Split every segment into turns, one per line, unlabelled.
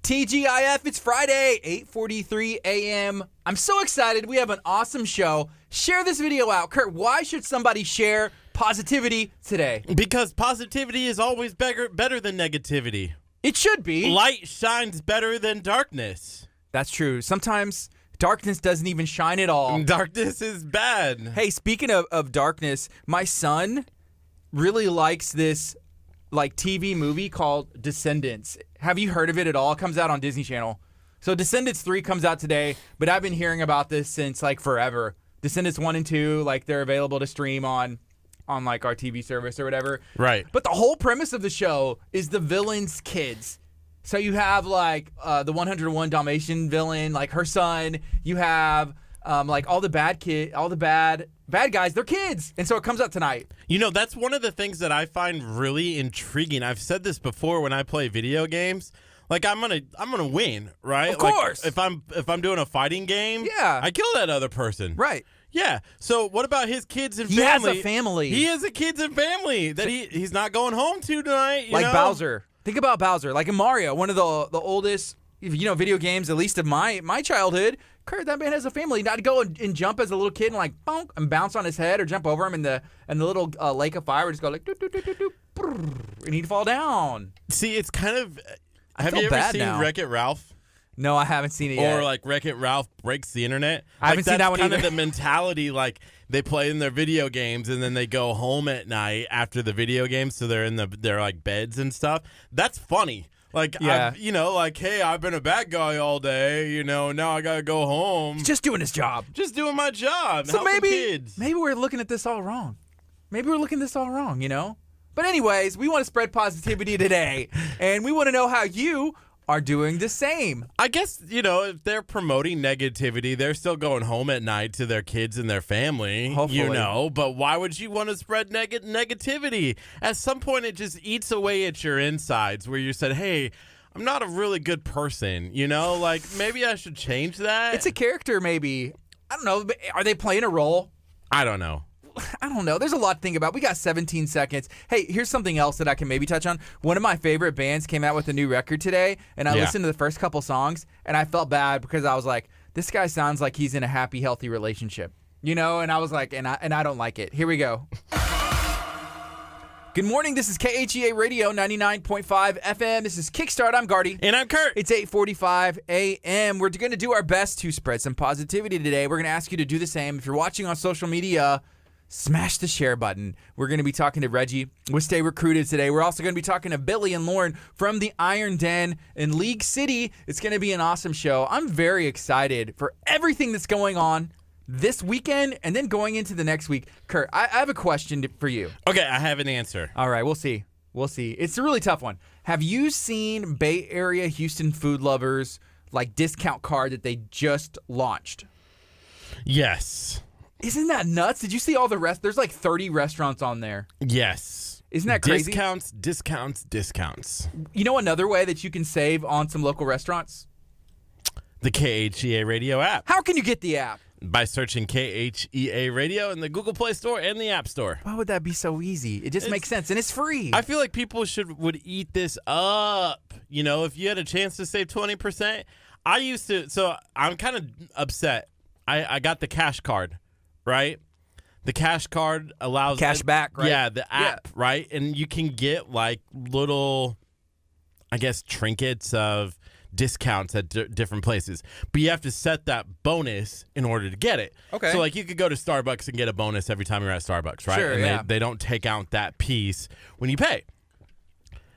TGIF, it's Friday, 8:43 a.m. I'm so excited. We have an awesome show. Share this video out. Curt, why should somebody share positivity today?
Because positivity is always better than negativity.
It should be.
Light shines better than darkness.
That's true. Sometimes darkness doesn't even shine at all.
Darkness is bad.
Hey, speaking of darkness, my son really likes this TV movie called Descendants. Have you heard of it at all? It comes out on Disney Channel. So Descendants 3 comes out today, but I've been hearing about this since forever. Descendants 1 and 2, they're available to stream on our TV service or whatever.
Right.
But the whole premise of the show is the villain's kids. So you have the 101 Dalmatian villain, her son. You have all the bad guys, they're kids. And so it comes out tonight.
You know, that's one of the things that I find really intriguing. I've said this before when I play video games. I'm gonna win, right?
Of course.
If I'm doing a fighting game,
yeah,
I kill that other person.
Right.
Yeah. So what about his kids and
family? He has a family.
He has a kids and family that he's not going home to tonight. You know?
Bowser. Think about Bowser. Like in Mario, one of the oldest video games, at least of my childhood. Curt, that man has a family. Not to go and jump as a little kid and bonk and bounce on his head or jump over him in the little lake of fire. Just go doo, doo, doo, doo, doo, and he'd fall down.
See, it's kind of. Have you ever seen Wreck-It Ralph?
No, I haven't seen it yet.
Or Wreck-It Ralph Breaks the Internet.
I haven't seen that one either.
That's kind of the mentality. They play in their video games and then they go home at night after the video games, so they're in their beds and stuff. That's funny.
Yeah.
Hey, I've been a bad guy all day. Now I gotta go home.
He's just doing his job.
Just doing my job.
So
helping kids.
Maybe we're looking at this all wrong. But anyways, we want to spread positivity today, and we want to know how you are doing the same.
I guess, if they're promoting negativity, they're still going home at night to their kids and their family.
Hopefully.
But why would you want to spread negativity? At some point, it just eats away at your insides where you said, hey, I'm not a really good person, maybe I should change that.
It's a character, maybe. I don't know. Are they playing a role?
I don't know.
There's a lot to think about. We got 17 seconds. Hey, here's something else that I can maybe touch on. One of my favorite bands came out with a new record today, and I listened to the first couple songs, and I felt bad because I was like, this guy sounds like he's in a happy, healthy relationship. And I was like, and I don't like it. Here we go. Good morning. This is KHEA Radio 99.5 FM. This is Kickstart. I'm Gardy.
And I'm Curt.
It's 8:45 a.m. We're going to do our best to spread some positivity today. We're going to ask you to do the same. If you're watching on social media, smash the share button. We're going to be talking to Reggie with Stay Recruited today. We're also going to be talking to Billy and Lauren from the Iron Den in League City. It's going to be an awesome show. I'm very excited for everything that's going on this weekend and then going into the next week. Curt, I have a question for you.
Okay, I have an answer.
All right, we'll see. It's a really tough one. Have you seen Bay Area Houston food lovers discount card that they just launched?
Yes.
Isn't that nuts? Did you see all the rest? There's 30 restaurants on there.
Yes.
Isn't that crazy?
Discounts.
You know another way that you can save on some local restaurants?
The KHEA Radio app.
How can you get the app?
By searching KHEA Radio in the Google Play Store and the App Store.
Why would that be so easy? It just makes sense, and it's free.
I feel like people would eat this up. If you had a chance to save 20%. I used to, so I'm kind of upset. I got the cash card. Right? The cash card allows...
Cash back, right?
Yeah, the app, right? And you can get little, I guess, trinkets of discounts at different places. But you have to set that bonus in order to get it.
Okay.
So, you could go to Starbucks and get a bonus every time you're at Starbucks, right?
Sure,
and they don't take out that piece when you pay.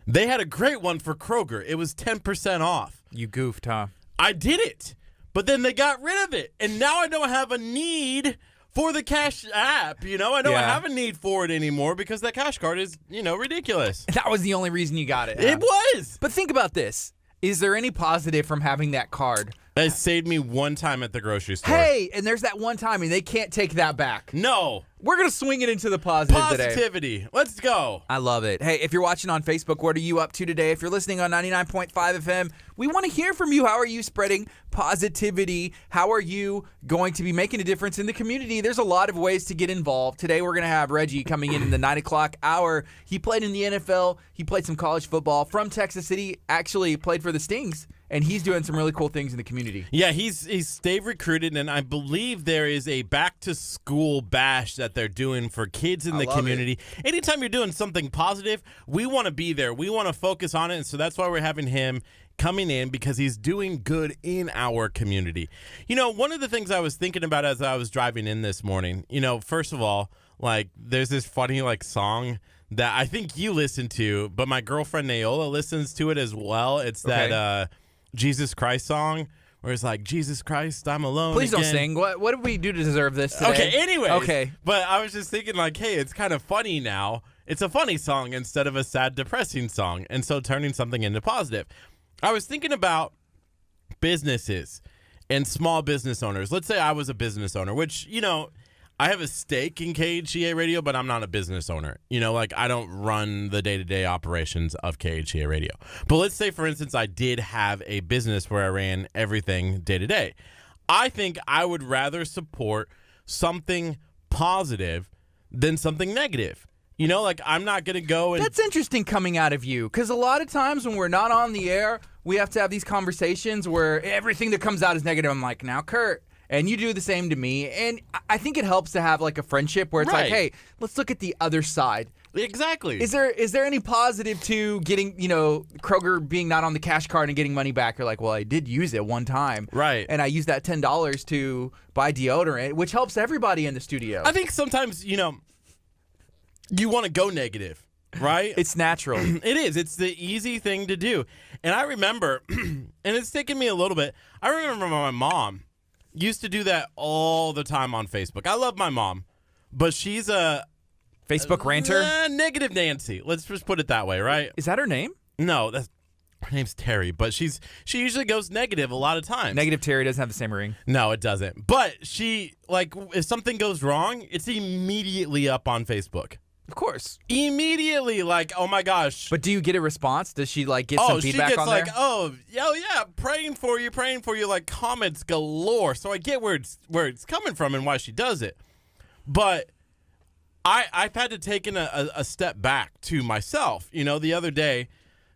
They had a great one for Kroger. It was 10% off.
You goofed, huh?
I did it. But then they got rid of it. And now I don't have a need for the cash app. I don't have a need for it anymore because that cash card is, ridiculous.
That was the only reason you got it.
It was.
But think about this. Is there any positive from having that card?
It saved me one time at the grocery store.
Hey, and there's that one time, and they can't take that back.
No.
We're going to swing it into the positive today.
Positivity. Let's go.
I love it. Hey, if you're watching on Facebook, what are you up to today? If you're listening on 99.5 FM, we want to hear from you. How are you spreading positivity? How are you going to be making a difference in the community? There's a lot of ways to get involved. Today, we're going to have Reggie coming in the 9 o'clock hour. He played in the NFL. He played some college football from Texas City, actually played for the Stings and he's doing some really cool things in the community.
Yeah, he's stayed recruited, and I believe there is a back-to-school bash that they're doing for kids in the community. Anytime you're doing something positive, we want to be there. We want to focus on it, and so that's why we're having him coming in, because he's doing good in our community. You know, one of the things I was thinking about as I was driving in this morning, you know, first of all, like, there's this funny, like, song that I think you listen to, but my girlfriend Naola listens to it as well. It's that Jesus Christ song where it's like, Jesus Christ, I'm alone
Please
again.
don't sing. What did we do to deserve this today?
Okay, anyways.
Okay.
But I was just thinking, like, hey, it's kind of funny now. It's a funny song instead of a sad, depressing song, and so turning something into positive. I was thinking about businesses and small business owners. Let's say I was a business owner, which, you know, I have a stake in KHEA Radio, but I'm not a business owner. You know, like, I don't run the day-to-day operations of KHEA Radio. But let's say, for instance, I did have a business where I ran everything day-to-day. I think I would rather support something positive than something negative. You know, like, I'm not going to go and...
That's interesting coming out of you, because a lot of times when we're not on the air, we have to have these conversations where everything that comes out is negative. I'm like, now, Kurt... And you do the same to me. And I think it helps to have like a friendship where it's like, hey, let's look at the other side.
Exactly.
Is there any positive to getting, you know, Kroger being not on the cash card and getting money back? You're like, well, I did use it one time.
Right.
And I used that $10 to buy deodorant, which helps everybody in the studio.
I think sometimes, you know, you want to go negative, right?
It's natural.
It is. It's the easy thing to do. And I remember, and it's taken me a little bit, I remember my mom used to do that all the time on Facebook. I love my mom, but she's a
Facebook ranter?
Negative Nancy. Let's just put it that way, right?
Is that her name?
No, her name's Terry, but she usually goes negative a lot of times.
Negative Terry doesn't have the same ring.
No, it doesn't. But she, like, if something goes wrong, it's immediately up on Facebook.
Of course.
Immediately, like, oh my gosh.
But do you get a response? Does she like get some feedback on there?
Oh, she gets like, yeah, praying for you, like comments galore. So I get where it's coming from and why she does it. But I've had to take a step back to myself. You know, the other day,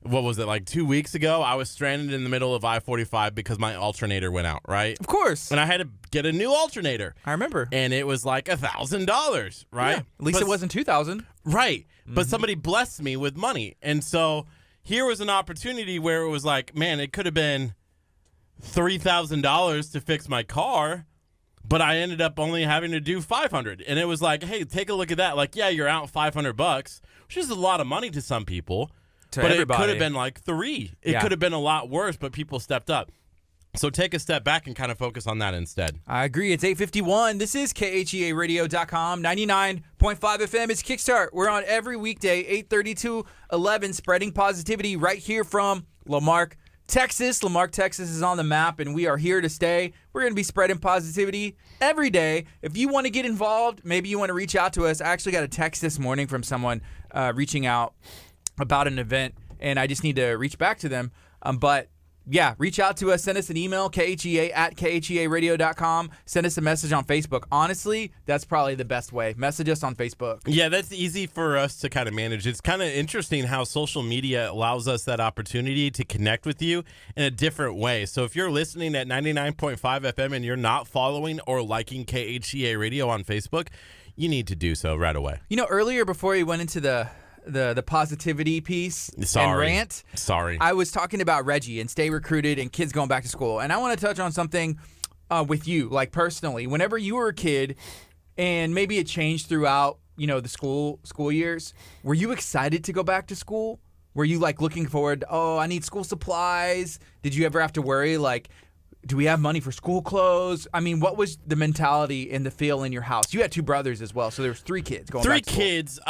what was it, like 2 weeks ago, I was stranded in the middle of I-45 because my alternator went out, right?
Of course.
And I had to get a new alternator.
I remember.
And it was like $1,000, right?
Yeah. At least it wasn't $2,000.
Right. But somebody blessed me with money. And so here was an opportunity where it was like, man, it could have been $3,000 to fix my car, but I ended up only having to do $500. And it was like, hey, take a look at that. Like, yeah, you're out $500, which is a lot of money to some people. But
everybody.
It could have been like $3. It could have been a lot worse, but people stepped up. So take a step back and kind of focus on that instead.
I agree. It's 8:51. This is KHEARadio.com, 99.5 FM. It's Kickstart. We're on every weekday, 8:30 to 11, spreading positivity right here from Lamarck, Texas. Lamarck, Texas is on the map, and we are here to stay. We're going to be spreading positivity every day. If you want to get involved, maybe you want to reach out to us. I actually got a text this morning from someone reaching out about an event, and I just need to reach back to them. But yeah, reach out to us. Send us an email, KHEA@KHEARadio.com. Send us a message on Facebook. Honestly, that's probably the best way. Message us on Facebook.
Yeah, that's easy for us to kind of manage. It's kind of interesting how social media allows us that opportunity to connect with you in a different way. So if you're listening at 99.5 FM and you're not following or liking KHEA Radio on Facebook, you need to do so right away.
You know, earlier before we went into the positivity piece and rant.
Sorry.
I was talking about Reggie and stay recruited and kids going back to school. And I want to touch on something with you, like personally. Whenever you were a kid and maybe it changed throughout, you know, the school years, were you excited to go back to school? Were you like looking forward, oh, I need school supplies? Did you ever have to worry like, do we have money for school clothes? I mean, what was the mentality and the feel in your house? You had two brothers as well, so there was three kids going back to school.
3 kids.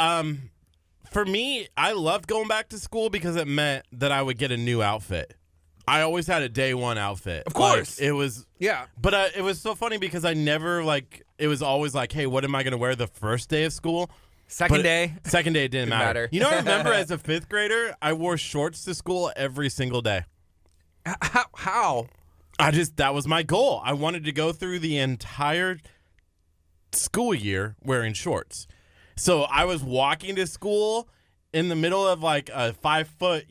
For me, I loved going back to school because it meant that I would get a new outfit. I always had a day one outfit.
Of course.
Like, it was,
yeah.
But it was so funny because I never, like, it was always like, hey, what am I going to wear the first day of school?
Second day
it didn't matter. You know, I remember as a 5th grader, I wore shorts to school every single day.
How?
That was my goal. I wanted to go through the entire school year wearing shorts. So I was walking to school in the middle of like a 5-foot,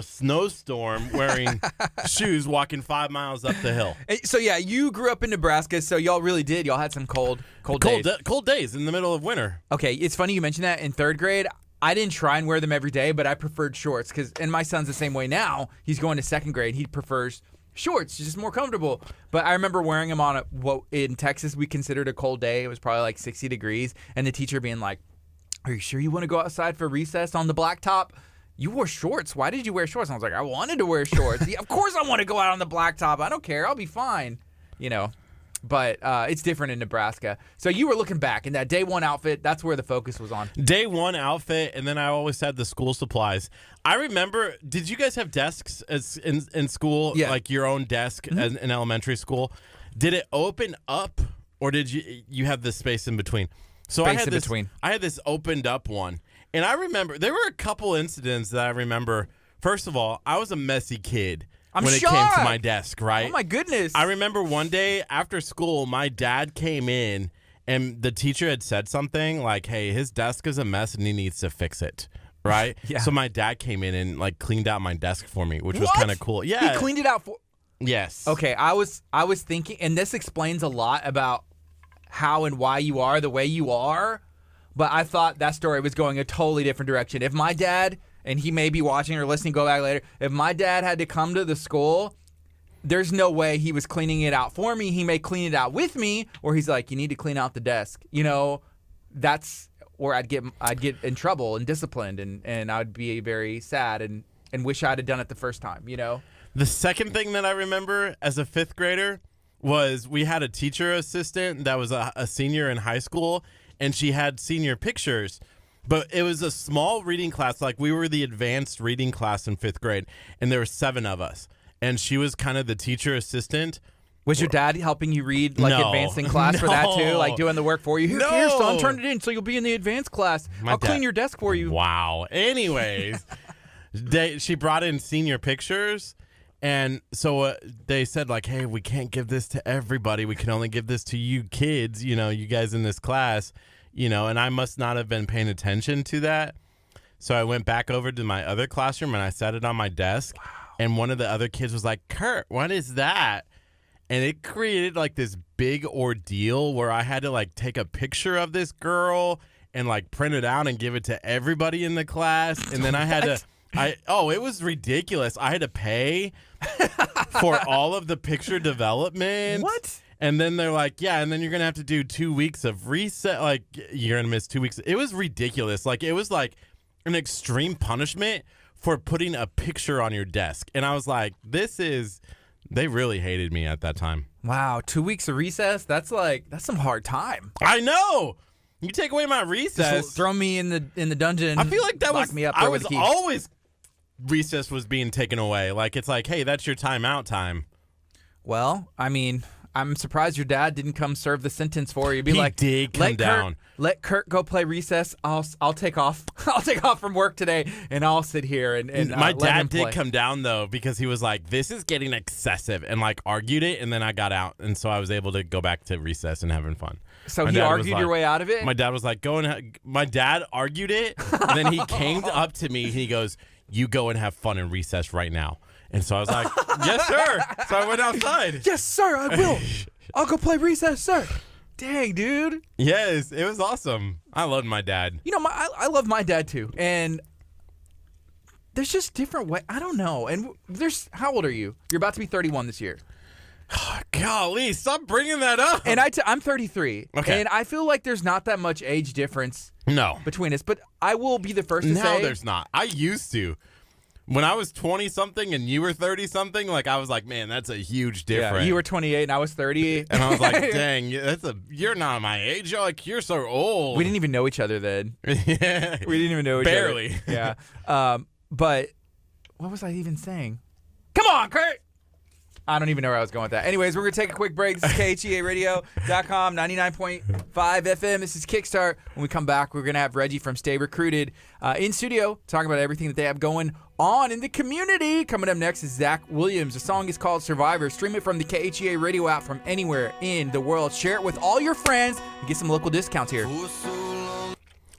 snowstorm wearing shoes walking 5 miles up the hill.
So, yeah, you grew up in Nebraska, so y'all really did. Y'all had some cold days.
Cold days in the middle of winter.
Okay, it's funny you mentioned that. In third grade, I didn't try and wear them every day, but I preferred shorts. And my son's the same way now. He's going to second grade. He prefers shorts, just more comfortable. But I remember wearing them on what in Texas we considered a cold day. It was probably like 60 degrees, and the teacher being like, "Are you sure you want to go outside for recess on the blacktop? You wore shorts. Why did you wear shorts?" And I was like, "I wanted to wear shorts. Yeah, of course I want to go out on the blacktop. I don't care. I'll be fine." But it's different in Nebraska. So you were looking back in that day one outfit. That's where the focus was on.
Day one outfit, and then I always had the school supplies. I remember, did you guys have desks in school?
Yeah.
Like your own desk in elementary school? Did it open up, or did you have this space in between? So I had this opened up one. And I remember, there were a couple incidents that I remember. First of all, I was a messy kid. When it came to my desk, right?
Oh, my goodness.
I remember one day after school, my dad came in, and the teacher had said something like, "Hey, his desk is a mess, and he needs to fix it." Right?
Yeah.
So my dad came in and, like, cleaned out my desk for me, which was kind of cool. Yeah.
He cleaned it out for...
Yes.
Okay, I was thinking, and this explains a lot about how and why you are the way you are, but I thought that story was going a totally different direction. If my dad... and he may be watching or listening, go back later. If my dad had to come to the school, there's no way he was cleaning it out for me. He may clean it out with me, or he's like, "You need to clean out the desk." That's where I'd get in trouble and disciplined, and I'd be very sad and wish I'd have done it the first time.
The second thing that I remember as a fifth grader was we had a teacher assistant that was a senior in high school, and she had senior pictures. But it was a small reading class. Like, we were the advanced reading class in fifth grade, and there were 7 of us. And she was kind of the teacher assistant.
Was your dad helping you read, like,
No.
advancing class for that, too? Like, doing the work for you? Here, son, turn it in so you'll be in the advanced class. I'll clean your desk for you.
Wow. Anyways, she brought in senior pictures. And so they said, like, "Hey, we can't give this to everybody. We can only give this to you kids, you guys in this class." And I must not have been paying attention to that. So I went back over to my other classroom, and I set it on my desk. Wow. And one of the other kids was like, "Kurt, what is that?" And it created like this big ordeal where I had to like take a picture of this girl and like print it out and give it to everybody in the class. And then I had to, it was ridiculous. I had to pay for all of the picture development.
What?
And then they're like, "Yeah, and then you're going to have to do 2 weeks of reset. Like, you're going to miss 2 weeks." It was ridiculous. Like, it was like an extreme punishment for putting a picture on your desk. And I was like, they really hated me at that time.
Wow, 2 weeks of recess? That's some hard time.
I know. You take away my recess.
Just throw me in the dungeon.
I feel like that
lock
was
me up there
I
with
was
a key.
always recess was being taken away. Like, it's like, "Hey, that's your timeout time."
Well, I mean, I'm surprised your dad didn't come serve the sentence for you.
He did come down.
Let Kurt go play recess. I'll take off. I'll take off from work today, and I'll sit here and
my
let
dad
him play.
did come down though, because he was like, "This is getting excessive," and like argued it, and then I got out, and so I was able to go back to recess and having fun.
So he argued your way out of it?
My dad was like, "Go and." My dad argued it, and then he came up to me and he goes, "You go and have fun in recess right now." And so I was like, "Yes, sir." So I went outside.
"Yes, sir, I will. I'll go play recess, sir." Dang, dude.
Yes, it was awesome. I loved my dad.
I love my dad too. And there's just different ways. I don't know. And how old are you? You're about to be 31 this year.
Golly, stop bringing that up.
And I'm 33.
Okay.
And I feel like there's not that much age difference between us. But I will be the first to say.
No, there's not. I used to. When I was 20-something and you were 30-something, like, I was like, "Man, that's a huge difference."
Yeah, you were 28 and I was 30.
And I was like, "Dang, you're not my age. You're so old."
We didn't even know each other then.
Yeah.
We didn't even know each
Barely.
other. Yeah. But what was I even saying? Come on, Kurt. I don't even know where I was going with that. Anyways, we're going to take a quick break. This is KHEARadio.com, 99.5 FM. This is Kickstart. When we come back, we're going to have Reggie from Stay Recruited in studio talking about everything that they have going on in the community. Coming up next is Zach Williams. The song is called Survivor. Stream it from the KHEA radio app from anywhere in the world. Share it with all your friends and get some local discounts here.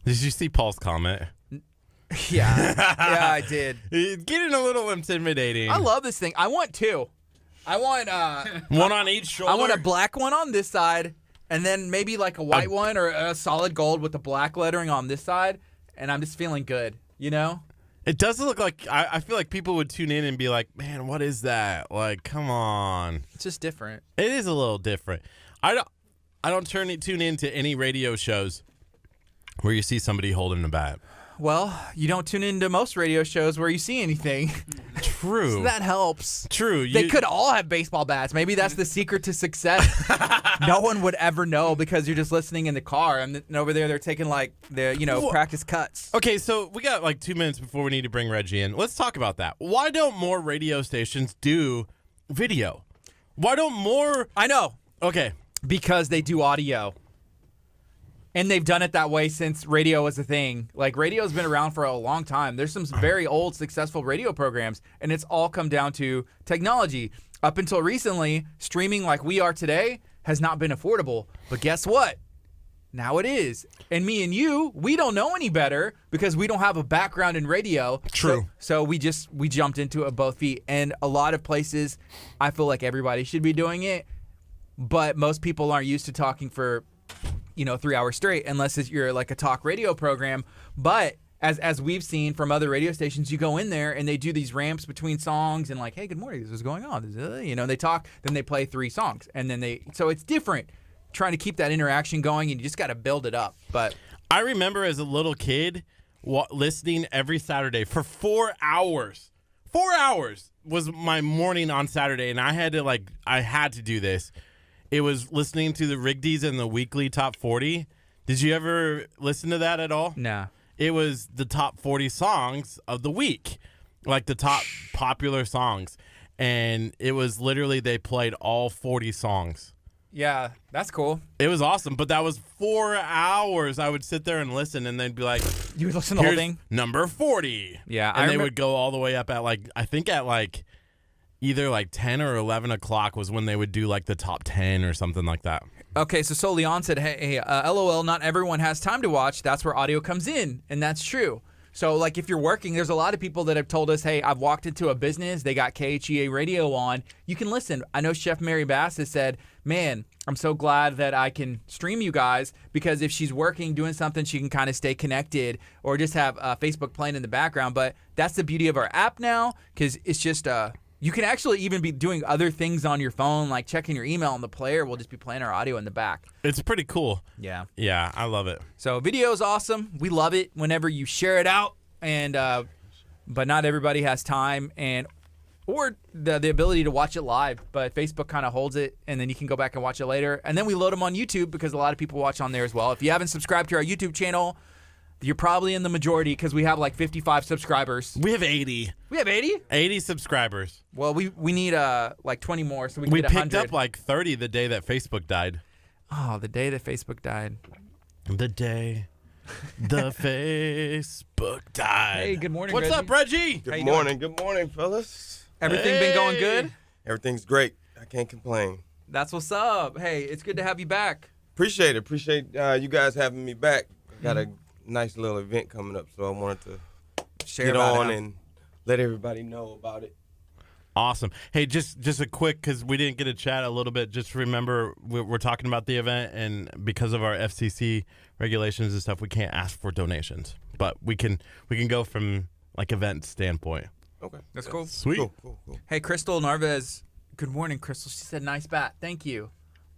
Did you see Paul's comment?
Yeah, I did.
It's getting a little intimidating.
I love this thing. I want two. I want
one on each shoulder.
I want a black one on this side, and then maybe like a white one or a solid gold with the black lettering on this side. And I'm just feeling good, you know?
It does look like I feel like people would tune in and be like, "Man, what is that? Like, come on."
It's just different.
It is a little different. I don't tune into any radio shows where you see somebody holding a bat.
Well, you don't tune into most radio shows where you see anything.
True.
So that helps.
True.
They could all have baseball bats. Maybe that's the secret to success. No one would ever know because you're just listening in the car, and over there they're taking like their practice cuts.
Okay, so we got like 2 minutes before we need to bring Reggie in. Let's talk about that. Why don't more radio stations do video? Why don't more?
I know.
Okay.
Because they do audio. And they've done it that way since radio was a thing. Like, radio's been around for a long time. There's some very old, successful radio programs, and it's all come down to technology. Up until recently, streaming like we are today has not been affordable. But guess what? Now it is. And me and you, we don't know any better because we don't have a background in radio.
True.
So we jumped into it both feet. And a lot of places, I feel like everybody should be doing it. But most people aren't used to talking for 3 hours straight, unless you're like a talk radio program. But as we've seen from other radio stations, you go in there and they do these ramps between songs and like, hey, good morning, this is going on. They talk, then they play 3 songs, and then so it's different. Trying to keep that interaction going, and you just got to build it up. But
I remember as a little kid listening every Saturday for 4 hours. 4 hours was my morning on Saturday, and I had to do this. It was listening to the Rigdies and the weekly top 40. Did you ever listen to that at all?
Nah.
It was the top 40 songs of the week, like the top popular songs. And it was literally they played all 40 songs.
Yeah, that's cool.
It was awesome, but that was 4 hours. I would sit there and listen, and they'd be like,
you would listen to the whole thing?
Number 40.
Yeah.
And they would go all the way up at either like 10 or 11 o'clock was when they would do like the top 10 or something like that.
Okay, so Leon said, hey, LOL, not everyone has time to watch. That's where audio comes in, and that's true. So, like, if you're working, there's a lot of people that have told us, hey, I've walked into a business, they got KHEA radio on. You can listen. I know Chef Mary Bass has said, man, I'm so glad that I can stream you guys, because if she's working, doing something, she can kind of stay connected or just have Facebook playing in the background. But that's the beauty of our app now, because it's just you can actually even be doing other things on your phone, like checking your email, and the player will just be playing our audio in the back.
It's pretty cool.
Yeah.
Yeah, I love it.
So video is awesome. We love it whenever you share it out, and but not everybody has time or the ability to watch it live. But Facebook kind of holds it, and then you can go back and watch it later. And then we load them on YouTube because a lot of people watch on there as well. If you haven't subscribed to our YouTube channel, you're probably in the majority because we have like 55 subscribers.
We have 80.
We have 80?
80 subscribers.
Well, we need like 20 more so we can
We
get 100.
picked up like 30 the day that Facebook died.
Oh, the day that Facebook died.
The day the Facebook died.
Hey, good morning,
What's
Reggie.
up, Reggie?
Good morning. Good morning, fellas.
Everything been going good?
Everything's great. I can't complain.
That's what's up. Hey, it's good to have you back.
Appreciate it. Appreciate you guys having me back. Got a nice little event coming up, so I wanted to
Share
get
about
on
it.
and let everybody know about it.
Awesome. Hey, just a quick, because we didn't get to chat a little bit. Just remember, we're talking about the event, and because of our FCC regulations and stuff, we can't ask for donations, but we can go from like event standpoint.
Okay,
That's cool.
Sweet.
Cool.
Hey, Crystal Narvez. Good morning, Crystal. She said, nice bat. Thank you.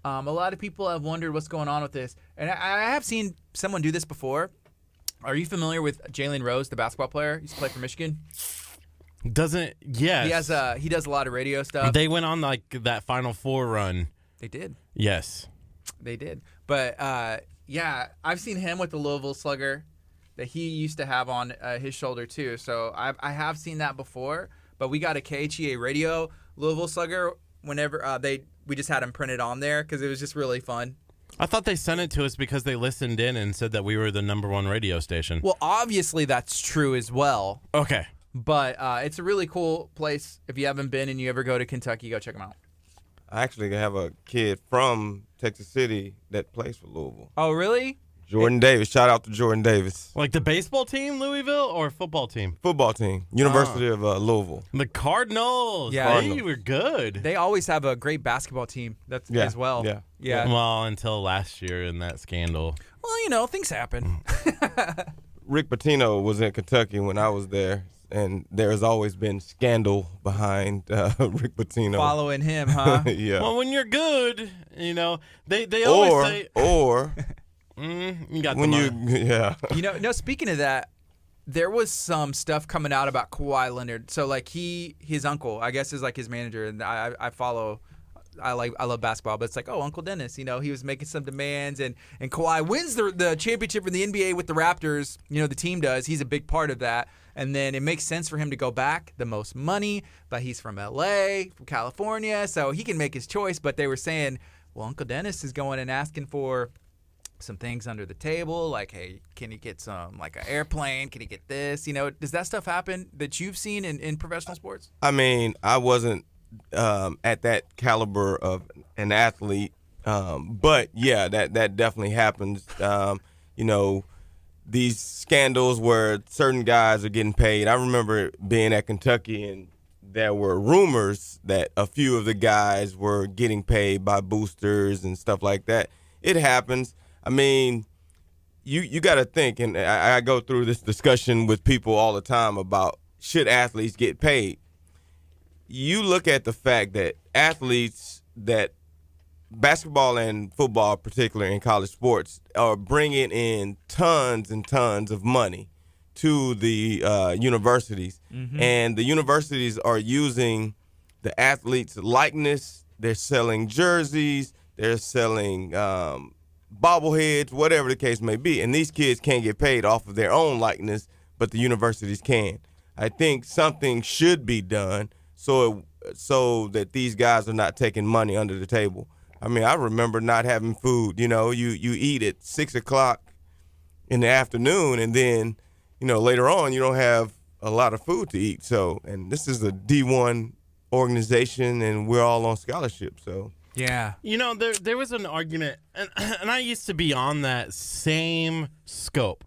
A lot of people have wondered what's going on with this, and I have seen someone do this before. Are you familiar with Jalen Rose, the basketball player? He used to play for Michigan.
Yes.
He does a lot of radio stuff.
They went on like that Final Four run.
They did.
Yes.
They did. But, yeah, I've seen him with the Louisville Slugger that he used to have on his shoulder, too. So I have seen that before. But we got a KHEA radio Louisville Slugger whenever we just had him printed on there because it was just really fun.
I thought they sent it to us because they listened in and said that we were the #1 radio station.
Well, obviously that's true as well.
Okay.
But it's a really cool place. If you haven't been and you ever go to Kentucky, go check them out.
I actually have a kid from Texas City that plays for Louisville.
Oh, really?
Jordan Davis. Shout out to Jordan Davis.
Like the baseball team, Louisville, or football team?
Football team. University of Louisville.
The Cardinals.
Yeah.
They were good.
They always have a great basketball team as well.
Yeah.
Well, until last year in that scandal.
Well, things happen.
Rick Pitino was in Kentucky when I was there, and there has always been scandal behind Rick Pitino.
Following him, huh?
Yeah.
Well, when you're good, they always say.
Or
you got
when
the money.
yeah.
Speaking of that, there was some stuff coming out about Kawhi Leonard. So, like, his uncle, I guess, is like his manager, and I follow. I love basketball, but it's like, Uncle Dennis, he was making some demands, and Kawhi wins the championship for the NBA with the Raptors. The team does. He's a big part of that. And then it makes sense for him to go back, the most money, but he's from LA, from California, so he can make his choice. But they were saying, well, Uncle Dennis is going and asking for some things under the table, like, hey, can he get some, like, an airplane? Can he get this? Does that stuff happen that you've seen in professional sports?
I mean, I wasn't at that caliber of an athlete, but yeah, that definitely happens. These scandals where certain guys are getting paid. I remember being at Kentucky, and there were rumors that a few of the guys were getting paid by boosters and stuff like that. It happens. I mean, you got to think, and I go through this discussion with people all the time about should athletes get paid. You look at the fact that athletes, that basketball and football, particularly in college sports, are bringing in tons and tons of money to the universities. Mm-hmm. And the universities are using the athletes' likeness. They're selling jerseys. They're selling bobbleheads, whatever the case may be. And these kids can't get paid off of their own likeness, but the universities can. I think something should be done so that these guys are not taking money under the table. I mean, I remember not having food. You eat at 6 o'clock in the afternoon, and then, later on you don't have a lot of food to eat. So, and this is a D1 organization, and we're all on scholarship. So,
yeah.
There was an argument, and I used to be on that same scope,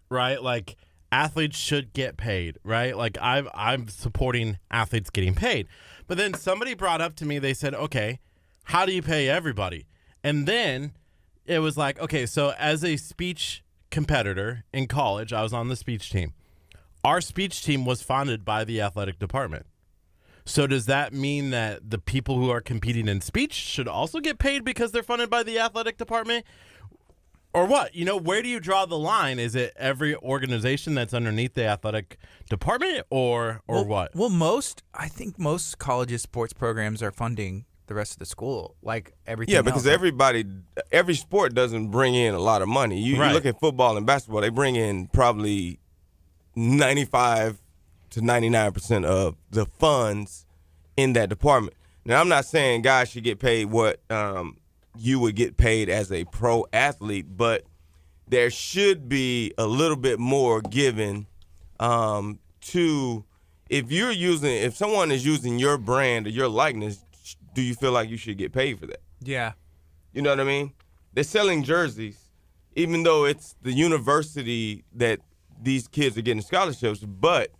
right? Like, athletes should get paid, right? Like, I'm supporting athletes getting paid. But then somebody brought up to me, they said, okay, how do you pay everybody? And then it was like, okay, so as a speech competitor in college, I was on the speech team. Our speech team was funded by the athletic department. So does that mean that the people who are competing in speech should also get paid because they're funded by the athletic department? Or what? Where do you draw the line? Is it every organization that's underneath the athletic department or what?
Well, I think most colleges' sports programs are funding the rest of the school, like everything.
Yeah, because every sport doesn't bring in a lot of money. You look at football and basketball; they bring in probably 95 to 99% of the funds in that department. Now, I'm not saying guys should get paid what you would get paid as a pro athlete, but there should be a little bit more given to if someone is using your brand or your likeness. Do you feel like you should get paid for that?
Yeah.
You know what I mean? They're selling jerseys, even though it's the university that these kids are getting scholarships, but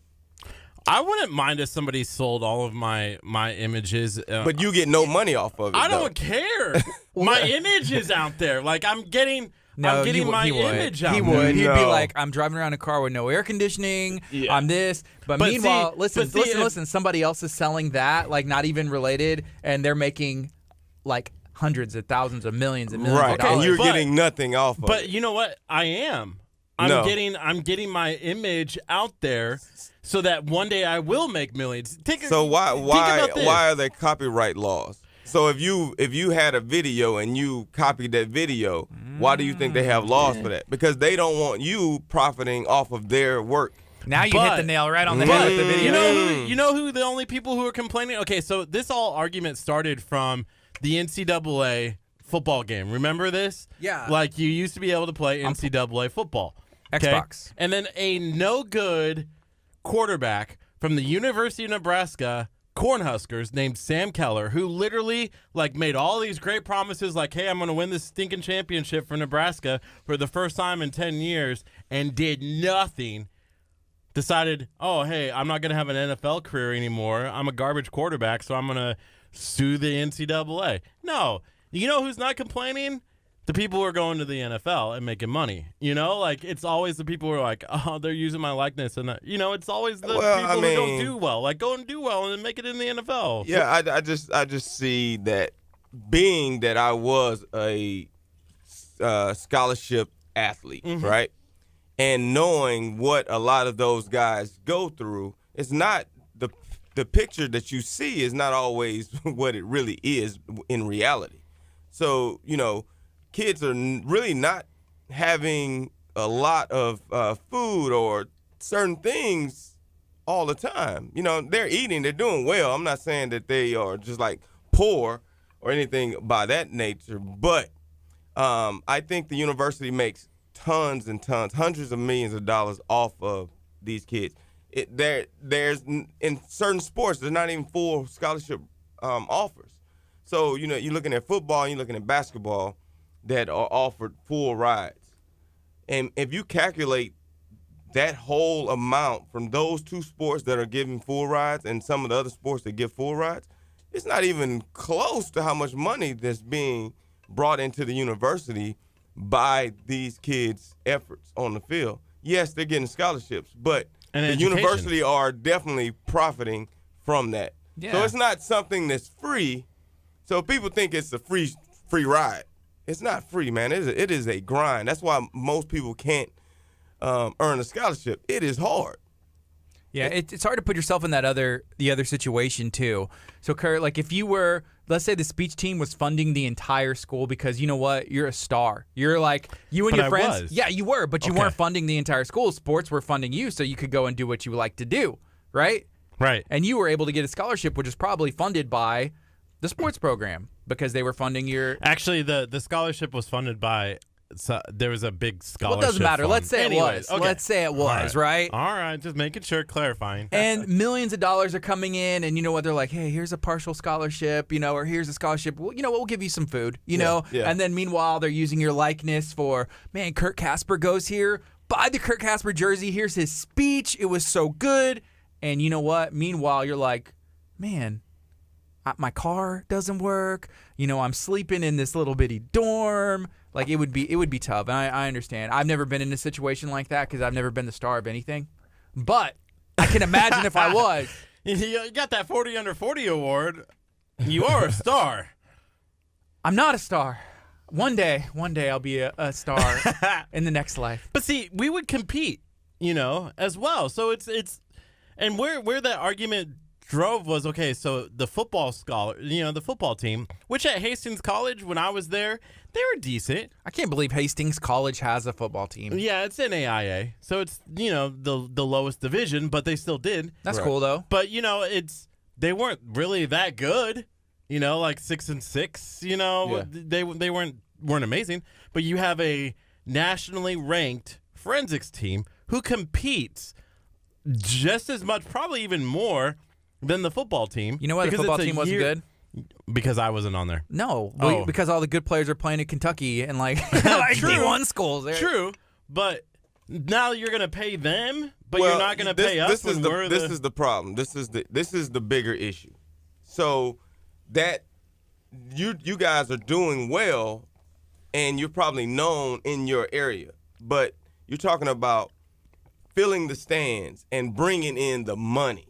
I wouldn't mind if somebody sold all of my images.
But you get no money off of it.
I don't care. My image is out there. Like, I'm getting my image out there.
He would. He'd be like, I'm driving around a car with no air conditioning.
Yeah.
I'm this. But meanwhile, listen, somebody else is selling that, like, not even related, and they're making, like, hundreds of thousands of millions and millions of dollars.
And you're getting nothing off of it.
But you know what? I am. I'm getting my image out there so that one day I will make millions.
Why are there copyright laws? So if you had a video and you copied that video, why do you think they have laws for that? Because they don't want you profiting off of their work.
Now you hit the nail right on the head with the video.
You know who the only people who are complaining? Okay, so this all argument started from the NCAA football game. Remember this?
Yeah.
Like, you used to be able to play NCAA football. Okay?
Xbox.
And then a no-good quarterback from the University of Nebraska Cornhuskers named Sam Keller, who literally like made all these great promises like, hey, I'm going to win this stinking championship for Nebraska for the first time in 10 years and did nothing, decided, oh, hey, I'm not going to have an NFL career anymore. I'm a garbage quarterback, so I'm going to sue the NCAA. No. You know who's not complaining? The people who are going to the NFL and making money. You know, like it's always the people who are like, oh, they're using my likeness. And, it's always the people who don't do well. Like, go and do well and then make it in the NFL.
Yeah, I just see that being that I was a scholarship athlete, right? And knowing what a lot of those guys go through, it's not the picture that you see is not always what it really is in reality. So, kids are really not having a lot of food or certain things all the time. They're eating, they're doing well. I'm not saying that they are just like poor or anything by that nature, but I think the university makes tons and tons, hundreds of millions of dollars off of these kids. There's in certain sports, there's not even full scholarship offers. So, you're looking at football, you're looking at basketball that are offered full rides. And if you calculate that whole amount from those two sports that are giving full rides and some of the other sports that give full rides, it's not even close to how much money that's being brought into the university by these kids' efforts on the field. Yes, they're getting scholarships, but the university are definitely profiting from that. Yeah. So it's not something that's free. So people think it's a free ride. It's not free, man. It is a grind. That's why most people can't earn a scholarship. It is hard.
Yeah, it's hard to put yourself in the other situation too. So, Curt, like if you were, let's say the speech team was funding the entire school because you know what, you're a star. You're like you and your friends. Yeah, you were, but you weren't funding the entire school. Sports were funding you, so you could go and do what you like to do, right?
Right.
And you were able to get a scholarship, which is probably funded by the sports program because they were funding your.
Actually, the scholarship was funded by. So there was a big scholarship.
Well, it doesn't matter.
Fund.
Let's say it was. Okay. Let's say it was, right?
All right, just making sure, clarifying.
And millions of dollars are coming in, and you know what? They're like, hey, here's a partial scholarship, or here's a scholarship. Well, we'll give you some food, know? Yeah. And then meanwhile, they're using your likeness for, man, Curt Casper goes here. Buy the Curt Casper jersey. Here's his speech. It was so good. And you know what? Meanwhile, you're like, man, my car doesn't work. I'm sleeping in this little bitty dorm. Like it would be tough, and I understand. I've never been in a situation like that because I've never been the star of anything. But I can imagine if I was.
You got that 40 under 40 award. You are a star.
I'm not a star. One day I'll be a star in the next life.
But see, we would compete, as well. So it's and where that argument drove was, okay, so the football the football team, which at Hastings College when I was there, they were decent.
I can't believe Hastings College has a football team.
Yeah, it's in AIA, so it's the lowest division, but they still did.
That's cool though.
But they weren't really that good. Like 6-6. Yeah. They weren't amazing. But you have a nationally ranked forensics team who competes just as much, probably even more than the football team.
You know why the football team wasn't good?
Because I wasn't on there.
No, because all the good players are playing in Kentucky and like D1 schools.
True, but now you're gonna pay them, but you're not gonna pay us.
This is the problem. This is the bigger issue. So that you guys are doing well, and you're probably known in your area, but you're talking about filling the stands and bringing in the money.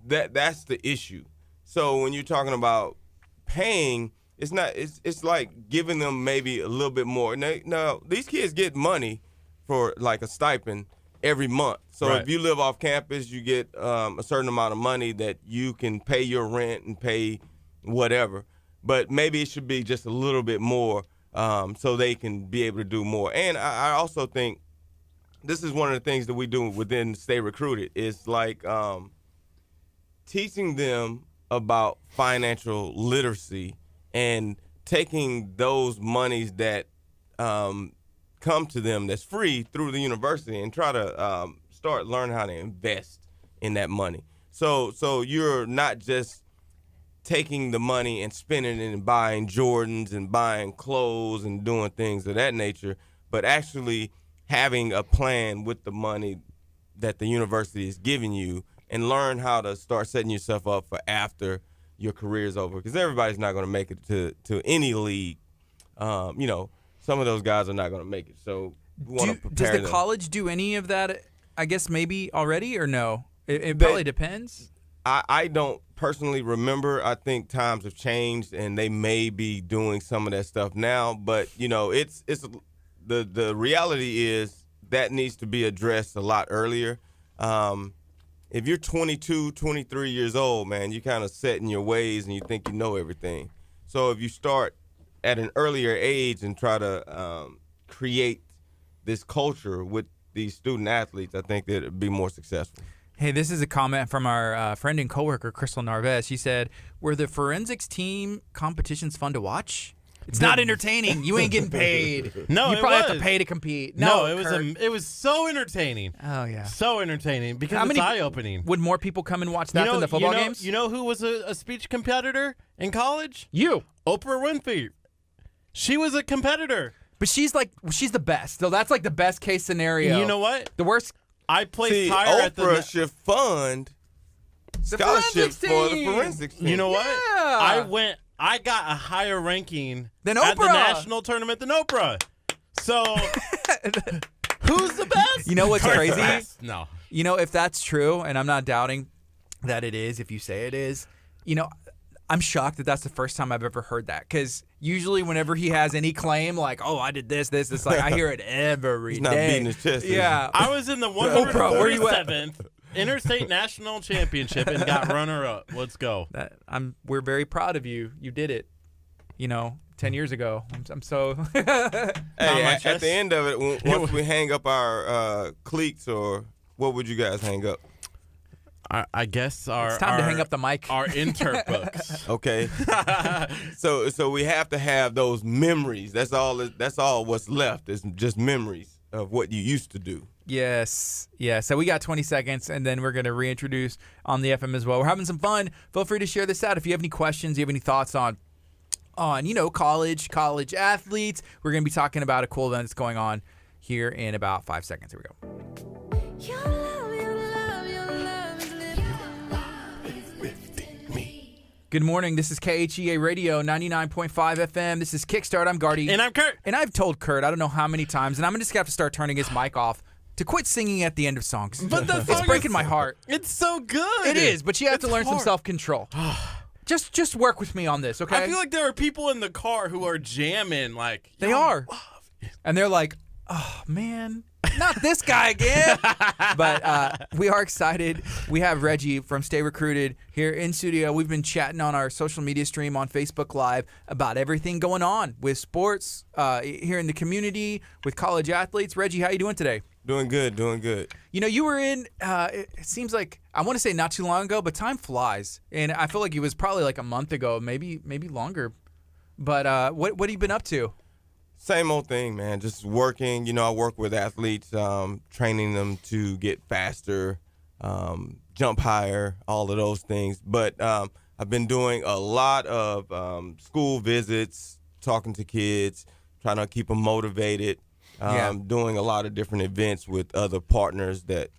That's the issue. So when you're talking about paying, it's like giving them maybe a little bit more. Now these kids get money for like a stipend every month. So if you live off campus, you get a certain amount of money that you can pay your rent and pay whatever. But maybe it should be just a little bit more so they can be able to do more. And I also think this is one of the things that we do within Stay Recruited is like teaching them about financial literacy and taking those monies that come to them that's free through the university and try to start learning how to invest in that money. So you're not just taking the money and spending it and buying Jordans and buying clothes and doing things of that nature, but actually having a plan with the money that the university is giving you and learn how to start setting yourself up for after your career is over. Because everybody's not going to make it to any league. You know, some of those guys are not going to make it. So we want to prepare
Does the
them.
college do any of that, I guess, maybe already or no? It probably depends.
I don't personally remember. I think times have changed, and they may be doing some of that stuff now. But, you know, it's the reality is that needs to be addressed a lot earlier. If you're 22, 23 years old, man, you kind of set in your ways and you think you know everything. So if you start at an earlier age and try to create this culture with these student athletes, I think that it'd be more successful.
Hey, this is a comment from our friend and coworker, Crystal Narvez. She said, were the forensics team competitions fun to watch? It's not entertaining. You ain't getting paid.
No,
you probably have to pay to compete.
No,
Kurt.
it was so entertaining.
Oh, yeah.
So entertaining because it's eye-opening.
Would more people come and watch that than the football games?
You know who was a speech competitor in college?
You.
Oprah Winfrey. She was a competitor.
But she's the best. So that's like the best case scenario.
You know what?
The worst.
I placed
See,
higher at the
Oprah should fund scholarships for the forensics team.
You know what?
Yeah.
I got a higher ranking
Than
at the
Oprah.
national tournament than Oprah. So who's the best?
You know what's
Kurt's
crazy?
the best. No.
You know, if that's true, and I'm not doubting that it is, if you say it is, you know, I'm shocked that that's the first time I've ever heard that. Because usually whenever he has any claim, like, oh, I did this, it's like I hear it every
He's
day.
not beating his chest. is he?
Yeah.
I was in the
Oprah, where you at?
147th Interstate National Championship and got runner-up. Let's go.
We're very proud of you. You did it, 10 years ago. I'm so.
Hey, at the end of it, once we hang up our cleats, or what would you guys hang up?
I guess
It's time to hang up the mic.
Our inter books.
Okay. so we have to have those memories. That's all what's left is just memories of what you used to do.
Yes. Yeah. So we got 20 seconds, and then we're going to reintroduce on the FM as well. We're having some fun. Feel free to share this out. If you have any questions, you have any thoughts on college athletes, we're going to be talking about a cool event that's going on here in about 5 seconds. Here we go.
Your love is lifting me.
Good morning. This is KHEA Radio 99.5 FM. This is Kickstart. I'm Gardy.
And I'm Curt.
And I've told Curt, I don't know how many times, and I'm just going to have to start turning his mic off to quit singing at the end of songs.
But the
it's
song
breaking
is-
my heart.
It's so good.
It is, but you have
It's
to learn some
hard.
self-control. Just work with me on this, okay?
I feel like there are people in the car who are jamming like
They are. And they're like, oh, man, not this guy again. But we are excited. We have Reggie from Stay Recruited here in studio. We've been chatting on our social media stream on Facebook Live about everything going on with sports here in the community, with college athletes. Reggie, how you doing today?
Doing good.
You were in, it seems like, I want to say not too long ago, but time flies. And I feel like it was probably like a month ago, maybe longer. But what have you been up to?
Same old thing, man. Just working. I work with athletes, training them to get faster, jump higher, all of those things. But I've been doing a lot of school visits, talking to kids, trying to keep them motivated. Doing a lot of different events with other partners that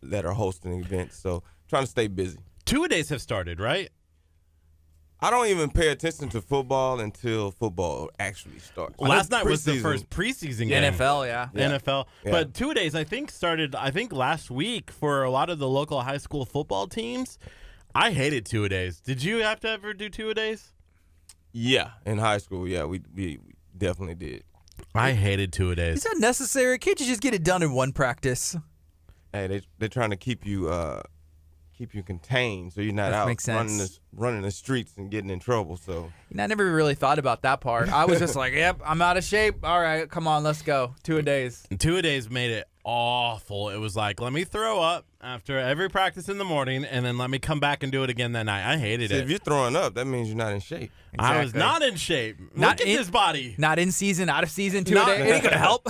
that are hosting events. So trying to stay busy.
Two-a-days have started, right?
I don't even pay attention to football until football actually starts.
Last night was the
Preseason.
first preseason
The
game.
NFL, yeah.
NFL.
Yeah.
But two-a-days, I think, started, last week for a lot of the local high school football teams. I hated two-a-days. Did you have to ever do two-a-days?
Yeah, in high school, yeah, we definitely did.
I hated two-a-days.
Is that necessary? Can't you just get it done in one practice?
Hey, they're trying to keep you contained so you're not
That
out
makes sense.
running the streets and getting in trouble. So
I never really thought about that part. I was just like, yep, I'm out of shape. All right, come on, let's go. Two-a-days.
Two-a-days made it awful. It was like, let me throw up after every practice in the morning, and then let me come back and do it again that night. I hated
see,
it.
if you're throwing up, that means you're not in shape.
I was
Exactly.
not in shape.
Not
Look at
in-
this body.
Not in season, out of season, two-a-day. It ain't going to help.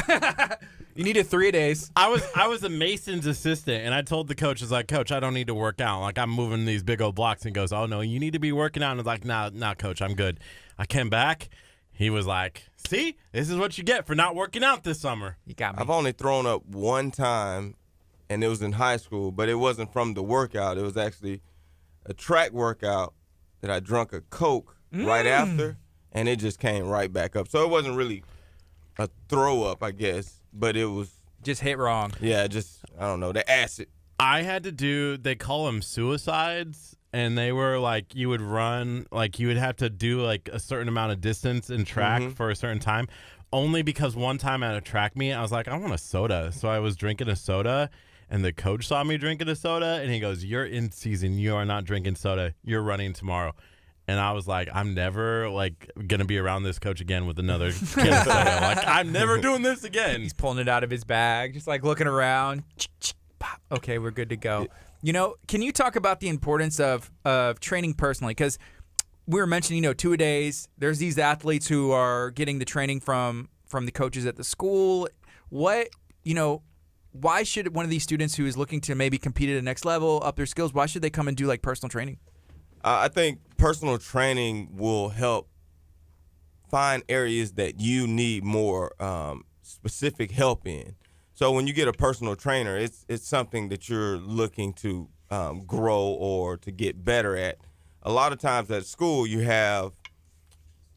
You needed 3 days.
I was a Mason's assistant, and I told the coach, I was like, Coach, I don't need to work out. Like, I'm moving these big old blocks. And he goes, oh, no, you need to be working out. And I was like, nah, Coach, I'm good. I came back. He was like, see, this is what you get for not working out this summer.
You got me.
I've only thrown up one time, and it was in high school, but it wasn't from the workout. It was actually a track workout that I drunk a Coke right after, and it just came right back up. So it wasn't really a throw up, I guess, but it was.
Just hit wrong.
Yeah, just, I don't know, the acid.
I had to do, they call them suicides, and they were like, you would run, like you would have to do like a certain amount of distance in track for a certain time, only because one time at a track meet, I was like, I want a soda. So I was drinking a soda, and the coach saw me drinking a soda, and he goes, you're in season. You are not drinking soda. You're running tomorrow. And I was like, I'm never like gonna be around this coach again with another can of soda. Like, I'm never doing this again.
He's pulling it out of his bag, just like looking around. Pop. Okay, we're good to go. You know, can you talk about the importance of training personally? Because we were mentioning, 2-a-days. There's these athletes who are getting the training from the coaches at the school. Why should one of these students who is looking to maybe compete at the next level, up their skills, why should they come and do like personal training?
I think personal training will help find areas that you need more specific help in. So when you get a personal trainer, it's something that you're looking to grow or to get better at. A lot of times at school, you have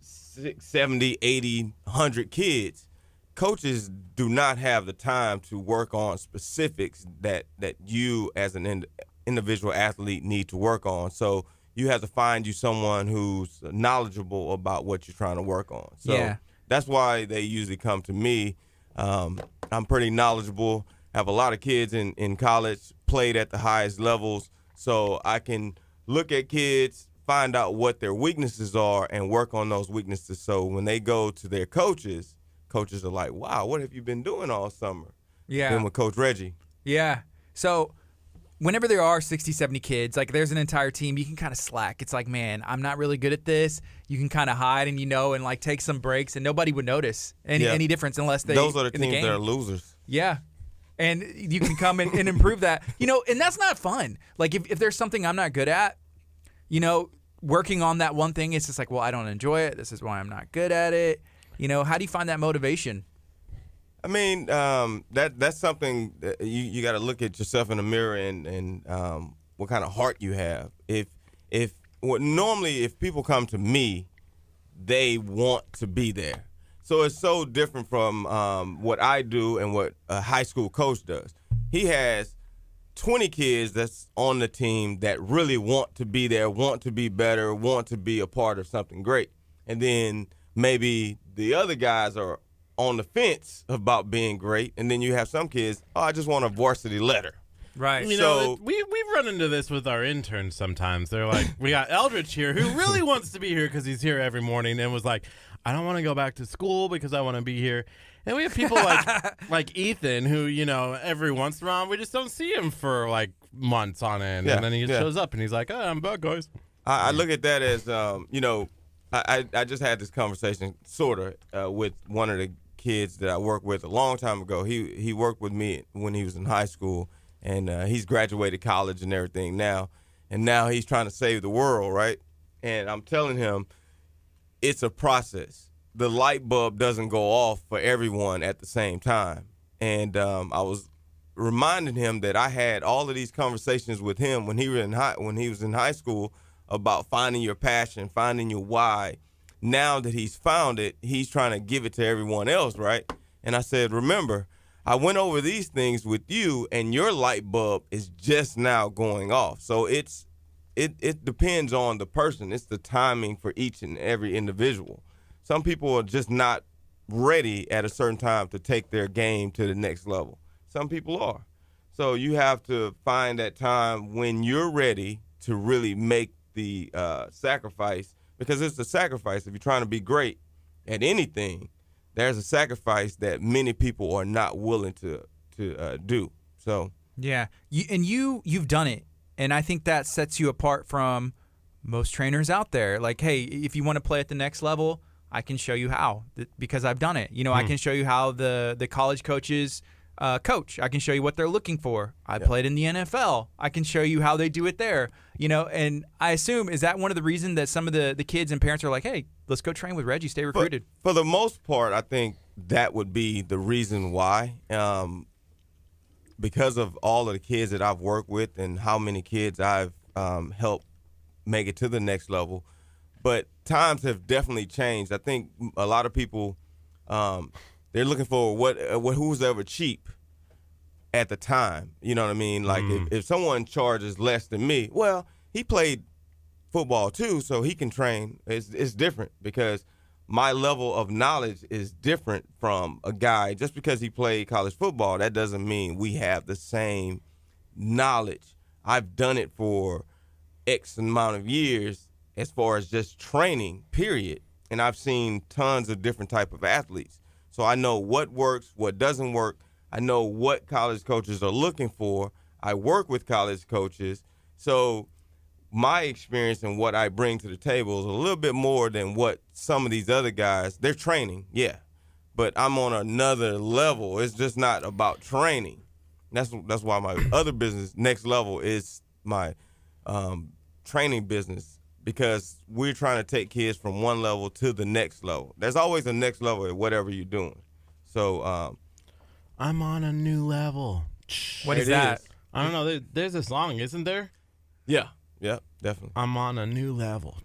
60, 70, 80, 100 kids. Coaches do not have the time to work on specifics that you as an individual athlete need to work on. So you have to find you someone who's knowledgeable about what you're trying to work on. So that's why they usually come to me. I'm pretty knowledgeable, have a lot of kids in college, played at the highest levels, so I can look at kids, find out what their weaknesses are, and work on those weaknesses. So when they go to their coaches are like, wow, what have you been doing all summer?
Yeah.
Been with Coach Reggie.
Yeah. So whenever there are 60, 70 kids, like there's an entire team, you can kind of slack. It's like, man, I'm not really good at this. You can kind of hide and and like take some breaks, and nobody would notice any difference unless they.
Those are the
in
teams
the game.
that are losers.
Yeah. And you can come and improve that. And that's not fun. Like if there's something I'm not good at, working on that one thing, it's just like, well, I don't enjoy it. This is why I'm not good at it. How do you find that motivation?
I mean, that's something that you got to look at yourself in the mirror and what kind of heart you have. Normally if people come to me, they want to be there. So it's so different from what I do and what a high school coach does. He has 20 kids that's on the team that really want to be there, want to be better, want to be a part of something great. And then maybe the other guys are on the fence about being great, and then you have some kids, I just want a varsity letter.
Right.
We've run into this with our interns sometimes. They're like, we got Eldridge here who really wants to be here because he's here every morning and was like, I don't want to go back to school because I want to be here. And we have people like Ethan who, every once in a while we just don't see him for like months on end. And then he just shows up and he's like, oh, I'm back, guys.
I look at that as, I just had this conversation sort of with one of the kids that I worked with a long time ago. He worked with me when he was in high school, and he's graduated college and everything now, and now he's trying to save the world, right? And I'm telling him it's a process. The light bulb doesn't go off for everyone at the same time. And I was reminding him that I had all of these conversations with him when he was in high school about finding your passion, finding your why. Now that he's found it, he's trying to give it to everyone else, right? And I said, remember, I went over these things with you, and your light bulb is just now going off. So it depends on the person. It's the timing for each and every individual. Some people are just not ready at a certain time to take their game to the next level. Some people are. So you have to find that time when you're ready to really make the sacrifice, because it's a sacrifice. If you're trying to be great at anything, there's a sacrifice that many people are not willing to do. So
yeah, you've done it, and I think that sets you apart from most trainers out there. Like, hey, if you want to play at the next level, I can show you how because I've done it. I can show you how the college coaches coach. I can show you what they're looking for. I played in the NFL. I can show you how they do it there. And I assume, is that one of the reasons that some of the kids and parents are like, hey, let's go train with Reggie, stay recruited?
For the most part, I think that would be the reason why. Because of all of the kids that I've worked with and how many kids I've helped make it to the next level. But times have definitely changed. I think a lot of people, they're looking for who's ever cheap at the time. You know what I mean? Like if someone charges less than me, well, he played football too, so he can train. It's different because my level of knowledge is different from a guy. Just because he played college football, that doesn't mean we have the same knowledge. I've done it for X amount of years as far as just training, period. And I've seen tons of different type of athletes. So I know what works, what doesn't work. I know what college coaches are looking for. I work with college coaches. So my experience and what I bring to the table is a little bit more than what some of these other guys, they're training, yeah. But I'm on another level. It's just not about training. That's why my other business, Next Level, is my training business, because we're trying to take kids from one level to the next level. There's always a next level at whatever you're doing. So
I'm on a new level.
What is that?
I don't know. There's a song, isn't there?
yeah, definitely.
I'm on a new level.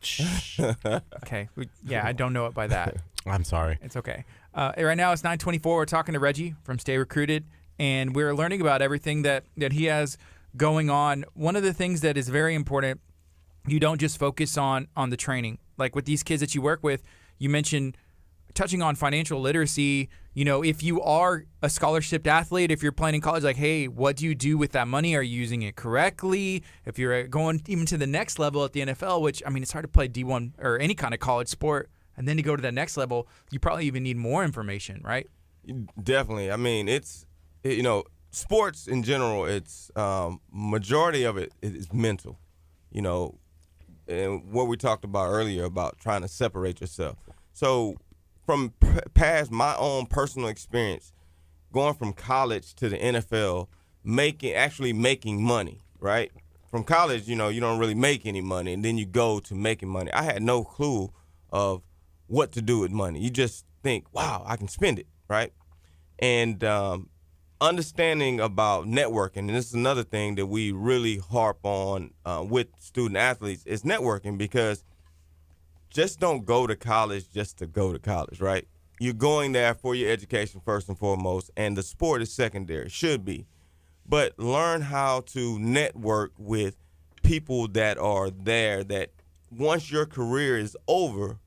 Okay. I don't know it by that.
I'm sorry.
It's okay. Right now it's 9:24. We're talking to Reggie from Stay Recruited, and we're learning about everything that he has going on. One of the things that is very important, you don't just focus on the training. Like with these kids that you work with, you mentioned touching on financial literacy. If you are a scholarship athlete, if you're playing in college, like, hey, what do you do with that money? Are you using it correctly? If you're going even to the next level at the NFL, which, I mean, it's hard to play D1 or any kind of college sport, and then to go to that next level, you probably even need more information, right?
Definitely. I mean, sports in general, it's majority of it is mental, and what we talked about earlier about trying to separate yourself. So from past my own personal experience, going from college to the NFL, actually making money, right? From college, you don't really make any money, and then you go to making money. I had no clue of what to do with money. You just think, wow, I can spend it, right? And understanding about networking, and this is another thing that we really harp on with student athletes, is networking, because just don't go to college just to go to college, right? You're going there for your education first and foremost, and the sport is secondary, should be. But learn how to network with people that are there, that once your career is over,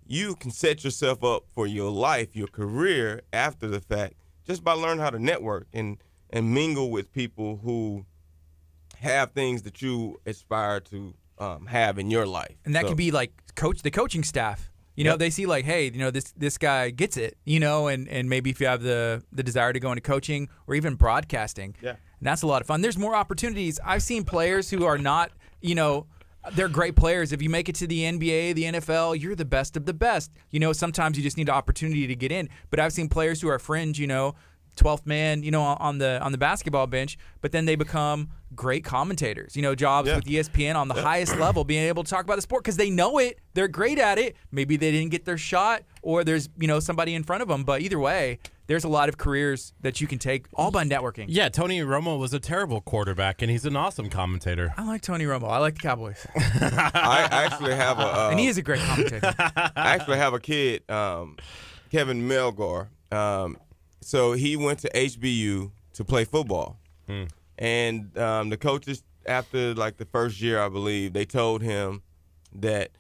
you can set yourself up for your life, your career after the fact, just by learning how to network and mingle with people who have things that you aspire to have in your life.
And that could be like the coaching staff. They see like, hey, this guy gets it, and maybe if you have the desire to go into coaching or even broadcasting. Yeah. And that's a lot of fun. There's more opportunities. I've seen players who are not, they're great players. If you make it to the NBA, the NFL, you're the best of the best. Sometimes you just need an opportunity to get in. But I've seen players who are fringe, 12th man, on the basketball bench, but then they become great commentators, jobs with ESPN on the highest level, being able to talk about the sport because they know it, they're great at it. Maybe they didn't get their shot, or there's, somebody in front of them, but either way, there's a lot of careers that you can take all by networking.
Yeah, Tony Romo was a terrible quarterback, and he's an aweson commentator.
I like Tony Romo. I like the Cowboys.
I actually have
and he is a great commentator.
I actually have a kid, Kevin Melgar. So he went to HBU to play football. And the coaches, after like the first year, I believe, they told him that,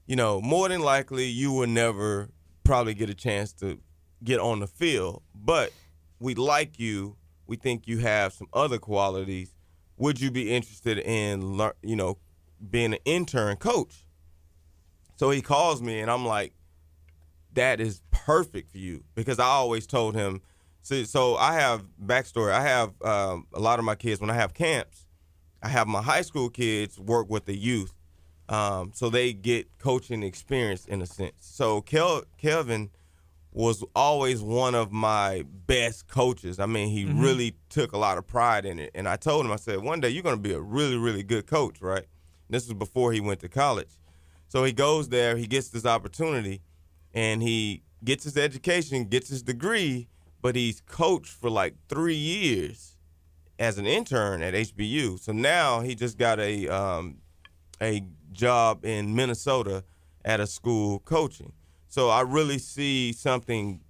more than likely you will never probably get a chance to get on the field, but we like you. We think you have some other qualities. Would you be interested in, being an intern coach? So he calls me, and I'm like, that is perfect for you, because I always told him. So I have backstory. I have a lot of my kids, when I have camps, I have my high school kids work with the youth so they get coaching experience in a sense. So Kelvin was always one of my best coaches. I mean, he really took a lot of pride in it. And I told him, I said, one day you're going to be a really, really good coach, right? This was before he went to college. So he goes there, he gets this opportunity, and he gets his education, gets his degree, but he's coached for like 3 years as an intern at HBU. So now he just got a job in Minnesota at a school coaching. So I really see something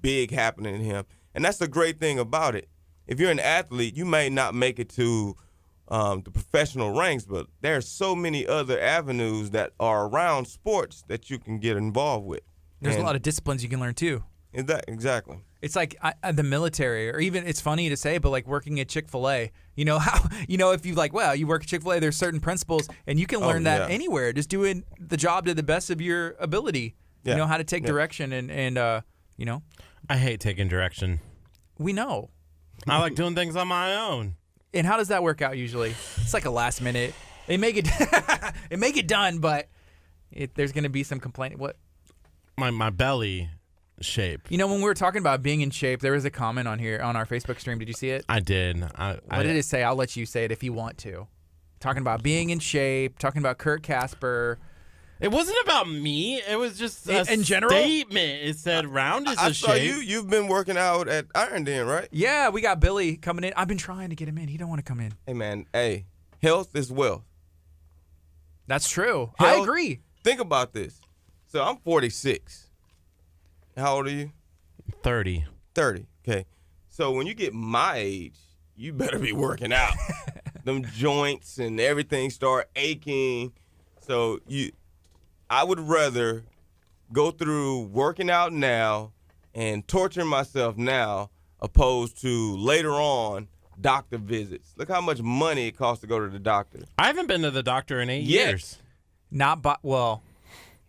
big happening in him. And that's the great thing about it. If you're an athlete, you may not make it to the professional ranks, but there are so many other avenues that are around sports that you can get involved with.
There's a lot of disciplines you can learn too.
Exactly.
It's like the military, or even, it's funny to say, but like working at Chick-fil-A, you know how, if you you work at Chick-fil-A, there's certain principles, and you can learn that anywhere, just doing the job to the best of your ability. Yeah. You know how to take direction, and
I hate taking direction.
We know.
I like doing things on my own.
And how does that work out usually? It's like a last minute. They make it done, but there's going to be some complaint. What?
My belly shape.
When we were talking about being in shape, there was a comment on here on our Facebook stream. Did you see it?
I did.
What did it say? I'll let you say it if you want to. Talking about being in shape, talking about Curt Casper.
It wasn't about me. It was just
in general
statement. It said round is a shape.
I saw you've been working out at Iron Den, right?
Yeah, we got Billy coming in. I've been trying to get him in. He don't want to come in.
Hey, man. Hey, health is wealth.
That's true.
Health,
I agree.
Think about this. So I'm 46. How old are you?
30.
30. Okay. So when you get my age, you better be working out. Them joints and everything start aching. So I would rather go through working out now and torturing myself now opposed to later on doctor visits. Look how much money it costs to go to the doctor.
I haven't been to the doctor in 8 years.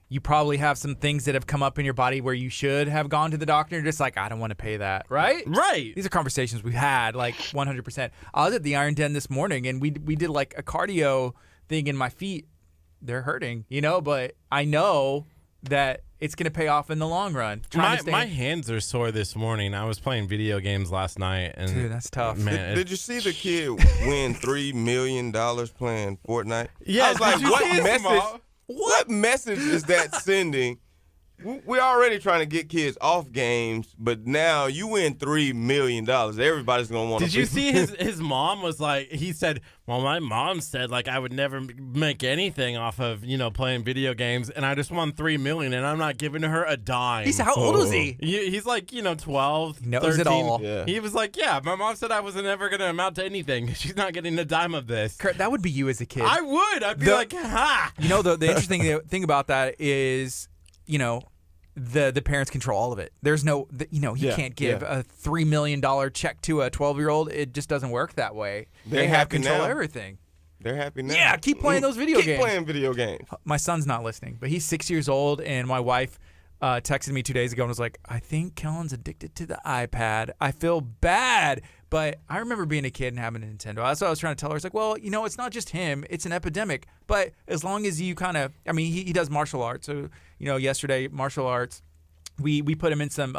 You probably have some things that have come up in your body where you should have gone to the doctor. You're just like, I don't want to pay that, right?
Right.
These are conversations we've had, like 100%. I was at the Iron Den this morning, and we did like a cardio thing, and my feet, they're hurting, but I know that it's going to pay off in the long run.
My hands are sore this morning. I was playing video games last night. And
dude, that's tough.
Man, did you see the kid win $3 million playing Fortnite?
Yeah.
I was like, what message is that sending? We're already trying to get kids off games, but now you win $3 million. Everybody's going to want to.
Did you see his mom was like, he said, well, my mom said like I would never make anything off of, playing video games, and I just won $3 million, and I'm not giving her a dime.
How old is he?
He's like, 12,
he knows
13.
it all.
Yeah. He was like, yeah, my mom said I was never going to amount to anything. She's not getting a dime of this.
Curt, that would be you as a kid.
I would. I'd be like, ha.
The interesting thing about that is, the parents control all of it. There's no, you can't give a $3 million check to a 12-year-old. It just doesn't work that way. They have control everything.
They're happy now.
Yeah, keep playing those video games.
Keep playing video games.
My son's not listening, but he's 6 years old, and my wife texted me 2 days ago and was like, I think Kellen's addicted to the iPad. I feel bad. But I remember being a kid and having a Nintendo. That's what I was trying to tell her. It's like, well, it's not just him. It's an epidemic. But as long as you kind of, he does martial arts. So, yesterday, martial arts, we put him in some,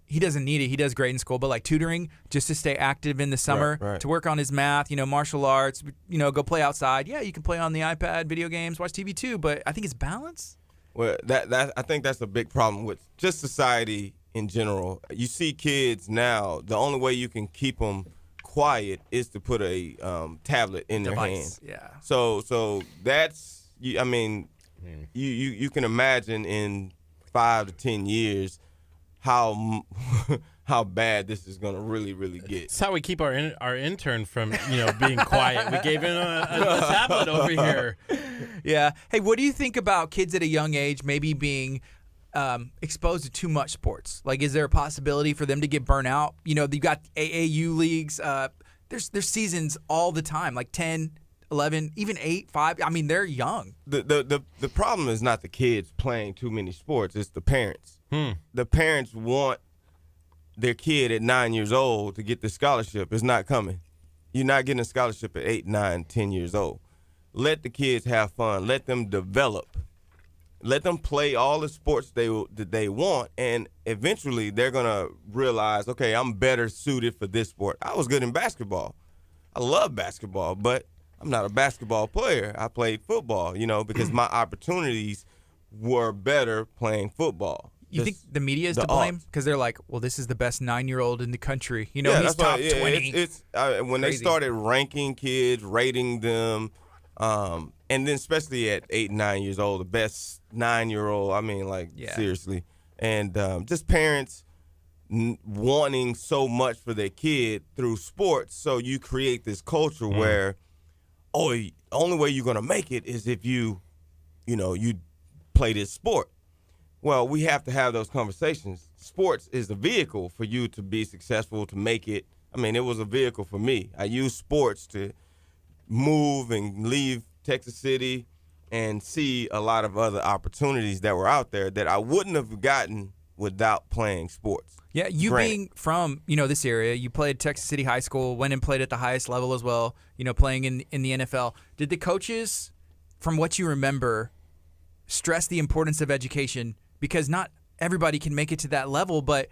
he doesn't need it. He does great in school. But, like, tutoring just to stay active in the summer,
right.
to work on his math, martial arts, go play outside. Yeah, you can play on the iPad, video games, watch TV too. But I think it's balance.
Well, I think that's a big problem with just society in general. You see kids now, the only way you can keep them quiet is to put a tablet in their hands.
Yeah.
So that's, you can imagine in 5 to 10 years how bad this is going to really, really get.
That's how we keep our intern from being quiet. We gave him a tablet over here.
Yeah. Hey, what do you think about kids at a young age maybe being exposed to too much sports? Like, is there a possibility for them to get burnt out? You've got AAU leagues. There's seasons all the time, like 10, 11, even 8, 5. They're young.
The problem is not the kids playing too many sports. It's the parents. The parents want their kid at 9 years old to get the scholarship. It's not coming. You're not getting a scholarship at 8, 9, 10 years old. let the kids have fun, let them develop, let them play all the sports that they want, and eventually they're gonna realize, okay, I'm better suited for this sport. I was good in basketball. I love basketball, but I'm not a basketball player. I played football, because my opportunities were better playing football.
You think the media is to blame? Because they're like, well, this is the best 9-year-old in the country. He's top 20.
When they started ranking kids, rating them, and then especially at 8, 9 years old, the best 9-year-old, seriously. And just parents wanting so much for their kid through sports, so you create this culture where, the only way you're going to make it is if you play this sport. Well, we have to have those conversations. Sports is a vehicle for you to be successful, to make it. It was a vehicle for me. I used sports to move and leave Texas City and see a lot of other opportunities that were out there that I wouldn't have gotten without playing sports.
Yeah, being from, this area, you played Texas City High School, went and played at the highest level as well, playing in the NFL. Did the coaches, from what you remember, stress the importance of education? Because not everybody can make it to that level, but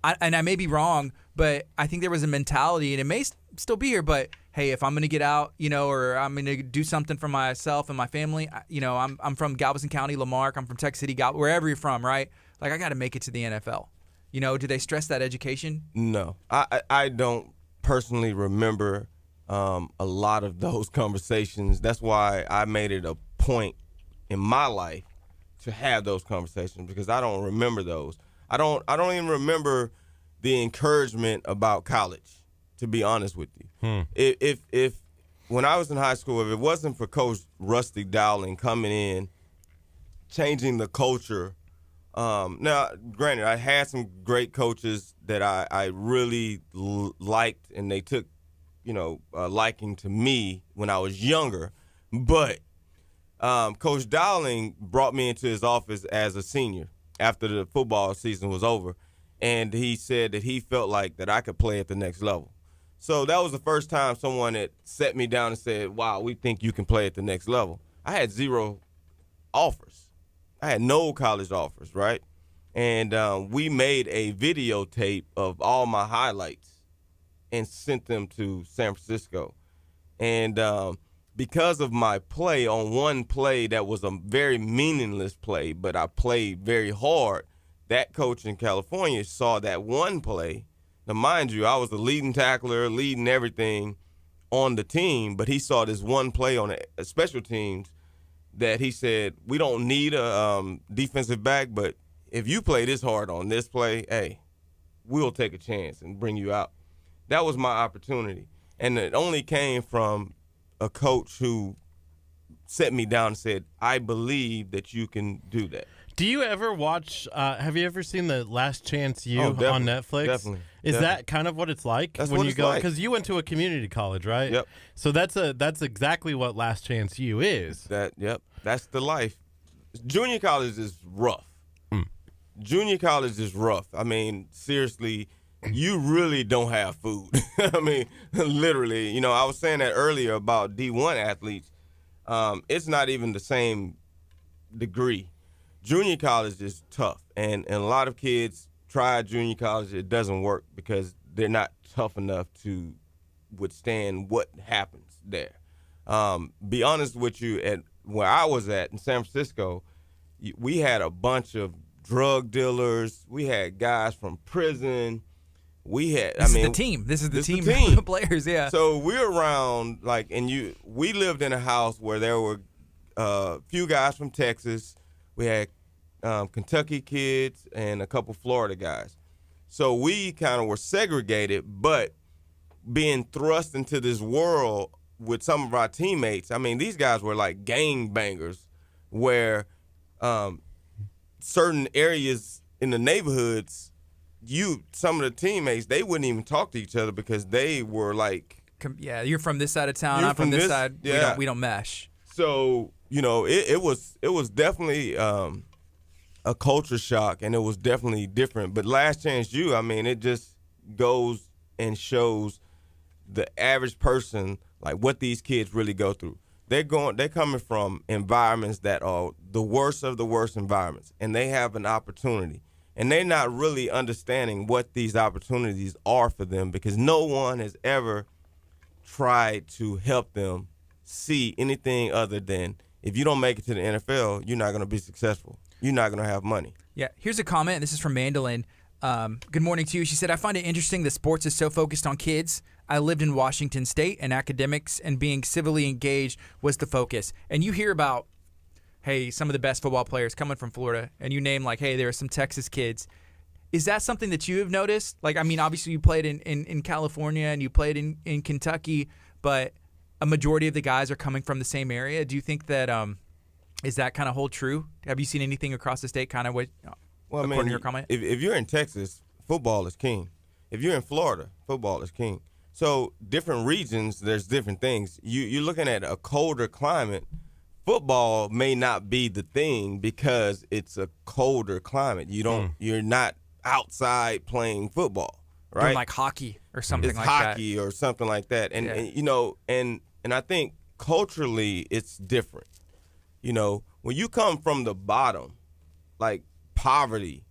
I may be wrong, but I think there was a mentality, and it may still be here, but hey, if I'm going to get out, or I'm going to do something for myself and my family, I'm from Galveston County, Lamarck, I'm from Texas City, wherever you're from, right? Like, I got to make it to the NFL. Do they stress that education?
No. I don't personally remember a lot of those conversations. That's why I made it a point in my life to have those conversations, because I don't remember those. I don't even remember the encouragement about college, to be honest with you. If when I was in high school, if it wasn't for Coach Rusty Dowling coming in, changing the culture. Now, granted, I had some great coaches that I really liked, and they took, a liking to me when I was younger. But Coach Dowling brought me into his office as a senior after the football season was over, and he said that he felt like that I could play at the next level. So that was the first time someone had set me down and said, wow, we think you can play at the next level. I had 0 offers. I had no college offers, right? And we made a videotape of all my highlights and sent them to San Francisco. And because of my play on one play that was a very meaningless play, but I played very hard, that coach in California saw that one play. Now, mind you, I was the leading tackler, leading everything on the team, but he saw this one play on a special teams that he said, we don't need a defensive back, but if you play this hard on this play, hey, we'll take a chance and bring you out. That was my opportunity. And it only came from a coach who set me down and said, I believe that you can do that.
Do you ever watch, have you ever seen The Last Chance U on Netflix?
Definitely.
Is that kind of what it's like?
That's
when
what
you
it's
go,
like.
because you went to a community college, right?
Yep.
So that's exactly what Last Chance U is.
Yep. That's the life. Junior college is rough. Junior college is rough. Seriously, you really don't have food. Literally. I was saying that earlier about D1 athletes. It's not even the same degree. Junior college is tough, and a lot of kids try junior college. It doesn't work because they're not tough enough to withstand what happens there. Be honest with you, at where I was at in San Francisco, we had a bunch of drug dealers. We had guys from prison. We had.
This is the team. This is the team of players. Yeah.
So we're around we lived in a house where there were a few guys from Texas. We had Kentucky kids and a couple Florida guys. So we kind of were segregated, but being thrust into this world with some of our teammates. These guys were like gang bangers, where certain areas in the neighborhoods, some of the teammates, they wouldn't even talk to each other because they were like,
yeah, you're from this side of town, I'm from this side. Yeah. We don't mesh.
So it was definitely a culture shock, and it was definitely different. But Last Chance U, it just goes and shows the average person like what these kids really go through. they're coming from environments that are the worst of the worst environments, and they have an opportunity. And they're not really understanding what these opportunities are for them because no one has ever tried to help them see anything other than if you don't make it to the NFL, you're not going to be successful. You're not going to have money.
Yeah, here's a comment. This is from Mandolin. Good morning to you. She said, I find it interesting that sports is so focused on kids. I lived in Washington State, and academics and being civilly engaged was the focus. And you hear about, hey, some of the best football players coming from Florida, and you name like, hey, there are some Texas kids. Is that something that you have noticed? Like, I mean, obviously you played in California and you played in Kentucky, but a majority of the guys are coming from the same area. Do you think that is that kind of hold true? Have you seen anything across the state kind of what, according to your comment?
If you're in Texas, football is king. If you're in Florida, football is king. So different regions, there's different things. You're looking at a colder climate. Football may not be the thing because it's a colder climate. You're not outside playing football, right?
Doing like hockey or something like that.
It's hockey or something like that. And I think culturally it's different. You know, when you come from the bottom, like poverty,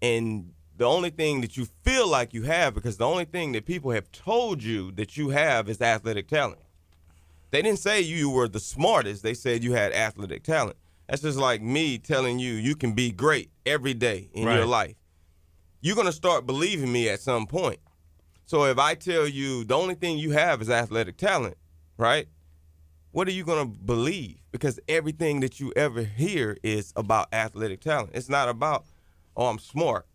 and the only thing that you feel like you have, because the only thing that people have told you that you have is athletic talent. They didn't say you were the smartest. They said you had athletic talent. That's just like me telling you you can be great every day in your life. You're going to start believing me at some point. So if I tell you the only thing you have is athletic talent, right, what are you going to believe? Because everything that you ever hear is about athletic talent. It's not about, oh, I'm smart.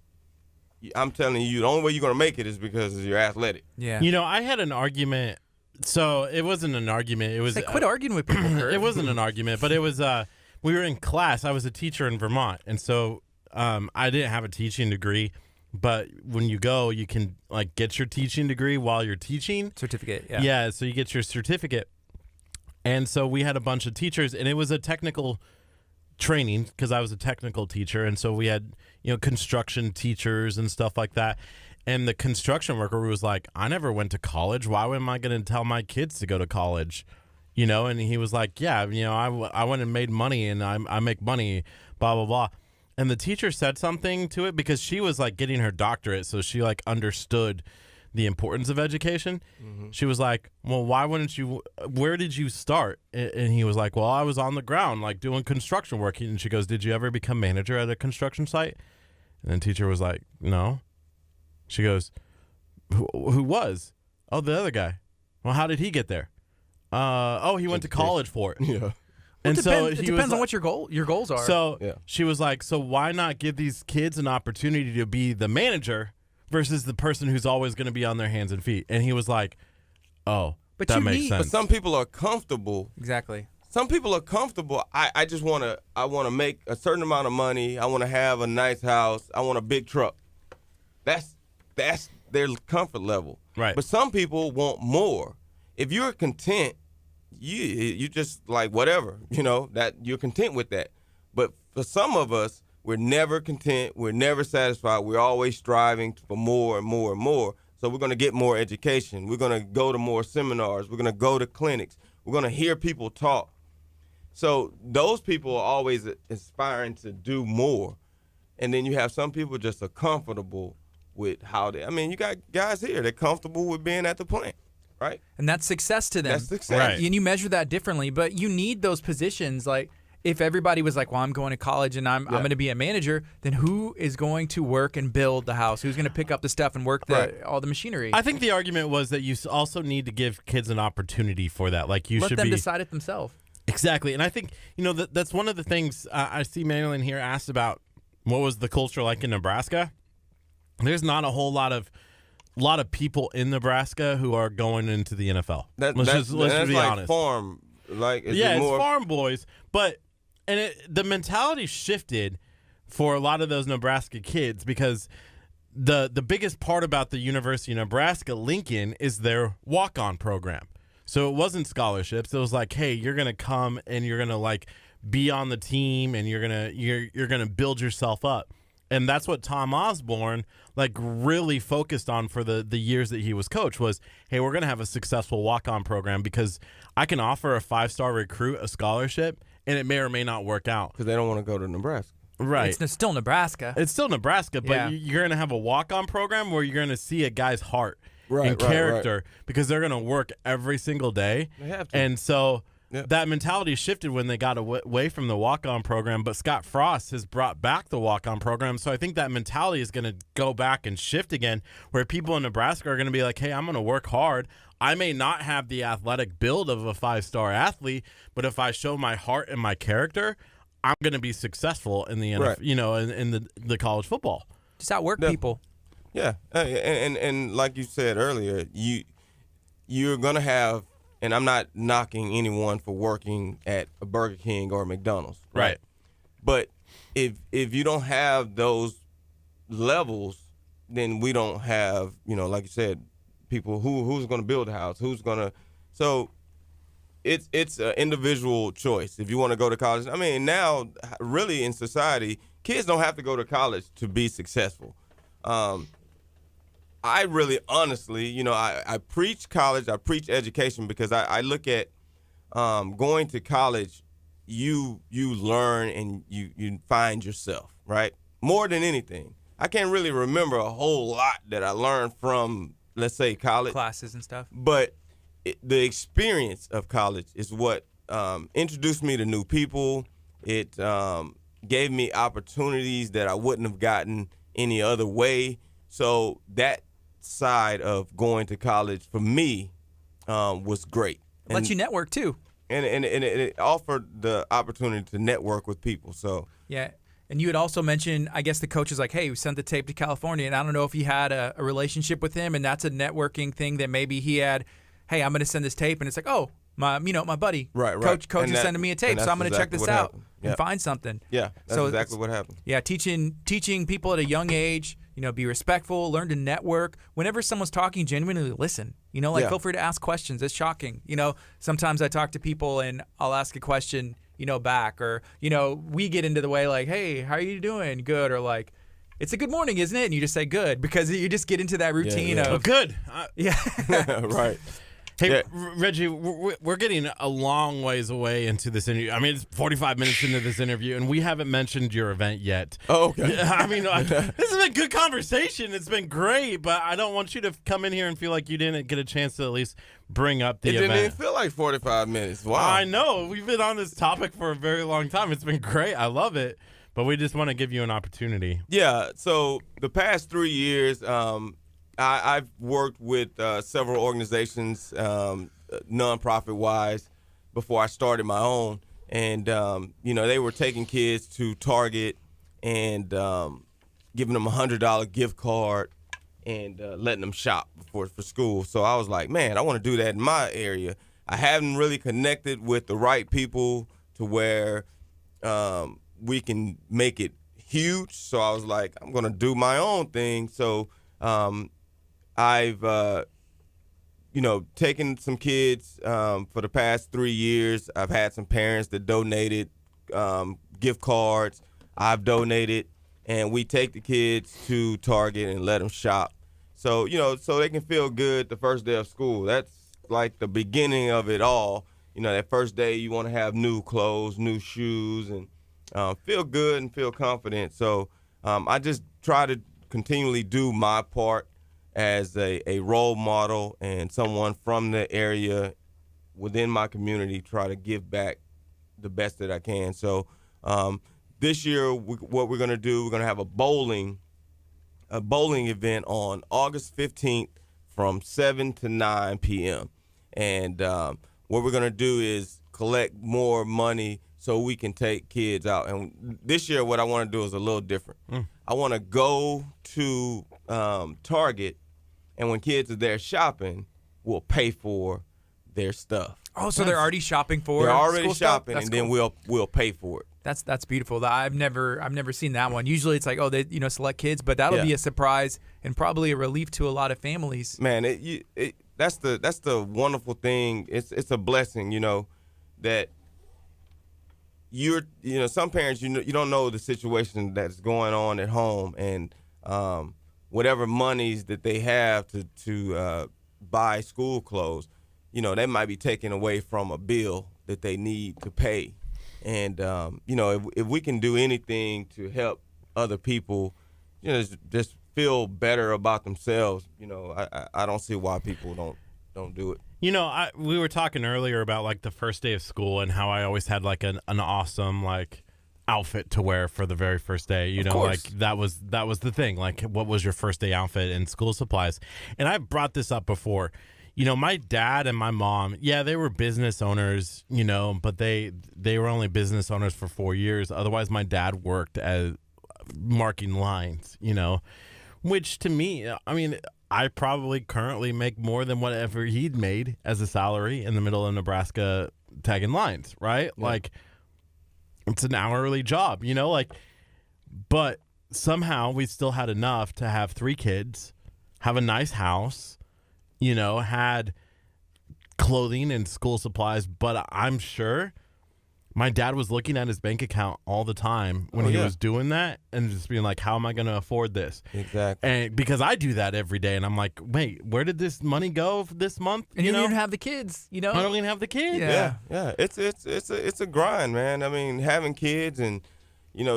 I'm telling you, the only way you're going to make it is because you're athletic.
Yeah.
You know, I had an argument. So it wasn't an argument. It was
quit arguing with people, Curt.
It wasn't an argument, but it was we were in class. I was a teacher in Vermont, and so I didn't have a teaching degree, but when you go, you can like get your teaching degree while you're teaching.
Certificate, yeah.
Yeah, so you get your certificate. And so we had a bunch of teachers, and it was a technical training because I was a technical teacher, and so we had, you know, construction teachers and stuff like that. And the construction worker was like, I never went to college. Why am I going to tell my kids to go to college? You know, and he was like, yeah, you know, I went and made money, and I make money, blah, blah, blah. And the teacher said something to it because she was like getting her doctorate, so she like understood the importance of education. Mm-hmm. She was like, well, why wouldn't you, where did you start? And he was like, well, I was on the ground, like doing construction work. And she goes, did you ever become manager at a construction site? And the teacher was like, no. She goes, who was? Oh, the other guy. Well, how did he get there? He went to college for it.
Yeah.
And so
it depends on what your goals are.
So
yeah.
She was like, so why not give these kids an opportunity to be the manager versus the person who's always going to be on their hands and feet? And he was like, oh,
But
that
you
makes
need-
sense.
But some people are comfortable.
Exactly.
Some people are comfortable. I just want to make a certain amount of money. I want to have a nice house. I want a big truck. That's their comfort level.
Right.
But some people want more. If you're content, you just like whatever, you know, that you're content with that. But for some of us, we're never content. We're never satisfied. We're always striving for more and more and more. So we're going to get more education. We're going to go to more seminars. We're going to go to clinics. We're going to hear people talk. So those people are always aspiring to do more. And then you have some people just are comfortable with how they, I mean, you got guys here, they're comfortable with being at the plant, right?
And that's success to them.
That's success.
Right.
And you measure that differently, but you need those positions. Like, if everybody was like, well, I'm going to college and I'm going to be a manager, then who is going to work and build the house? Who's going to pick up the stuff and work all the machinery?
I think the argument was that you also need to give kids an opportunity for that. Like you
Let
should
them
be
decide it themselves.
Exactly. And I think, you know, that's one of the things I see Marilyn here asked about what was the culture like in Nebraska. There's not a whole lot of people in Nebraska who are going into the NFL. Let's just be
like
honest.
Farm, like
It's farm boys, but the mentality shifted for a lot of those Nebraska kids because the biggest part about the University of Nebraska Lincoln is their walk-on program. So it wasn't scholarships. It was like, hey, you're gonna come and you're gonna like be on the team and you're gonna build yourself up. And that's what Tom Osborne really focused on for the years that he was coach was, hey, we're going to have a successful walk-on program because I can offer a 5-star recruit a scholarship and it may or may not work out.
Because they don't want to go to Nebraska.
Right.
It's still Nebraska.
It's still Nebraska, but
Yeah.
you're going to have a walk-on program where you're going to see a guy's heart
Right,
and
right,
character because they're going to work every single day.
They have to.
And so
Yep.
that mentality shifted when they got away from the walk-on program, but Scott Frost has brought back the walk-on program. So I think that mentality is going to go back and shift again, where people in Nebraska are going to be like, hey, I'm going to work hard. I may not have the athletic build of a 5-star athlete, but if I show my heart and my character, I'm going to be successful in the
Right.
in the college football.
Just outwork
Yeah.
people.
Yeah, and like you said earlier, you're gonna have, and I'm not knocking anyone for working at a Burger King or a McDonald's,
Right.
But if you don't have those levels, then we don't have, like you said, people who's gonna build a house, who's gonna. So it's an individual choice. If you want to go to college, I mean, now really in society, kids don't have to go to college to be successful. I really, honestly, I preach college, I preach education because I look at going to college, you learn and you find yourself, right? More than anything. I can't really remember a whole lot that I learned from, let's say, college.
Classes and stuff.
But the experience of college is what introduced me to new people. It gave me opportunities that I wouldn't have gotten any other way. So that side of going to college for me was great.
It lets you network too.
And it offered the opportunity to network with people. So
Yeah. And you had also mentioned, I guess the coach is like, hey, we sent the tape to California. And I don't know if he had a relationship with him, and that's a networking thing that maybe he had, hey, I'm going to send this tape. And it's like, oh, my buddy,
Right.
Coach
And
is sending me a tape, so I'm going to check
exactly
this
what
out
happened.
and
Yeah.
find something.
Yeah, that's
So
exactly
it's-
what happened.
Yeah, teaching people at a young age, be respectful, learn to network. Whenever someone's talking, genuinely listen.
Yeah.
Feel free to ask questions. It's shocking. Sometimes I talk to people and I'll ask a question, back, or, we get into the way like, hey, how are you doing? Good. Or like, it's a good morning, isn't it? And you just say good because you just get into that routine
yeah.
Oh,
of,
good.
yeah.
Right.
Hey,
Yeah.
Reggie, we're getting a long ways away into this interview. I mean, it's 45 minutes into this interview, and we haven't mentioned your event yet.
Oh, okay.
Yeah, I mean, this has been good conversation. It's been great, but I don't want you to come in here and feel like you didn't get a chance to at least bring up the
It
event.
didn't even feel like 45 minutes. Wow.
I know. We've been on this topic for a very long time. It's been great. I love it. But we just want to give you an opportunity.
Yeah, so the past 3 years, I've worked with several organizations, nonprofit-wise, before I started my own. And, they were taking kids to Target and giving them a $100 gift card and letting them shop for school. So I was like, man, I want to do that in my area. I haven't really connected with the right people to where we can make it huge. So I was like, I'm going to do my own thing. So I've, taken some kids for the past 3 years. I've had some parents that donated gift cards. I've donated, and we take the kids to Target and let them shop. So, so they can feel good the first day of school. That's like the beginning of it all. That first day you want to have new clothes, new shoes, and feel good and feel confident. So I just try to continually do my part as a role model and someone from the area within my community, try to give back the best that I can. So this year, what we're going to do, we're going to have a bowling event on August 15th from 7 to 9 p.m. And what we're going to do is collect more money so we can take kids out. And this year, what I want to do is a little different. I want to go to Target, and when kids are there shopping, we'll pay for their stuff.
Oh, so they're already shopping for
They're already
school stuff?
shopping,
That's
and then
cool.
we'll pay for it.
That's beautiful. I've never seen that one. Usually it's like, oh, they select kids, but that'll be a surprise and probably a relief to a lot of families.
Man, that's the wonderful thing. It's a blessing, that some parents, you don't know the situation that's going on at home, and whatever monies that they have to buy school clothes, they might be taken away from a bill that they need to pay. And, if we can do anything to help other people, just feel better about themselves, I don't see why people don't do it.
We were talking earlier about like the first day of school and how I always had like an awesome like outfit to wear for the very first day. Like that was the thing. Like, what was your first day outfit in school supplies? And I brought this up before. My dad and my mom, they were business owners, but they were only business owners for 4 years. Otherwise, my dad worked as marking lines, which to me, I mean, I probably currently make more than whatever he'd made as a salary in the middle of Nebraska tagging lines, right? Yeah. Like, it's an hourly job, but somehow we still had enough to have 3 kids, have a nice house, had clothing and school supplies. But I'm sure my dad was looking at his bank account all the time when he was doing that and just being like, how am I going to afford this?
Exactly.
And because I do that every day, and I'm like, wait, where did this money go this month?
And you don't even have the kids,
I don't even have the kids.
Yeah. It's a grind, man. I mean, having kids and,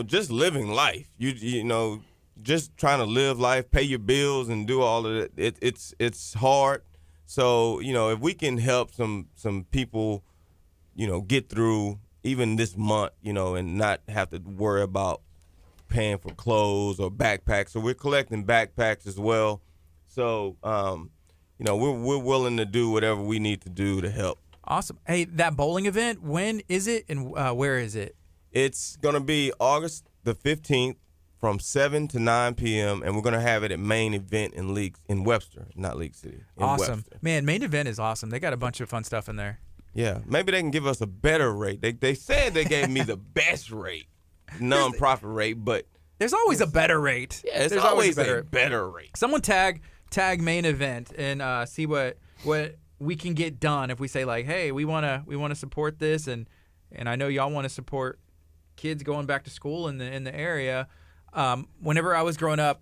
just living life. You just trying to live life, pay your bills, and do all of it. It's hard. So, if we can help some people, get through even this month, and not have to worry about paying for clothes or backpacks. So we're collecting backpacks as well. So, we're willing to do whatever we need to do to help.
Awesome. Hey, that bowling event, when is it and where is it?
It's going to be August the 15th from 7 to 9 p.m., and we're going to have it at Main Event in Webster, not League City.
Awesome.
Webster.
Man, Main Event is awesome. They got a bunch of fun stuff in there.
Yeah, maybe they can give us a better rate. They said they gave me the best rate, nonprofit rate, but
there's always a better rate.
Yeah, there's always a better rate.
Someone tag Main Event and see what we can get done if we say like, hey, we wanna support this, and I know y'all want to support kids going back to school in the area. Whenever I was growing up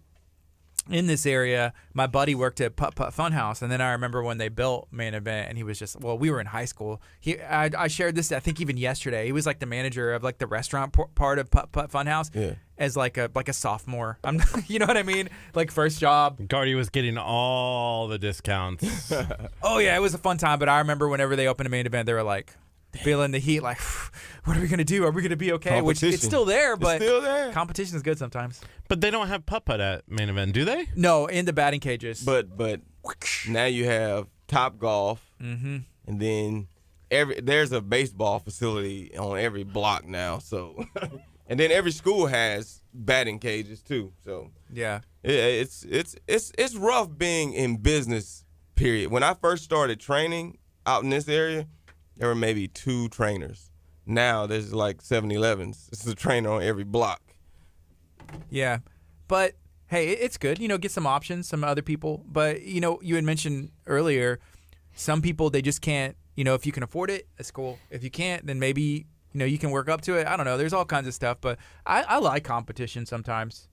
in this area, my buddy worked at Putt Putt Funhouse, and then I remember when they built Main Event, and he was just, we were in high school. I shared this, I think, even yesterday. He was like the manager of like the restaurant part of Putt Putt Funhouse as like a sophomore. You know what I mean? Like first job.
Gardy was getting all the discounts.
Oh yeah, it was a fun time. But I remember whenever they opened a Main Event, they were like, feeling the heat, like, what are we going to do? Are we going to be okay? Which it's still there, but competition is good sometimes.
But they don't have putt-putt at Main Event, do they?
No, in the batting cages.
But now you have Top Golf, and then there's a baseball facility on every block now. So, and then every school has batting cages too. So
yeah,
it's rough being in business. Period. When I first started training out in this area, there were maybe 2 trainers. Now there's like 7-Elevens. It's a trainer on every block.
Yeah. But, hey, it's good. Get some options, some other people. But, you had mentioned earlier, some people, they just can't, if you can afford it, that's cool. If you can't, then maybe, you can work up to it. I don't know. There's all kinds of stuff. But I like competition sometimes.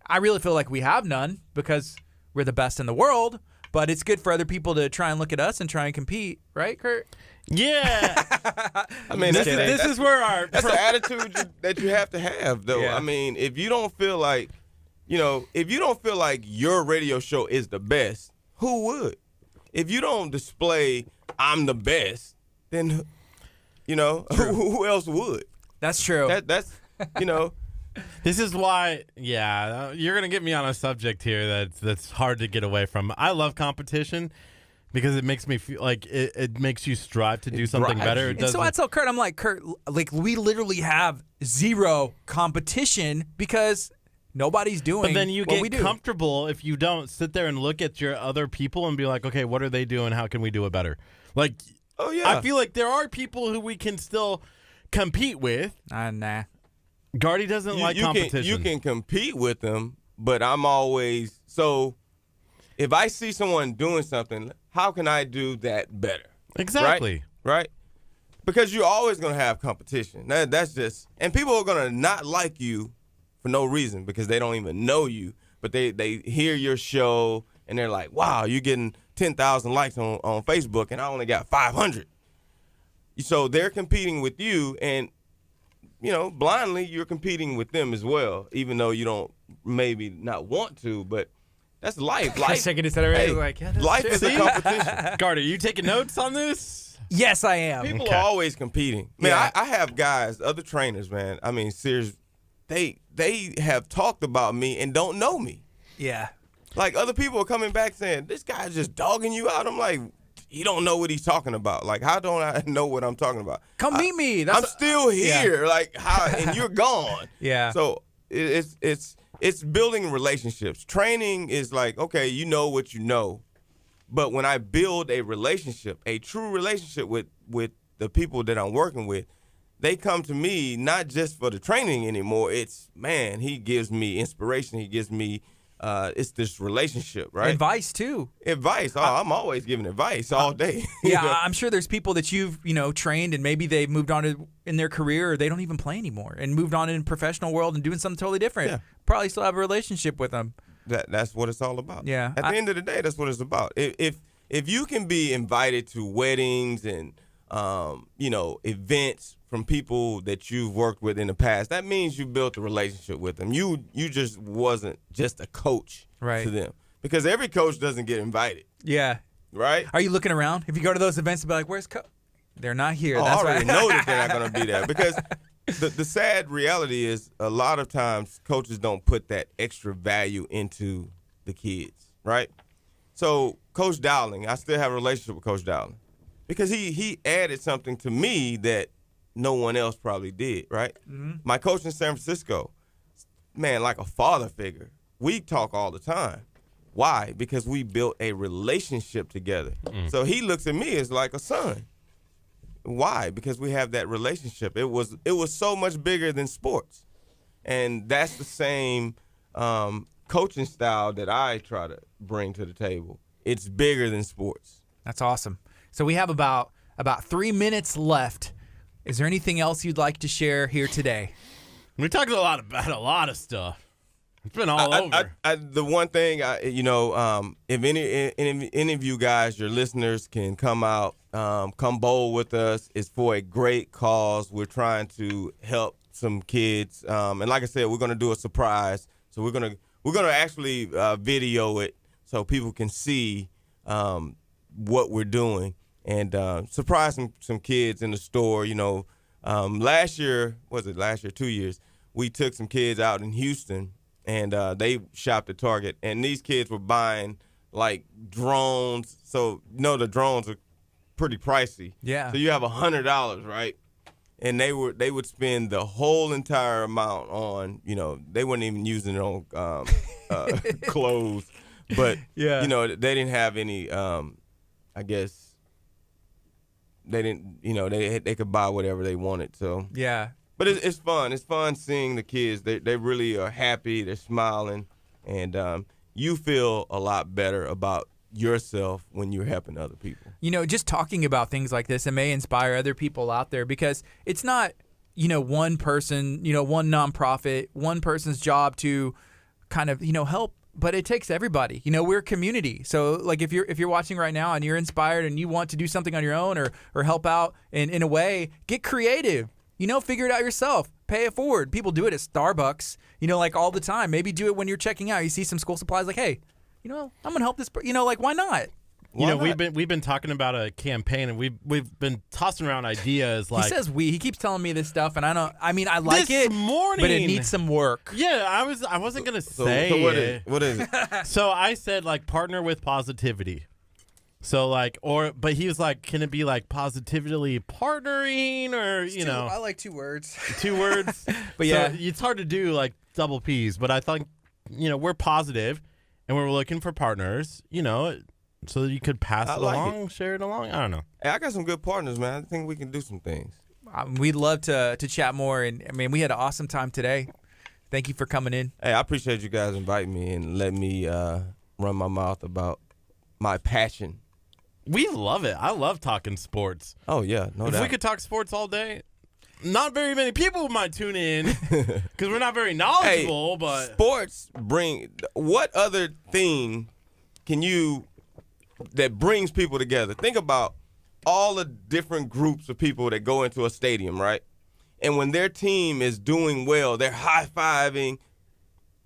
I really feel like we have none because we're the best in the world. But it's good for other people to try and look at us and try and compete. Right, Curt?
Yeah.
I mean,
this is where
that's the attitude that you have to have, though. Yeah. I mean, if you don't feel like, your radio show is the best, who would? If you don't display I'm the best, then, who else would?
That's true.
That's.
This is why, you're going to get me on a subject here that's hard to get away from. I love competition because it makes me feel like it makes you strive to do something better.
And so I tell Curt, I'm like, Curt, like we literally have zero competition because nobody's doing what we do.
But then you get comfortable if you don't sit there and look at your other people and be like, okay, what are they doing? How can we do it better? Like, I feel like there are people who we can still compete with.
Nah.
Gardy doesn't like competition.
You can compete with them, but I'm always if I see someone doing something, how can I do that better?
Exactly.
Right? Because you're always going to have competition. That's just, and people are going to not like you for no reason because they don't even know you, but they hear your show and they're like, wow, you're getting 10,000 likes on Facebook and I only got 500. So they're competing with you, and blindly you're competing with them as well, even though you don't maybe not want to, but that's life. Life.
Shaking his head already, like, yeah, that's
life
true.
is a competition.
Gardy, are you taking notes on this?
Yes, I am.
People
Okay.
are always competing. Man,
Yeah.
I have guys, other trainers, man. I mean, serious. They have talked about me and don't know me.
Yeah.
Like, other people are coming back saying, this guy's just dogging you out. I'm like, he don't know what he's talking about. Like, how don't I know what I'm talking about?
Come meet me.
I'm still here. Like, how? And you're gone.
Yeah.
So it's building relationships. Training is like, okay, you know what you know. But when I build a relationship, a true relationship with the people that I'm working with, they come to me not just for the training anymore. It's, man, he gives me inspiration. He gives me, it's this relationship, right?
Advice too.
Advice. Oh, I'm always giving advice all day.
Yeah, I'm sure there's people that you've trained and maybe they've moved on in their career or they don't even play anymore and moved on in the professional world and doing something totally different.
Yeah.
Probably still have a relationship with them.
That's what it's all about.
Yeah.
At the end of the day, that's what it's about. If you can be invited to weddings and events from people that you've worked with in the past, that means you built a relationship with them. You just wasn't just a coach to them, because every coach doesn't get invited.
Yeah.
Right?
Are you looking around? If you go to those events and be like, "Where's Coach?" They're not here.
Oh,
That's
I already
right.
know that they're not going to be there, because the sad reality is a lot of times coaches don't put that extra value into the kids, right? So Coach Dowling, I still have a relationship with Coach Dowling because he added something to me that no one else probably did, right? Mm-hmm. My coach in San Francisco, man, like a father figure. We talk all the time. Why? Because we built a relationship together. So he looks at me as like a son. Why? Because we have that relationship. It was so much bigger than sports, and that's the same coaching style that I try to bring to the table. It's bigger than sports.
That's awesome. So we have about 3 minutes left. Is there anything else you'd like to share here today?
We talked about a lot of stuff. It's been all over.
The one thing, if any of you guys, your listeners, can come out, come bowl with us. It's for a great cause. We're trying to help some kids, and like I said, we're going to do a surprise. So we're gonna actually video it so people can see what we're doing and surprise some kids in the store. Last year, 2 years, we took some kids out in Houston. And they shopped at Target, and these kids were buying like drones. So the drones are pretty pricey.
Yeah.
So you have $100, right? And they would spend the whole entire amount on, they weren't even using it on clothes, but
Yeah.
they didn't have any. I guess they didn't. They could buy whatever they wanted. So
Yeah.
But it's fun. It's fun seeing the kids. They really are happy. They're smiling, and you feel a lot better about yourself when you're helping other people.
Just talking about things like this, it may inspire other people out there, because it's not, one person, one nonprofit, one person's job to kind of, help, but it takes everybody. We're a community. So like if you're watching right now and you're inspired and you want to do something on your own or help out in a way, get creative. Figure it out yourself. Pay it forward. People do it at Starbucks, like all the time. Maybe do it when you're checking out. You see some school supplies, like, hey, I'm gonna help this. Like, why not?
We've been talking about a campaign, and we've been tossing around ideas. Like,
He says he keeps telling me this stuff, and I like
This
it,
morning.
but it needs some work.
Yeah, I wasn't gonna say
So
it.
what is it?
So I said, like, partner with positivity. So but he was like, can it be like positively partnering, or
I like 2 words.
2 words?
But
So
yeah.
it's hard to do like double P's. But I thought, we're positive, and we're looking for partners. So you could pass
I
it
like
along, share it along. I don't know.
Hey, I got some good partners, man. I think we can do some things.
We'd love to chat more, and we had an awesome time today. Thank you for coming in.
Hey, I appreciate you guys inviting me and letting me run my mouth about my passion
We love it. I love talking sports.
Oh yeah, no
If
doubt.
we could talk sports all day, not very many people might tune in because we're not very knowledgeable. But
sports bring what other thing can you that brings people together? Think about all the different groups of people that go into a stadium, right? And when their team is doing well, they're high-fiving.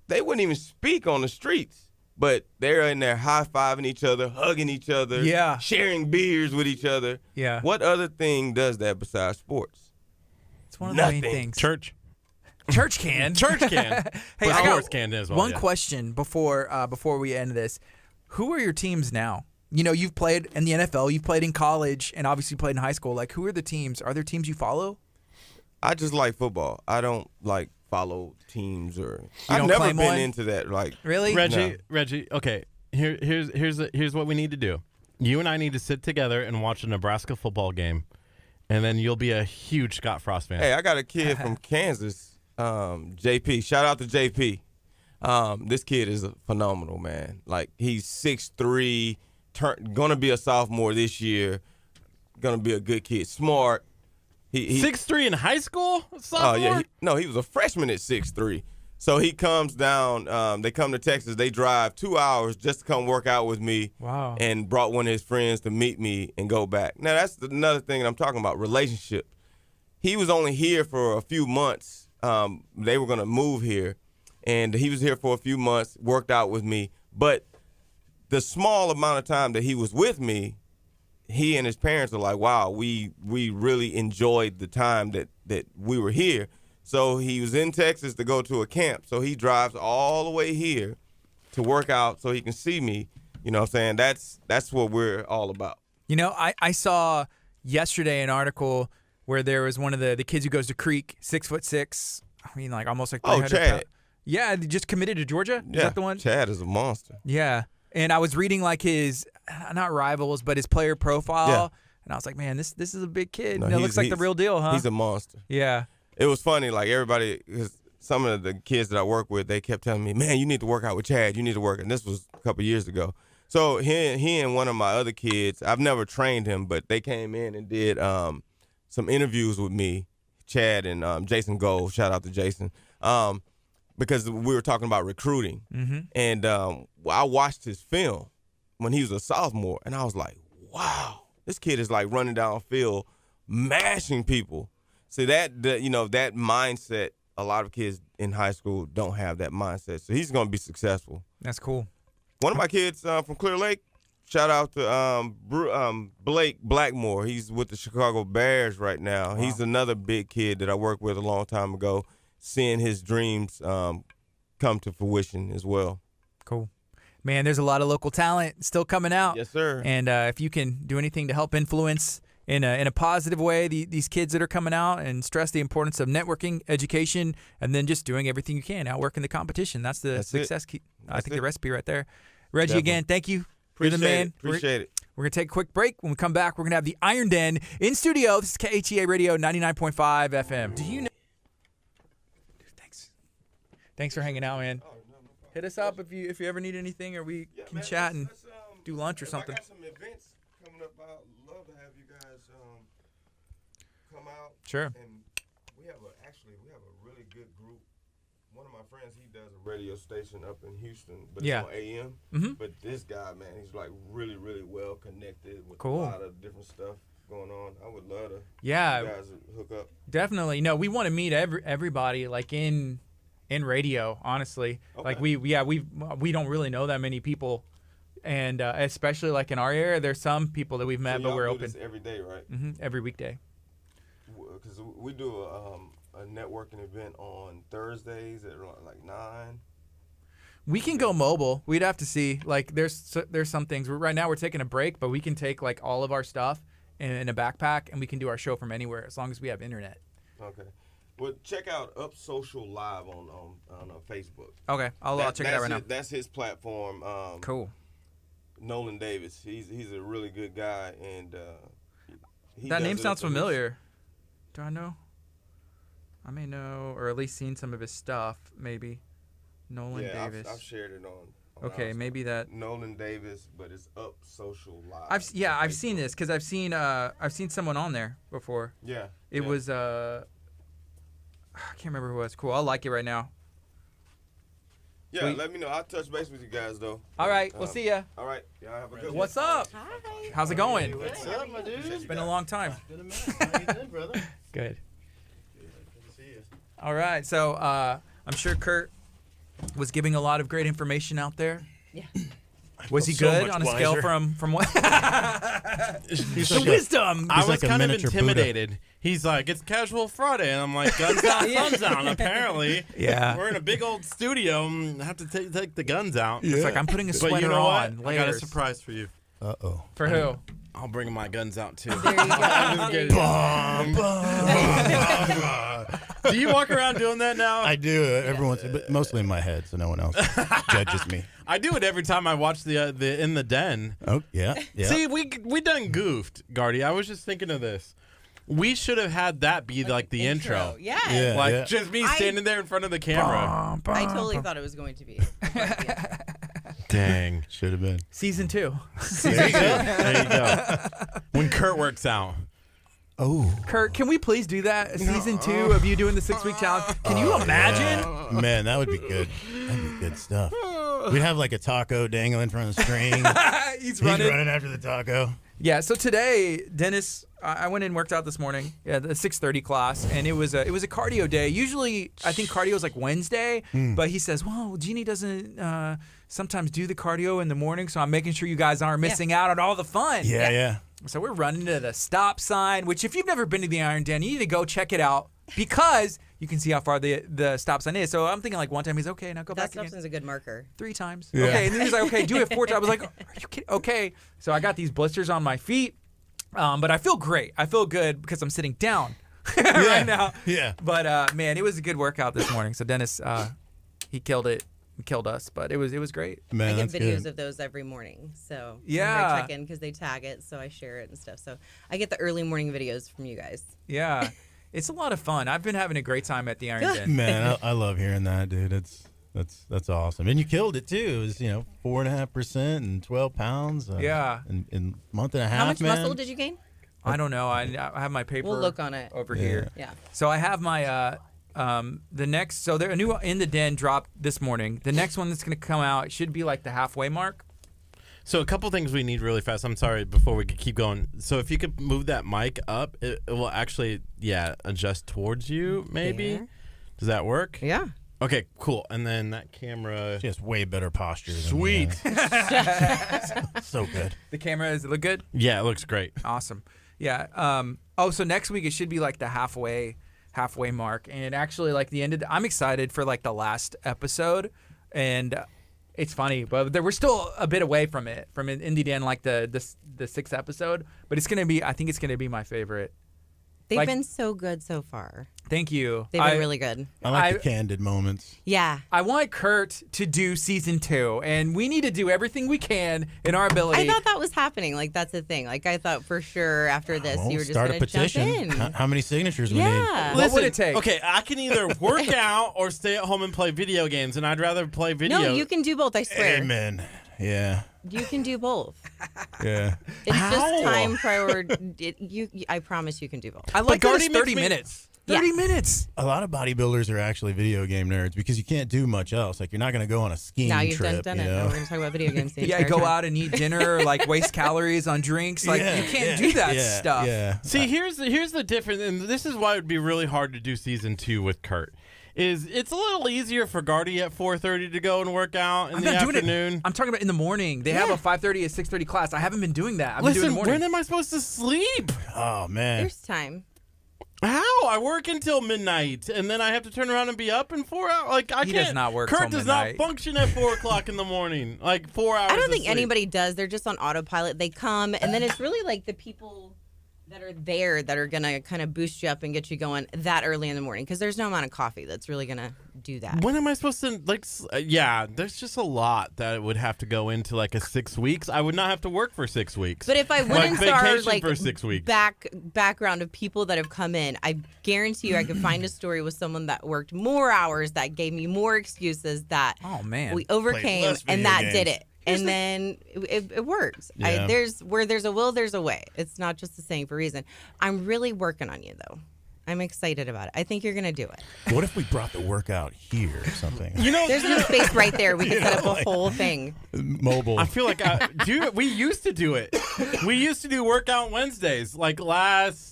They wouldn't even speak on the streets, but they're in there high-fiving each other, hugging each other,
Yeah.
sharing beers with each other.
Yeah.
What other thing does that besides sports?
It's one of the main
Nothing.
things.
church
Can.
can.
Hey,
But
I
sports
got
can as well.
one
yeah.
question before we end this. Who are your teams now? You know, you've played in the NFL, you've played in college, and obviously played in high school. Like, who are the teams? Are there teams you follow?
I just like football. I don't like follow teams or. I've
don't
never
claim
been
one?
into that. Like
Really?
Reggie. Okay, here's what we need to do. You and I need to sit together and watch a Nebraska football game, and then you'll be a huge Scott Frost fan.
Hey, I got a kid from Kansas, JP. Shout out to JP. This kid is phenomenal, man. Like he's 6'3", gonna be a sophomore this year. Gonna be a good kid, smart. He
6'3" in high school?
Oh
Sophomore?
yeah, he was a freshman at 6'3". So he comes down. They come to Texas. They drive 2 hours just to come work out with me.
Wow.
And brought one of his friends to meet me and go back. Now that's another thing that I'm talking about, relationship. He was only here for a few months. They were gonna move here, and he was here for a few months. Worked out with me, but the small amount of time that he was with me, he and his parents are like, wow, we really enjoyed the time that we were here. So he was in Texas to go to a camp. So he drives all the way here to work out so he can see me. You know what I'm saying? That's what we're all about.
You know, I saw yesterday an article where there was one of the kids who goes to Creek, 6'6". I mean, like almost like 300
Chad.
pounds. Yeah, they just committed to Georgia. Is that the one?
Chad is a monster.
Yeah. And I was reading like his, not rivals, but his player profile.
Yeah.
And I was like, man, this is a big kid.
No,
And it looks like the
he's-
real deal, huh?
He's a monster.
Yeah.
It was funny, like everybody, because some of the kids that I work with, they kept telling me, man, you need to work out with Chad. You need to work. And this was a couple years ago. So he and one of my other kids, I've never trained him, but they came in and did some interviews with me, Chad and Jason Gold. Shout out to Jason. Because we were talking about recruiting.
Mm-hmm.
And I watched his film when he was a sophomore, and I was like, wow, this kid is like running downfield, mashing people. See, that mindset, a lot of kids in high school don't have that mindset. So he's going to be successful.
That's cool.
One of my kids from Clear Lake, shout out to Blake Blackmore. He's with the Chicago Bears right now.
Wow.
He's another big kid that I worked with a long time ago, seeing his dreams come to fruition as well.
Cool. Man, there's a lot of local talent still coming out.
Yes, sir.
And if you can do anything to help influence in a positive way these kids that are coming out, and stress the importance of networking, education, and then just doing everything you can, outworking the competition. That's the success key. I think the recipe right there. Reggie,
Definitely.
again, thank you. You're the man.
Appreciate it.
We're going to take a quick break. When we come back, we're going to have the Iron Den in studio. This is KHEA Radio 99.5 FM. Do you know? Thanks for hanging out, man. Hit us up if you ever need anything, or we can chat and do lunch or something.
I got some events coming up. I'd love to have you guys come out.
Sure.
And we have a really good group. One of my friends, he does a radio station up in Houston, but
Yeah.
it's on AM.
Mhm.
But this guy, man, he's like really, really well connected with
Cool.
a lot of different stuff going on. I would love to
Yeah.
you guys hook up.
Definitely. No, we want to meet everybody like in radio, honestly.
Okay.
Like we don't really know that many people, and especially like in our area, there's some people that we've met,
So
but
y'all
we're
do
open
this every day, right?
every weekday.
Because we do a networking event on Thursdays at like 9.
We can go mobile. We'd have to see. Like there's some things. Right now we're taking a break, but we can take like all of our stuff in a backpack, and we can do our show from anywhere as long as we have internet.
Okay. Well, check out Up Social Live on Facebook.
Okay, I'll check it out right now.
That's his platform.
Cool.
Nolan Davis. He's a really good guy, and he
That
does
name
it
sounds
at the
familiar. Do I know? I may know, or at least seen some of his stuff, maybe. Nolan
Yeah,
Davis.
I've shared it
Okay, maybe that.
Nolan Davis, but it's Up Social Live.
I've seen this because I've seen someone on there before.
Yeah.
It was I can't remember who it was. Cool. I'll like it right now.
Yeah,
Sweet.
let me know. I'll touch base with you guys, though.
All right, we'll see ya.
All right. Y'all have a good one.
What's up?
Hi.
How's it going?
What's up, my dude?
It's been a long time.
Been a minute. How you doing, brother?
Good.
Good to see you.
All right. So I'm sure Curt was giving a lot of great information out there.
Yeah.
Was he
so
good
much
on a scale
wiser.
from what?
He's
The
like a-
wisdom.
I was
like a
kind of
miniature Buddha.
intimidated. He's like, it's casual Friday, and I'm like, guns out, guns out. Apparently,
Yeah.
we're in a big old studio. And I have to take the guns out.
It's like I'm putting a
But
sweater
you know
on.
what? I got a
Layers.
surprise for you.
Uh-oh.
For who?
I'll bring my guns out too.
There you go. There you go.
Do you walk around doing that now?
I do every once, but mostly in my head, so no one else judges me.
I do it every time I watch the In the Den.
Oh yeah, yeah.
See, we done goofed, Gardy. I was just thinking of this. We should have had that be like the intro.
Yeah.
Yeah.
Like just me standing there in front of the camera.
I totally thought it was going to be.
Dang.
Should have been.
Season 2.
There you go.
There you go. When Curt works out.
Oh
Curt, can we please do that? Season 2 of you doing the 6-week challenge. Can you imagine?
man, that would be good. That'd be good stuff. We'd have like a taco dangling from the string.
He's
He's
running.
running after the taco.
Yeah. So today, Dennis, I went in and worked out this morning. Yeah, the 6:30 class, and it was a cardio day. Usually, I think cardio is like Wednesday, but he says, "Well, Jeannie doesn't sometimes do the cardio in the morning, so I'm making sure you guys aren't missing out on all the fun."
Yeah, yeah.
So we're running to the stop sign, which if you've never been to the Iron Den, you need to go check it out because you can see how far the stop sign is. So I'm thinking like one time he's okay, now go
That
back again.
substance is a good marker.
3 times.
Yeah.
Okay, and then he's like, okay, do it 4 times. I was like, are you kidding? Okay. So I got these blisters on my feet, but I feel great. I feel good because I'm sitting down right now.
Yeah.
But man, it was a good workout this morning. So Dennis, he killed it. He killed us, but it was great.
Man,
I get
that's
videos
good.
of those every morning. So
Yeah.
I check in because they tag it, so I share it and stuff. So I get the early morning videos from you guys.
Yeah. It's a lot of fun. I've been having a great time at the Iron Den.
Man, I love hearing that, dude. That's awesome. And you killed it too. It was 4.5% and 12 pounds.
Yeah.
in a month and a half.
How much
man.
muscle did you gain?
I don't know. I have my paper.
We'll look on it.
over
Yeah.
here.
Yeah.
So I have my the next. So there a new In the Den dropped this morning. The next one that's going to come out it should be like the halfway mark.
So a couple things we need really fast. I'm sorry, before we could keep going. So if you could move that mic up, it will actually, adjust towards you, maybe.
There.
Does that work?
Yeah.
Okay, cool. And then that camera.
She has way better posture. Than
Sweet.
me, so good.
The camera does it look good?
Yeah, it looks great.
Awesome. Yeah. So next week it should be like the halfway mark, and actually like the end of. I'm excited for like the last episode, and it's funny, but we're still a bit away from it, from Indie Den, like the 6th episode. But it's gonna be. I think it's gonna be my favorite.
They've
Like-
been so good so far.
Thank you.
They've been really good.
I like the candid moments.
Yeah.
I want Curt to do season 2, and we need to do everything we can in our ability.
I thought that was happening. Like, that's the thing. Like, I thought for sure after this
Well,
you were just
start
going
a
to jump
petition.
in.
How many signatures we need?
Yeah.
What would it take?
Okay, I can either work out or stay at home and play video games, and I'd rather play video.
No, you can do both, I swear.
Amen. Yeah.
You can do both.
Yeah.
It's
How?
just time I promise you can do both.
I like that
Gardy
it's
makes
30
me-
minutes.
Yeah.
30 minutes.
A lot of bodybuilders are actually video game nerds because you can't do much else. Like you're not going to go on a skiing
Now you've
trip.
done
you
it.
know?
Now we're going to talk about video games. the
Yeah,
entire
go
time.
out and eat dinner, like waste calories on drinks. Like
Yeah,
you can't
yeah,
do that
yeah,
stuff.
Yeah.
See, here's the difference, and this is why it would be really hard to do season 2 with Curt. Is it's a little easier for Gardy at 4:30 to go and work out in
I'm
the
not doing
afternoon.
it. I'm talking about in the morning. They have a 5:30 to 6:30 class. I haven't been doing that. I've been doing
Listen,
the morning.
when am I supposed to sleep?
Oh man.
There's time.
How? I work until midnight, and then I have to turn around and be up in 4 hours. Like I
He
can't.
does not work
Curt
till
does
midnight.
not function at 4 o'clock in the morning. Like 4 hours.
I don't
of
think
sleep.
anybody does. They're just on autopilot. They come, and then it's really like the people that are there that are going to kind of boost you up and get you going that early in the morning, because there's no amount of coffee that's really going to do that.
When am I supposed to, yeah, there's just a lot that would have to go into like a 6 weeks. I would not have to work for 6 weeks.
But if I went
like
into our
vacation for 6 weeks.
background of people that have come in, I guarantee you I could find a story with someone that worked more hours, that gave me more excuses, that
Oh, man.
we overcame
less
and
video
that
games.
did it. And then it works.
Yeah.
Where there's a will, there's a way. It's not just a saying for a reason. I'm really working on you, though. I'm excited about it. I think you're going to do it.
What if we brought the workout here or something?
You know,
There's no space right there. We can set up a whole thing.
Mobile.
I feel like we used to do it. We used to do workout Wednesdays, like last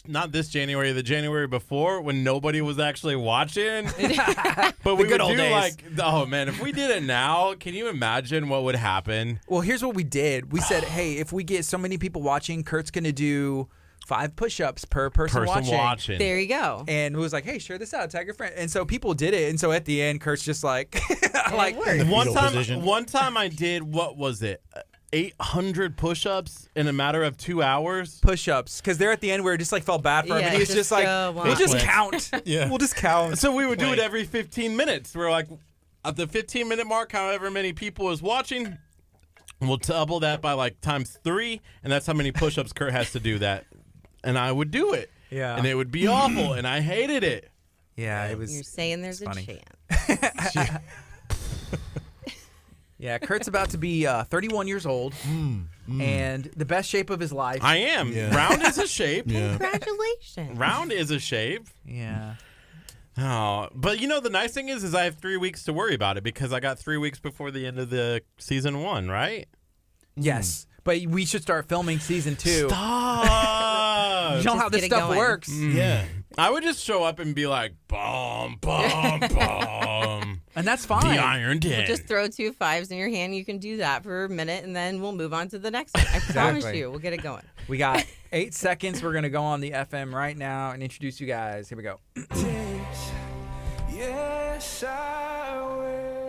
not this January, the January before, when nobody was actually watching. But we
good
would
old
do
days.
oh man, if we did it now, can you imagine what would happen?
Well, here's what we did. We said, hey, if we get so many people watching, Kurt's going to do 5 push-ups per person watching.
There you go.
And it was like, hey, share this out, tag your friend. And so people did it. And so at the end, Kurt's just like, like,
worked.
One
fetal position.
time I did, what was it? 800 push-ups in a matter of 2 hours.
push-ups. Because they're at the end where it just like felt bad for him.
Yeah,
And he was
just
just like,
go
we'll just
on.
count.
Yeah.
We'll just count.
So we would do it
Wait.
every 15 minutes. We're like, at the 15-minute mark, however many people is watching, we'll double that by like times 3, and that's how many push-ups Kurt has to do that. And I would do it.
Yeah.
And it would be awful, and I hated it.
Yeah, it was.
You're saying there's a
funny.
chance.
Yeah, Kurt's about to be 31 years old and the best shape of his life.
I am.
Yeah.
Round is a shape.
Yeah.
Congratulations.
Round is a shape.
Yeah.
Oh, but you know the nice thing is I have 3 weeks to worry about it because I got 3 weeks before the end of the season 1, right?
Yes. But we should start filming season 2.
Stop.
You know how this
get it
stuff
going.
works.
Yeah.
I would just show up and be like, bum, bum, bum.
And that's
The
fine.
Iron Den.
Just throw 2 5s in your hand. You can do that for a minute, and then we'll move on to the next one. I promise
Exactly.
you. We'll get it going.
We got 8 seconds. We're going to go on the FM right now and introduce you guys. Here we go.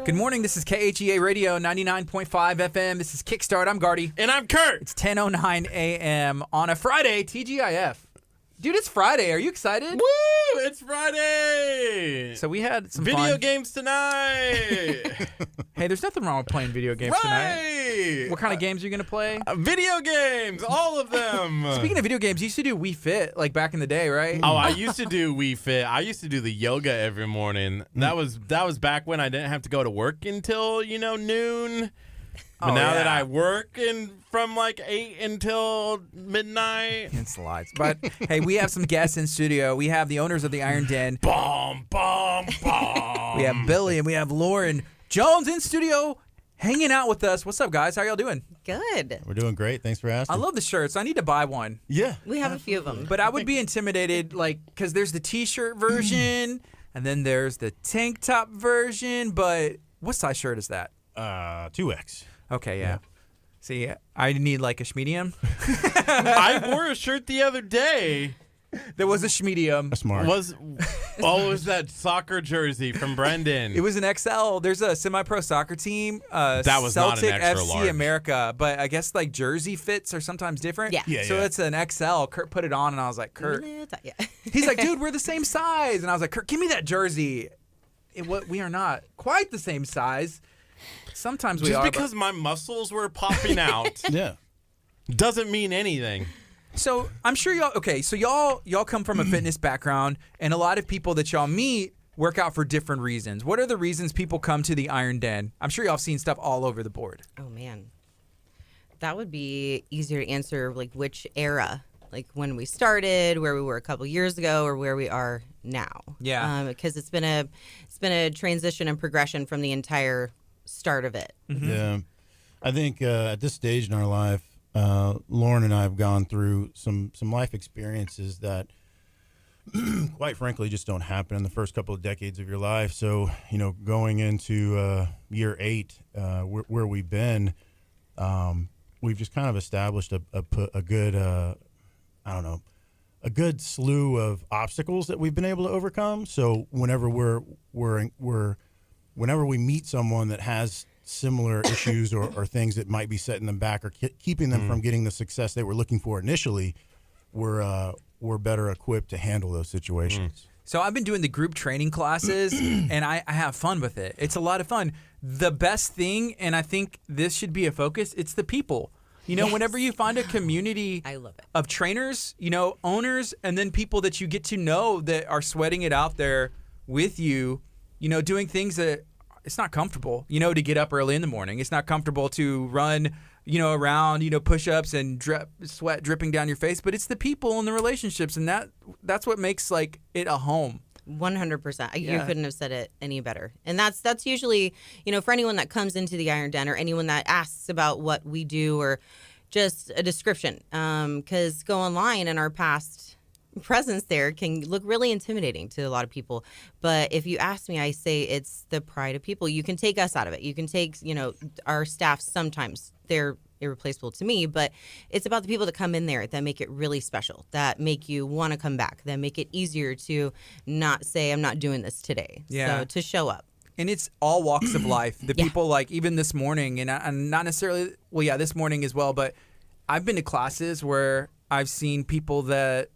Good morning. This is KHEA Radio 99.5 FM. This is Kickstart. I'm Gardy.
And I'm Kurt.
It's 10:09 a.m. on a Friday, TGIF. Dude, it's Friday. Are you excited?
Woo! It's Friday.
So we had some
Video
fun.
games tonight.
Hey, there's nothing wrong with playing video games tonight.
Right.
What kind of games are you going to play?
Video games, all of them.
Speaking of video games, you used to do Wii Fit like back in the day, right?
Oh, I used to do Wii Fit. I used to do the yoga every morning. That was back when I didn't have to go to work until, noon. But
Oh,
now that
yeah.
I work from like 8 until midnight.
And slides. But hey, we have some guests in studio. We have the owners of the Iron Den.
Bomb, bomb, bomb.
We have Billy and we have Lauren Jones in studio hanging out with us. What's up, guys? How y'all doing?
Good.
We're doing great. Thanks for asking.
I love the shirts. I need to buy one.
Yeah.
We have a few of them.
But I would be intimidated, because there's the T-shirt version and then there's the tank top version. But what size shirt is that?
2X.
Okay, yeah. See, I need a medium.
I wore a shirt the other day.
There was a schmedium.
That's smart.
It was that soccer jersey from Brendan.
It was an XL. There's a semi-pro soccer team.
That was not an
Celtic
extra
FC
large.
America, but I guess jersey fits are sometimes different.
Yeah.
Yeah,
So
yeah.
it's an XL. Kurt put it on, and I was like, Kurt.
Yeah.
He's like, dude, we're the same size, and I was like, Kurt, give me that jersey. We are not quite the same size. Sometimes we
Just
are.
because my muscles were popping out
Yeah.
doesn't mean anything.
So I'm sure y'all. Okay, so y'all come from a fitness background, and a lot of people that y'all meet work out for different reasons. What are the reasons people come to the Iron Den? I'm sure y'all have seen stuff all over the board.
Oh, man. That would be easier to answer, which era. Like when we started, where we were a couple years ago, or where we are now.
Yeah.
Because it's been a transition and progression from the entire start of it.
Yeah. I think at this stage in our life, Lauren and I have gone through some life experiences that, quite frankly, just don't happen in the first couple of decades of your life. So, going into year 8, where we've been, we've just kind of established a good, a good slew of obstacles that we've been able to overcome. So whenever whenever we meet someone that has similar issues or things that might be setting them back or keeping them from getting the success they were looking for initially, we're better equipped to handle those situations.
So I've been doing the group training classes, and I have fun with it. It's a lot of fun. The best thing, and I think this should be a focus, it's the people. You know, whenever you find a community
I love it.
of trainers, you know, owners, and then people that you get to know that are sweating it out there with you, you know, doing things that it's not comfortable, you know, to get up early in the morning. It's not comfortable to run, you know, around, you know, push-ups and sweat dripping down your face, but it's the people and the relationships, and that's what makes like it a home.
100%. You
Yeah.
couldn't have said it any better. And that's usually, you know, for anyone that comes into the Iron Den or anyone that asks about what we do or just a description, because go online and our past presence there can look really intimidating to a lot of people. But if you ask me, I say it's the pride of people. You can take us out of it. You can take, you know, our staff sometimes. They're irreplaceable to me, but it's about the people that come in there that make it really special, that make you want to come back, that make it easier to not say, I'm not doing this today.
Yeah.
So to show up.
And it's all walks of life. The people, like, even this morning, and not necessarily, well, yeah, this morning as well, but I've been to classes where I've seen people that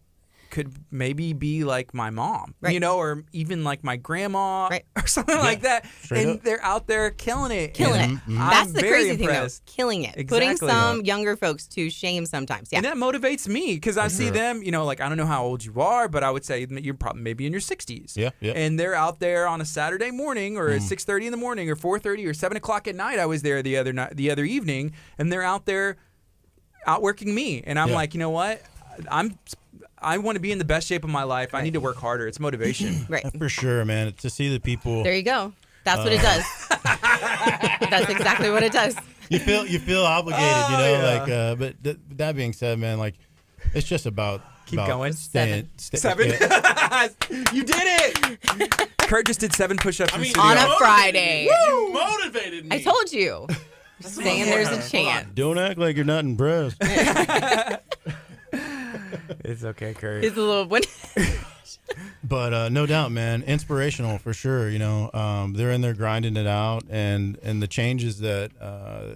could maybe be like my mom,
Right.
you know, or even like my grandma
Right.
or something like that.
straight
And
up.
they're out there killing it.
Killing
And
it.
I'm
That's the
very
crazy
impressed.
thing, though. Killing it.
Exactly.
Putting some younger folks to shame sometimes. Yeah.
And that motivates me because I see them, you know, like, I don't know how old you are, but I would say that you're probably maybe in your 60s.
Yeah, yeah.
And they're out there on a Saturday morning or at 6:30 in the morning or 4:30 or 7 o'clock at night. I was there the other evening, and they're out there outworking me. And I'm
Yeah.
like, you know what? I want to be in the best shape of my life. I need to work harder. It's motivation.
Right.
For sure, man. To see the people,
There you go. That's what it does. That's exactly what it does.
you feel obligated, you know. But that being said, man, like it's just about
Keep
about
going.
Staying,
7.
yeah.
You did it. Kurt just did 7 push-ups in studio.
On a Friday.
You motivated me.
I told you. Just saying there's a chance.
Don't act like you're not impressed.
It's okay, Kurt.
It's a little one.
But no doubt, man, inspirational for sure. You know, they're in there grinding it out, and the changes that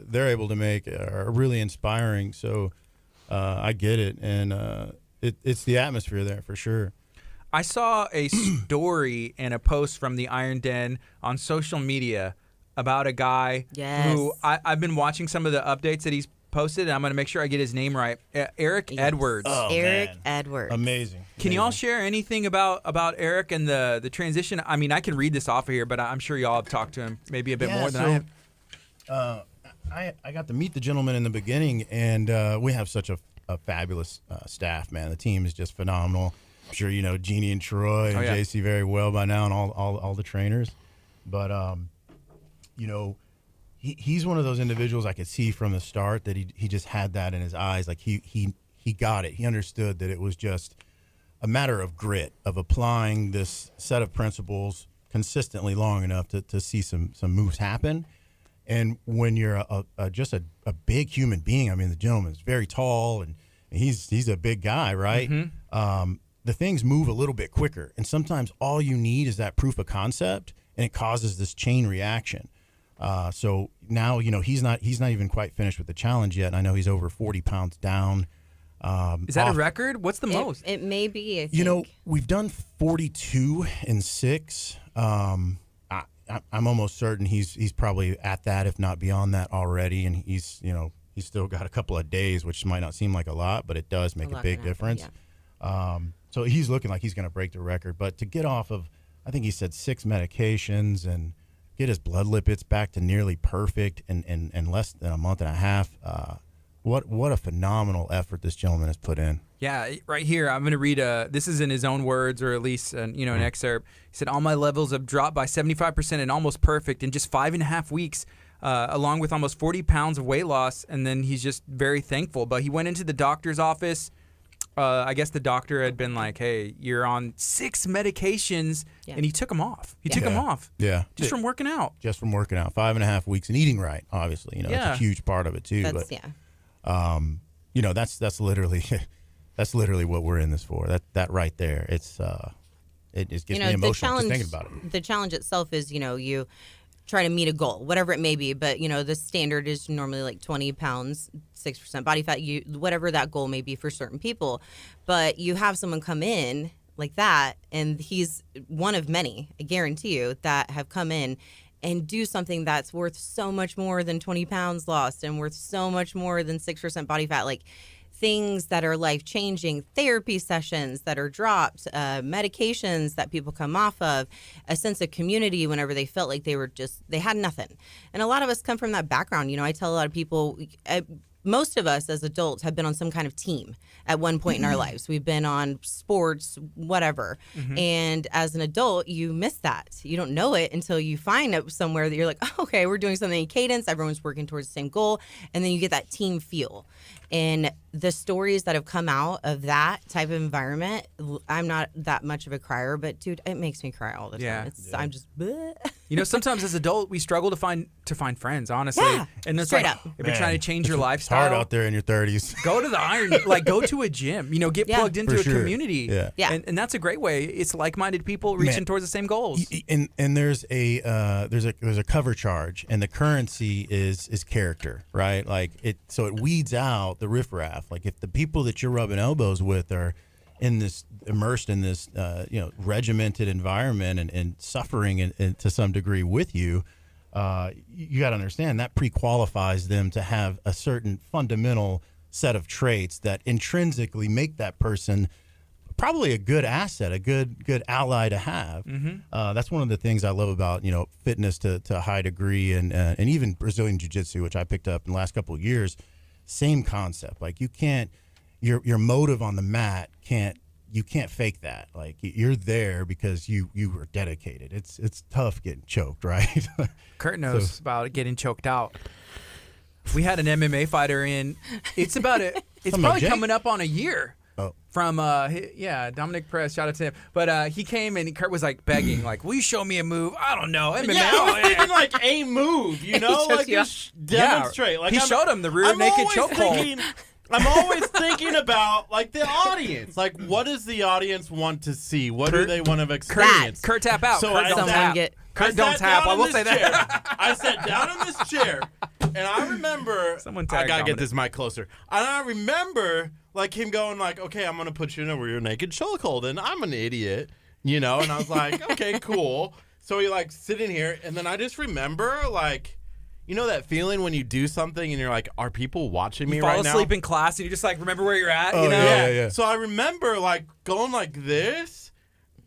they're able to make are really inspiring. So I get it, and it's the atmosphere there for sure.
I saw a story and a post from the Iron Den on social media about a guy
Yes.
who I've been watching some of the updates that he's posted, and I'm going to make sure I get his name right. Eric Edwards.
Oh,
Eric
man.
Edwards.
Amazing.
Can you all share anything about Eric and the transition? I mean, I can read this off of here, but I'm sure y'all have talked to him maybe a bit more than I have.
I got to meet the gentleman in the beginning, and we have such a fabulous staff, man. The team is just phenomenal. I'm sure you know Jeannie and Troy and
yeah.
JC very well by now, and all the trainers. But you know, he's one of those individuals I could see from the start that he just had that in his eyes. Like he got it. He understood that it was just a matter of grit, of applying this set of principles consistently long enough to see some moves happen. And when you're just a big human being, I mean, the gentleman's very tall and he's a big guy, right? Mm-hmm. The things move a little bit quicker, and sometimes all you need is that proof of concept, and it causes this chain reaction. So now, you know, he's not even quite finished with the challenge yet. And I know he's over 40 pounds down.
Is that a record? What's the most?
It may be. I think.
You know, we've done 42 in 6. I'm almost certain he's probably at that, if not beyond that already. And he's still got a couple of days, which might not seem like a lot, but it does make a
lot
big
can happen,
difference. So he's looking like he's going to break the record. But to get off of, I think he said 6 medications and get his blood lipids back to nearly perfect in less than a month and a half. What a phenomenal effort this gentleman has put in.
Yeah, right here, I'm going to read this is in his own words, or at least an excerpt. He said, all my levels have dropped by 75% and almost perfect in just 5.5 weeks, along with almost 40 pounds of weight loss. And then he's just very thankful. But he went into the doctor's office. I guess the doctor had been like, hey, you're on 6 medications, and he took them off. He took them off.
Yeah.
Just from working out.
Just from working out. 5.5 weeks and eating right, obviously. You know, that's a huge part of it too.
That's,
you know, that's literally what we're in this for. That right there. It just gets me emotional just thinking about it.
The challenge itself is, you know, you try to meet a goal, whatever it may be. But, you know, the standard is normally like 20 pounds, 6% body fat, whatever that goal may be for certain people. But you have someone come in like that, and he's one of many, I guarantee you, that have come in and do something that's worth so much more than 20 pounds lost and worth so much more than 6% body fat. Like, things that are life-changing, therapy sessions that are dropped, medications that people come off of, a sense of community whenever they felt like they had nothing. And a lot of us come from that background. You know, I tell a lot of people, most of us as adults have been on some kind of team at one point in our lives. We've been on sports, whatever. And as an adult, you miss that. You don't know it until you find it somewhere that you're like, oh, okay, we're doing something in cadence. Everyone's working towards the same goal. And then you get that team feel. And the stories that have come out of that type of environment, I'm not that much of a crier, but dude, it makes me cry all the time. I'm just, bleh.
You know, sometimes as adult, we struggle to find friends, honestly.
Yeah,
and it's
straight
like,
up.
if you're trying to change your
It's
lifestyle,
hard out there in your 30s.
go to the iron, like go to a gym, you know, get plugged into
For
a
sure.
community.
Yeah.
And that's a great way. It's like-minded people reaching towards the same goals.
And there's a cover charge, and the currency is character, right? Like it weeds out the riffraff. Like if the people that you're rubbing elbows with are immersed in this regimented environment and suffering and to some degree with you, you got to understand that pre-qualifies them to have a certain fundamental set of traits that intrinsically make that person probably a good asset, a good ally to have. That's one of the things I love about fitness to a high degree, and even Brazilian Jiu-Jitsu, which I picked up in the last couple of years. Same concept. Like you can't, your motive on the mat you can't fake that. Like you're there because you were dedicated. It's tough getting choked, right?
Curt knows about getting choked out. We had an MMA fighter in. It's probably coming up on a year. From Dominic Perez, shout out to him. But he came and Curt was like begging, like, "Will you show me a move?" I don't know. MMA.
Yeah, I was thinking like a move, like just demonstrate. Like
he showed him the rear naked chokehold.
I'm always thinking about like the audience. Like, what does the audience want to see? What do they want to experience?
Curt tap out.
So
Curt don't tap. Curt don't tap. I will say that.
I sat down in this chair, and I remember. I gotta get this mic closer. And I remember like him going like, "Okay, I'm gonna put you in a rear naked chokehold," and I'm an idiot, And I was like, "Okay, cool." So he like sitting here, and then I just remember like. You know that feeling when you do something and you're like, are people watching me right now?
You fall asleep in class and you just like remember where you're at,
Oh, yeah.
So I remember like going like this,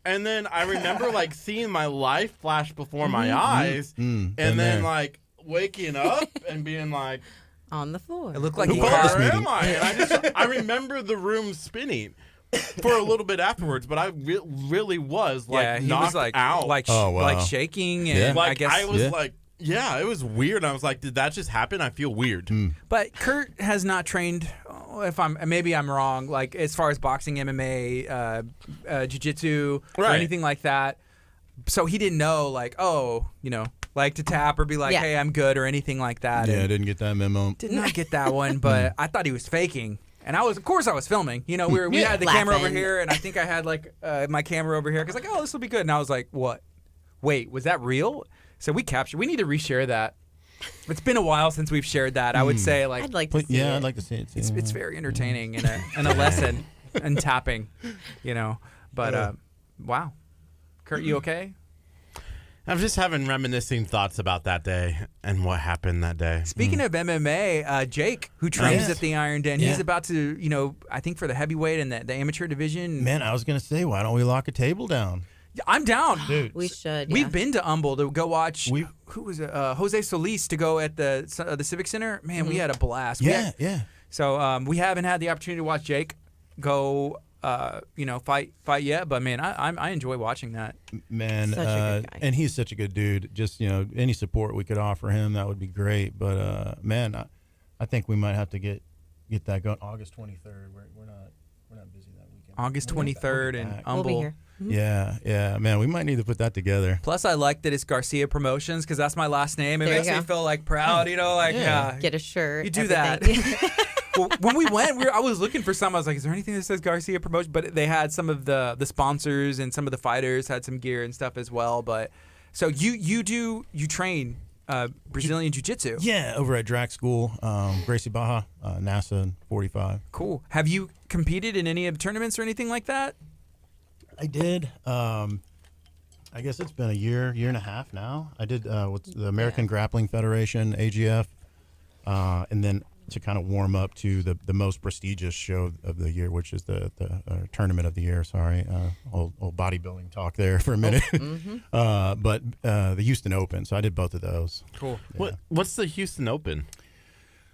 and then I remember like seeing my life flash before my eyes, and then like waking up and being like
on the floor.
It looked like
where am I? And I remember the room spinning for a little bit afterwards, but I really was like
he
knocked
was like
out.
like shaking, and
like
I guess
I was like. Yeah, it was weird. I was like, did that just happen? I feel weird.
But Curt has not trained, maybe I'm wrong, like as far as boxing, MMA, jiu-jitsu, or anything like that. So he didn't know like, like to tap or be like, hey, I'm good or anything like that.
Yeah, I didn't get that memo.
Did not get that one, but I thought he was faking. And of course I was filming. We had the camera over here, and I think I had like my camera over here because like, this will be good. And I was like, what? Wait, was that real? So we need to reshare that. It's been a while since we've shared that. I would say like
I'd like to see it.
I'd like to see it too.
It's very entertaining and a lesson in tapping, But wow, Curt, you okay?
I'm just having reminiscing thoughts about that day and what happened that day.
Speaking of MMA, Jake, who trains at the Iron Den, he's about to, I think for the heavyweight and the amateur division.
Man, I was gonna say, why don't we lock a table down?
I'm down.
Dude.
We should.
We've been to Humble to go watch. Who was it? Jose Solis to go at the Civic Center. Man, we had a blast.
Yeah.
So we haven't had the opportunity to watch Jake go, fight yet. But man, I enjoy watching that.
Man,
Such a good guy.
and he's such a good dude. Just any support we could offer him, that would be great. But man, I think we might have to get that going. August 23rd. We're not busy that weekend.
August 23rd in Humble.
We'll be here.
Yeah, man, we might need to put that together.
Plus, I like that it's Garcia Promotions because that's my last name. It
There
makes
you
me
go.
feel like proud,
Get a shirt.
You do
everything.
that. Well, when we went, I was looking for some. I was like, is there anything that says Garcia Promotion? But they had some of the sponsors and some of the fighters had some gear and stuff as well. But So you train Brazilian Jiu-Jitsu.
Yeah, over at Drac School, Gracie Baja, NASA 45.
Cool. Have you competed in any of the tournaments or anything like that?
I did. I guess it's been a year and a half now. I did what's the American Grappling Federation, AGF, and then to kind of warm up to the most prestigious show of the year, which is the tournament of the year. Sorry, old bodybuilding talk there for a minute. But the Houston Open. So I did both of those.
Cool.
Yeah.
What's the Houston Open?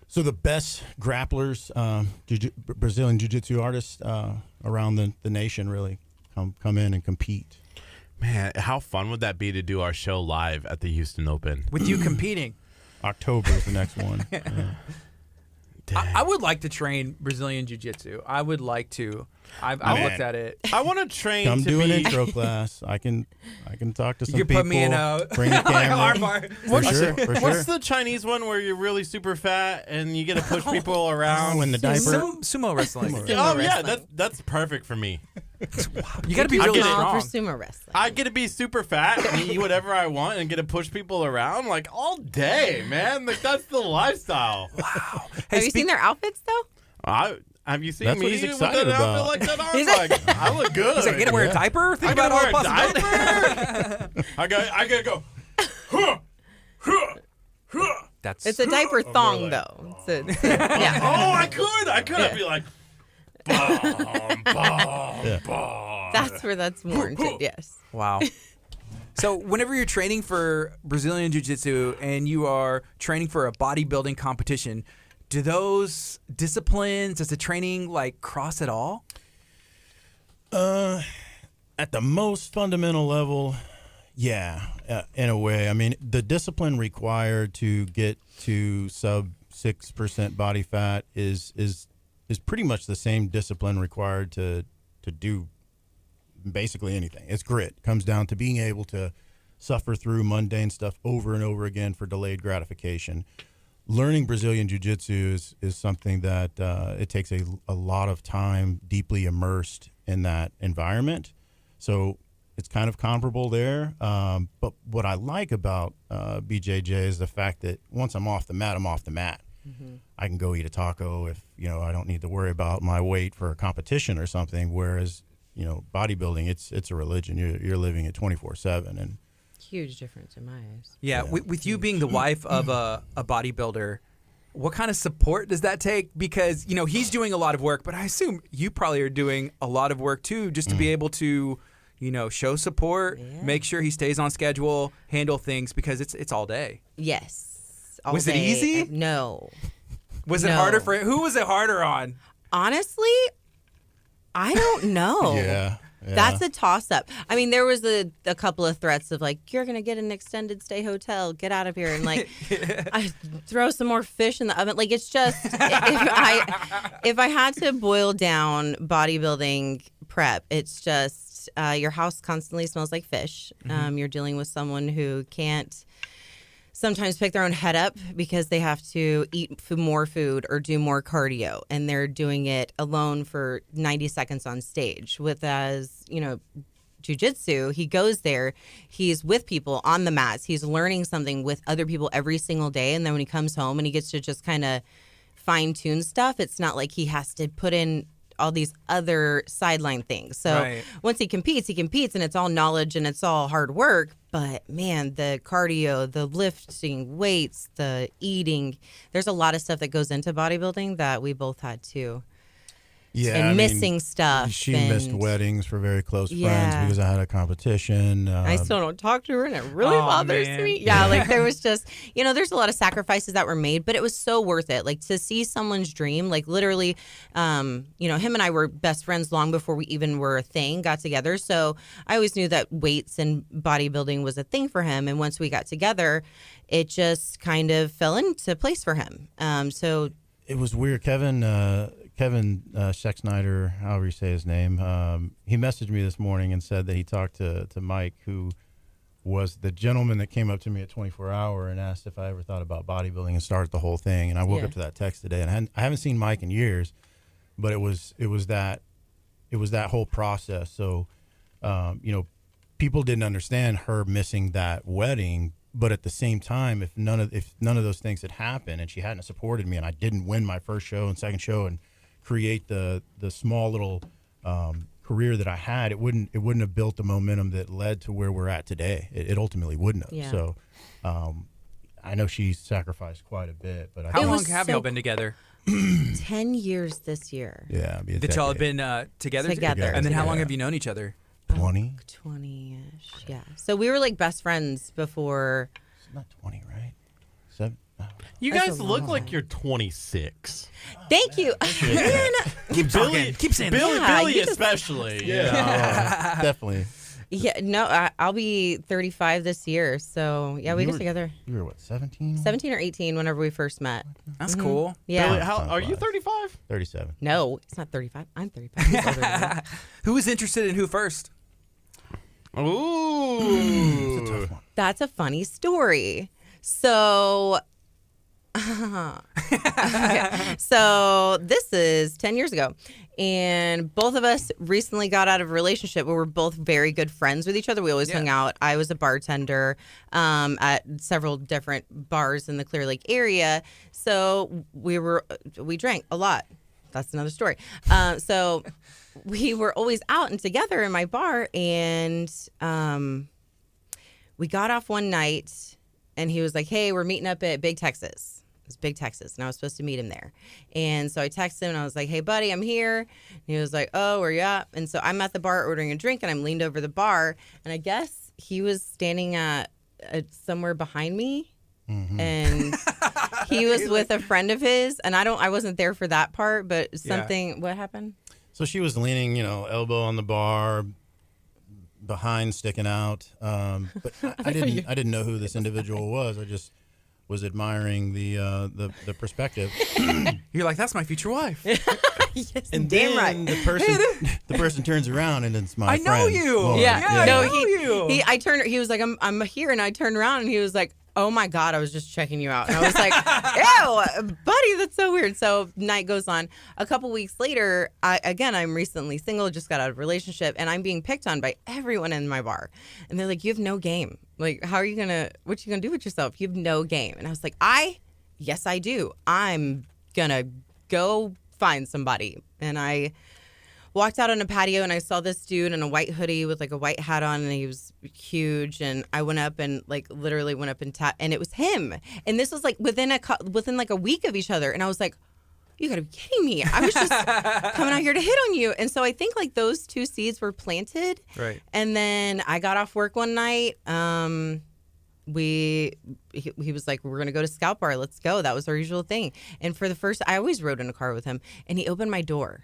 So the best grapplers, Brazilian Jiu-Jitsu artists around the nation really come in and compete.
Man, how fun would that be to do our show live at the Houston Open?
With you competing.
October is the next one.
I would like to train Brazilian Jiu-Jitsu. I would like to. I've looked at it.
I want to train
Come
to
do an
be...
intro class. I can talk to some
You
people.
can put me in a
bring a camera.
armbar.
For sure.
What's the Chinese one where you're really super fat and you get to push people around?
Oh, in the diaper.
Sumo wrestling.
Sumo
yeah,
wrestling.
that's perfect for me.
You got to be
I
really
get it.
strong.
For sumo wrestling.
I get to be super fat and eat whatever I want and get to push people around like all day, man. Like that's the lifestyle.
Wow.
Have you seen their outfits though?
Have you seen
That's
me
what he's
with
excited
an
about.
outfit like that on? Like, I look good.
He's like, "Get to wear a diaper? Think
I
about all
gotta
the
wear a
possibilities."
diaper. I gotta go.
That's
It's a diaper thong though. Yeah.
Oh, I could. I'd be like,
That's where that's warranted. Yes.
wow. So whenever you're training for Brazilian Jiu-Jitsu and you are training for a bodybuilding competition, do those disciplines, does the training like cross at all?
At the most fundamental level, yeah, in a way. I mean, the discipline required to get to sub 6% body fat is pretty much the same discipline required to do basically anything. It's grit. It comes down to being able to suffer through mundane stuff over and over again for delayed gratification. Learning Brazilian Jiu-Jitsu is something that it takes a lot of time deeply immersed in that environment. So it's kind of comparable there. But what I like about BJJ is the fact that once I'm off the mat, I'm off the mat. Mm-hmm. I can go eat a taco if, I don't need to worry about my weight for a competition or something. Whereas, bodybuilding, it's a religion. You're living it 24/7. And
Huge difference in my eyes.
Yeah, with you being the wife of a bodybuilder, what kind of support does that take? Because, he's doing a lot of work, but I assume you probably are doing a lot of work too, just to be able to, show support, make sure he stays on schedule, handle things, because it's all day.
Yes. All
Was it
day.
easy?
No.
Was it harder for who was it harder on?
Honestly, I don't know.
yeah.
That's a toss-up. I mean, there was a couple of threats of like, you're going to get an extended stay hotel. Get out of here. And like, I throw some more fish in the oven. Like, it's just, if I had to boil down bodybuilding prep, it's just your house constantly smells like fish. Mm-hmm. You're dealing with someone who can't sometimes pick their own head up because they have to eat more food or do more cardio, and they're doing it alone for 90 seconds on stage. With jiu-jitsu, he goes there, he's with people on the mats, he's learning something with other people every single day, and then when he comes home and he gets to just kind of fine-tune stuff, it's not like he has to put in all these other sideline things. So once he competes, and it's all knowledge and it's all hard work. But man, the cardio, the lifting weights, the eating, there's a lot of stuff that goes into bodybuilding that we both had to.
Yeah,
and missing stuff.
She missed weddings for very close friends because I had a competition.
I still don't talk to her, and it really bothers me. Yeah, like there was just, there's a lot of sacrifices that were made, but it was so worth it. Like to see someone's dream, like literally, him and I were best friends long before we even were a thing, got together. So I always knew that weights and bodybuilding was a thing for him. And once we got together, it just kind of fell into place for him. So
it was weird. Kevin Scheck-Snyder, however you say his name, he messaged me this morning and said that he talked to Mike, who was the gentleman that came up to me at 24 Hour and asked if I ever thought about bodybuilding and started the whole thing. And I woke up to that text today, and I haven't seen Mike in years, but it was that whole process. So, people didn't understand her missing that wedding. But at the same time, if none of those things had happened and she hadn't supported me and I didn't win my first show and second show and create the small little career that I had, it wouldn't have built the momentum that led to where we're at today. It ultimately wouldn't have.
Yeah.
So I know she sacrificed quite a bit. But
How long have y'all been together?
10 years this year.
Yeah.
That y'all have been together?
Together.
And then how long
Yeah.
have you known each other?
20?
20-ish, yeah. So we were like best friends before.
It's not 20, right? 7?
You
That's
guys
a
look
long
like
time.
you're 26.
Thank you. Man,
Keep talking. Keep saying that.
Yeah,
Billy
you just-
especially.
Definitely.
yeah, no, I'll be 35 this year. So yeah, we
You
got
were-
together
You were what, 17?
17 or 18 whenever we first met.
That's cool.
Yeah.
Billy,
Time
are you
flies.
35?
37.
No, it's not 35. I'm 35. He's older than me.
Who was interested in who first?
Ooh.
It's a tough one.
That's a funny story. So, okay. So this is 10 years ago, and both of us recently got out of a relationship where we're both very good friends with each other. We always hung out. I was a bartender at several different bars in the Clear Lake area, so we drank a lot. That's another story. So we were always out and together in my bar, and we got off one night, and he was like, "Hey, we're meeting up at Big Texas." It was Big Texas, and I was supposed to meet him there. And so I texted him, and I was like, "Hey, buddy, I'm here." And he was like, "Oh, where you at?" And so I'm at the bar ordering a drink, and I'm leaned over the bar, and I guess he was standing at somewhere behind me. And he was with a friend of his, and I wasn't there for that part, but something. What happened?
So she was leaning, elbow on the bar, behind sticking out. But I didn't know who this individual was. I just was admiring the perspective.
You're like, that's my future wife.
Yes,
And
damn
then
right.
the person turns around and it's my
I know
friend,
you.
Lauren.
Yeah,
I
no,
know you.
He was like, I'm here, and I turned around, and he was like, "Oh my God, I was just checking you out," and I was like, "Ew, buddy, that's so weird." So night goes on. A couple weeks later, I'm recently single, just got out of a relationship, and I'm being picked on by everyone in my bar, and they're like, "You have no game. Like, what you gonna do with yourself? You have no game." And I was like, yes, I do. I'm gonna go find somebody, and I walked out on a patio, and I saw this dude in a white hoodie with like a white hat on, and he was huge. And I went up and literally went up and tapped, and it was him. And this was like within like a week of each other. And I was like, "You gotta be kidding me! I was just coming out here to hit on you." And so I think like those two seeds were planted.
Right.
And then I got off work one night. He was like, "We're gonna go to Scout Bar. Let's go." That was our usual thing. And for the first, I always rode in a car with him, and he opened my door.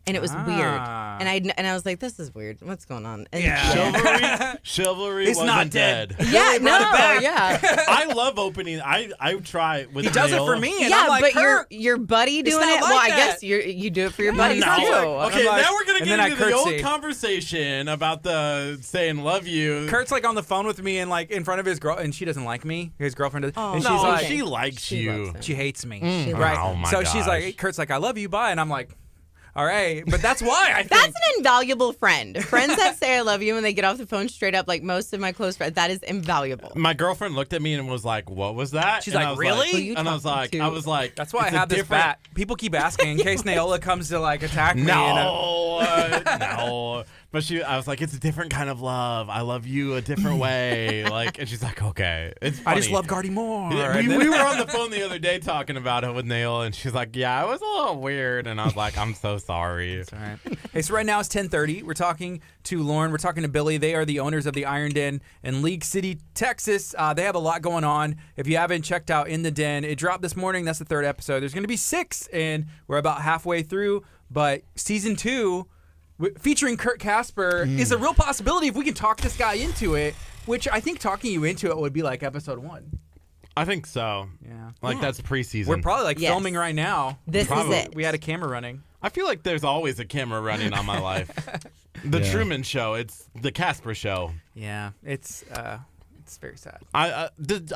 And it was weird, and I was like, "This is weird. What's going on?" And
Chivalry
He's
wasn't
not dead.
yeah, no,
back.
yeah,
I love opening. I try with
He does it
Neil.
for me, and
yeah.
I'm like,
But
Kurt,
your buddy doing
not
it.
like
Well, I
that.
guess you do it for your buddies
No.
too.
Okay,
I'm like-
now we're gonna
and
get
then I
into the old
curtsy.
conversation about the saying "love you."
Kurt's like on the phone with me and like in front of his girl, and she doesn't like me. His girlfriend does,
Oh,
and she's
no,
like,
she likes
She
you.
loves him.
she hates me.
She
Right.
Oh my
so she's
gosh.
like, Kurt's like, "I love you, bye," and I'm like, "All right," but that's why I think.
That's an invaluable friend. Friends that say "I love you" when they get off the phone straight up, like most of my close friends, that is invaluable.
My girlfriend looked at me and was like, "What was that?"
She's
And
like,
I was
"Really?"
Who you
And I was
talking
like,
to?
That's why I
it's a
have this
different-
bat. People keep asking in case Naola comes to like attack me.
No, no. But I was like, it's a different kind of love. I love you a different way. Like, and she's like, okay, it's funny.
I just love Gardy more.
Yeah,
And
we
then-
were on the phone the other day talking about it with Nail, and she's like, yeah, it was a little weird. And I was like, I'm so sorry.
All right. Hey, so right now it's 10:30. We're talking to Lauren. We're talking to Billy. They are the owners of the Iron Den in League City, Texas. They have a lot going on. If you haven't checked out In the Den, it dropped this morning. That's the 3rd episode. There's going to be 6, and we're about halfway through. But season 2, featuring Curt Casper, is a real possibility if we can talk this guy into it, which I think talking you into it would be like episode 1.
I think so.
Yeah.
Like,
Yeah.
that's preseason.
We're probably like
Yes.
filming right now.
This
Probably.
is it.
We had a camera running.
I feel like there's always a camera running on my life. The
Yeah.
Truman Show. It's the Casper Show.
Yeah, it's very sad.
I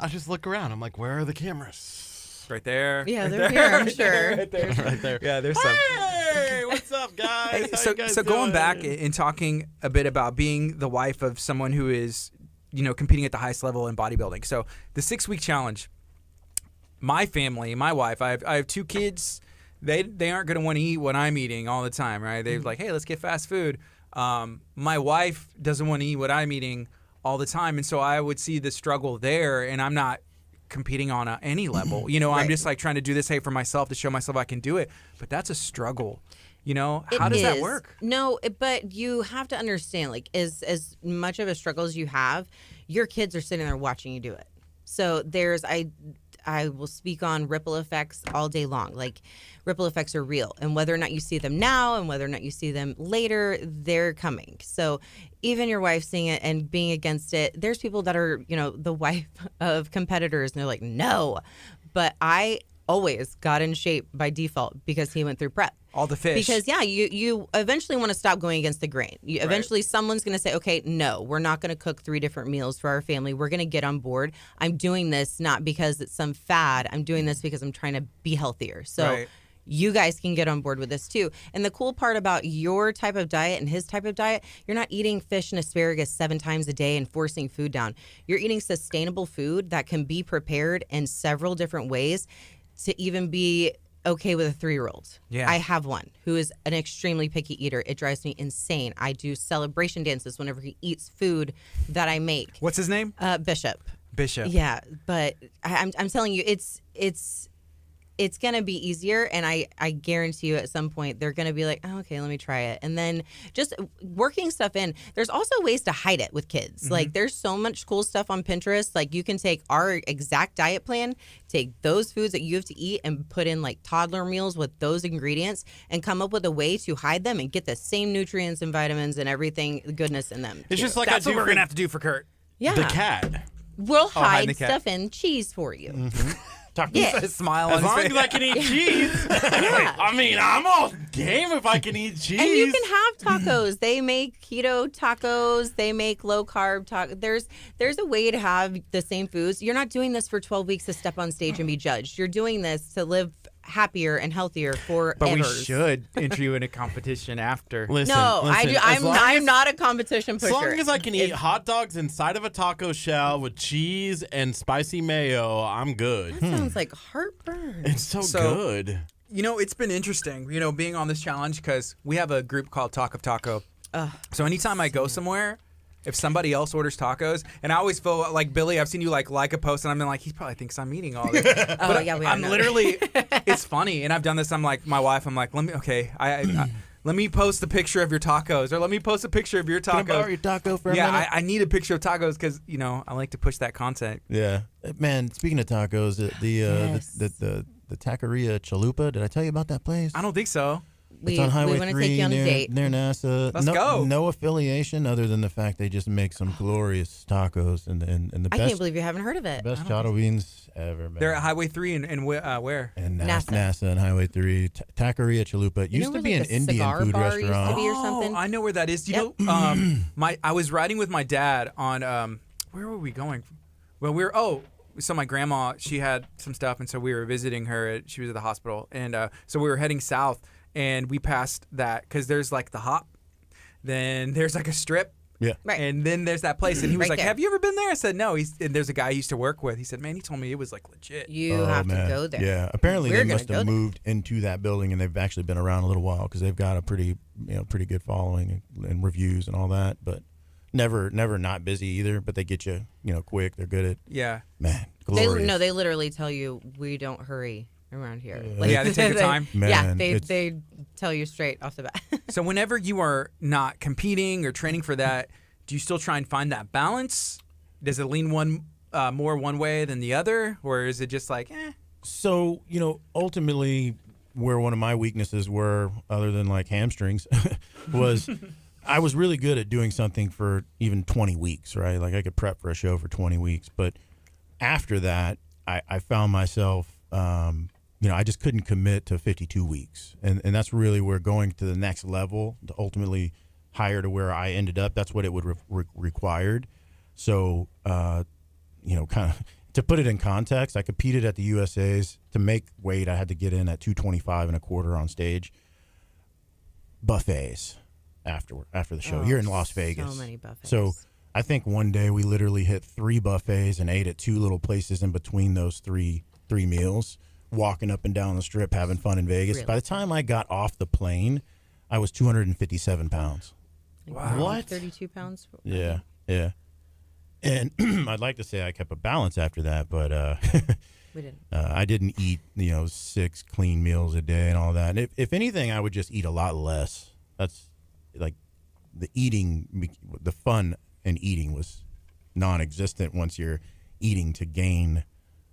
just look around. I'm like, where are the cameras?
Right there.
Yeah,
Right
they're
there.
here, I'm sure.
Right there.
Right there.
Yeah, there's some.
Hey, what's up, guys?
Hey,
How
so
you guys
going
doing?
back and talking a bit about being the wife of someone who is, competing at the highest level in bodybuilding. So the 6-week challenge. My family, my wife, I have 2 kids. They aren't going to want to eat what I'm eating all the time, right? They're like, hey, let's get fast food. My wife doesn't want to eat what I'm eating all the time, and so I would see the struggle there, and I'm not competing on any level. I'm
Right.
just like trying to do this, hey, for myself to show myself I can do it. But that's a struggle. How
It
does that
is.
work?
No, but you have to understand, like, as much of a struggle as you have, your kids are sitting there watching you do it. So I will speak on ripple effects all day long. Like, ripple effects are real, and whether or not you see them now and whether or not you see them later, they're coming. So even your wife seeing it and being against it, there's people that are, the wife of competitors, and they're like, no. But I always got in shape by default because he went through prep.
All the fish.
Because you eventually want to stop going against the grain. Eventually someone's going to say, okay, no, we're not going to cook 3 different meals for our family. We're going to get on board. I'm doing this not because it's some fad. I'm doing this because I'm trying to be healthier. So
Right.
you guys can get on board with this too. And the cool part about your type of diet and his type of diet, you're not eating fish and asparagus 7 times a day and forcing food down. You're eating sustainable food that can be prepared in several different ways to even be okay with a 3-year-old.
Yeah.
I have one who is an extremely picky eater. It drives me insane. I do celebration dances whenever he eats food that I make.
What's his name?
Bishop.
Bishop.
Yeah, but I'm telling you, it's gonna be easier, and I guarantee you at some point they're gonna be like, oh, okay, let me try it. And then just working stuff in. There's also ways to hide it with kids. Like, there's so much cool stuff on Pinterest. Like, you can take our exact diet plan, take those foods that you have to eat, and put in like toddler meals with those ingredients, and come up with a way to hide them and get the same nutrients and vitamins and everything goodness in them.
It's
too.
just like
That's
I
what
do
we're
for
going to have to do for Kurt.
Yeah,
the cat.
we'll
hide
hide
the cat.
stuff in cheese for you.
A smile on
As
his
long
face.
as I can eat cheese. I mean, I'm all game if I can eat cheese.
And you can have tacos. They make keto tacos. They make low carb tacos. There's a way to have the same foods. You're not doing this for 12 weeks to step on stage and be judged. You're doing this to live happier and healthier forever.
But we should enter you in a competition after.
Listen,
No, I
listen,
do.
as long
I'm
as-
not a competition pusher.
As long as I can eat hot dogs inside of a taco shell with cheese and spicy mayo, I'm good.
That sounds like heartburn.
It's so good.
It's been interesting, being on this challenge because we have a group called Talk of Taco. So anytime I go somewhere, if somebody else orders tacos, and I always feel like, Billy, I've seen you like a post, and I'm like, he probably thinks I'm eating all this.
Oh, yeah, we all
I'm
know.
literally, it's funny, and I've done this. I'm like, my wife, I'm like, let me post a picture of your tacos, or let me post a picture of your
Can I borrow
tacos.
your taco for a
Yeah,
minute?
I need a picture of tacos because I like to push that content.
Yeah, man. Speaking of tacos,
Yes.
the taqueria Chalupa. Did I tell you about that place?
I don't think so.
It's on Highway
we want to
3
take you on a date.
near NASA.
Let's
no,
go.
No affiliation other than the fact they just make some glorious tacos and the
I
best
can't believe you haven't heard of it.
best chata beans ever. Man.
They're at Highway 3 and where?
and
NASA.
NASA and Highway 3 Taqueria Chalupa. It
You
used
know
to
where,
be
like,
an
the
Indian
cigar
food
bar used to
restaurant.
be or something?
I know where that is. Do you
Yep.
know? I was riding with my dad on where were we going? Well, so my grandma, she had some stuff, and so we were visiting her. She was at the hospital, and so we were heading south, and we passed that because there's like the hop, then there's like a strip.
Yeah.
Right.
And then there's that place, and he was
Right
like,
there.
"Have you ever been there?" I said, "No." And there's a guy I used to work with. He said, "Man, he told me it was like legit."
You
Oh,
have
man.
to go there.
Yeah, apparently
We're
they
gonna
must
go
have
there.
moved into that building, and they've actually been around a little while because they've got a pretty good following and reviews and all that. But never not busy either. But they get you quick. They're good at
Yeah.
man. Glorious.
They literally tell you we don't hurry around here.
Yeah, they take their time.
Yeah,
Man,
they tell you straight off the bat.
So whenever you are not competing or training for that, do you still try and find that balance? Does it lean more one way than the other, or is it just like, eh?
So, ultimately, where one of my weaknesses were, other than like hamstrings, was I was really good at doing something for even 20 weeks, right? Like I could prep for a show for 20 weeks. But after that, I found myself, I just couldn't commit to 52 weeks. And that's really where going to the next level, to ultimately higher to where I ended up, that's what it would required. So, kind of to put it in context, I competed at the USA's. To make weight, I had to get in at 225 and a quarter on stage. Buffets after the show. You're in Las Vegas.
So many buffets.
So I think one day we literally hit 3 buffets and ate at 2 little places in between those three meals, walking up and down the strip, having fun in Vegas.
Really?
By the time I got off the plane, I was 257 pounds.
Wow.
What?
32 pounds?
Yeah. And I'd like to say I kept a balance after that, but
We didn't.
I didn't eat, 6 clean meals a day and all that. And if anything, I would just eat a lot less. That's like the fun in eating was non-existent once you're eating to gain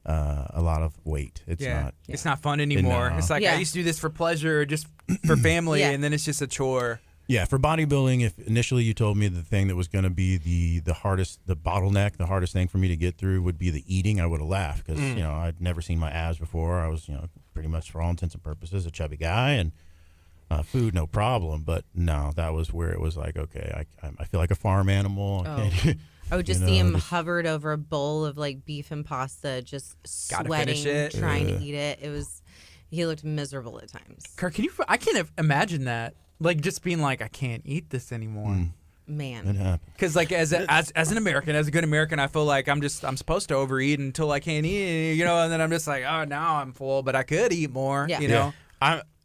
a lot of weight.
It's not fun anymore.
No.
It's like I used to do this for pleasure, just for family, and then it's just a chore.
Yeah, for bodybuilding, if initially you told me the thing that was going to be the hardest, the bottleneck, the hardest thing for me to get through would be the eating, I would have laughed because, I'd never seen my abs before. I was, pretty much for all intents and purposes a chubby guy, and food, no problem. But no, that was where it was like, okay, I feel like a farm animal.
I would just see him hovered over a bowl of like beef and pasta, just
Gotta
sweating,
finish it.
trying to eat it. He looked miserable at times.
Kurt, I can't imagine that. Like just being like, I can't eat this anymore.
It
Man.
happened.
Because like as an American, as a good American, I feel like I'm supposed to overeat until I can't eat, and then I'm just like, oh, now I'm full, but I could eat more,
Yeah.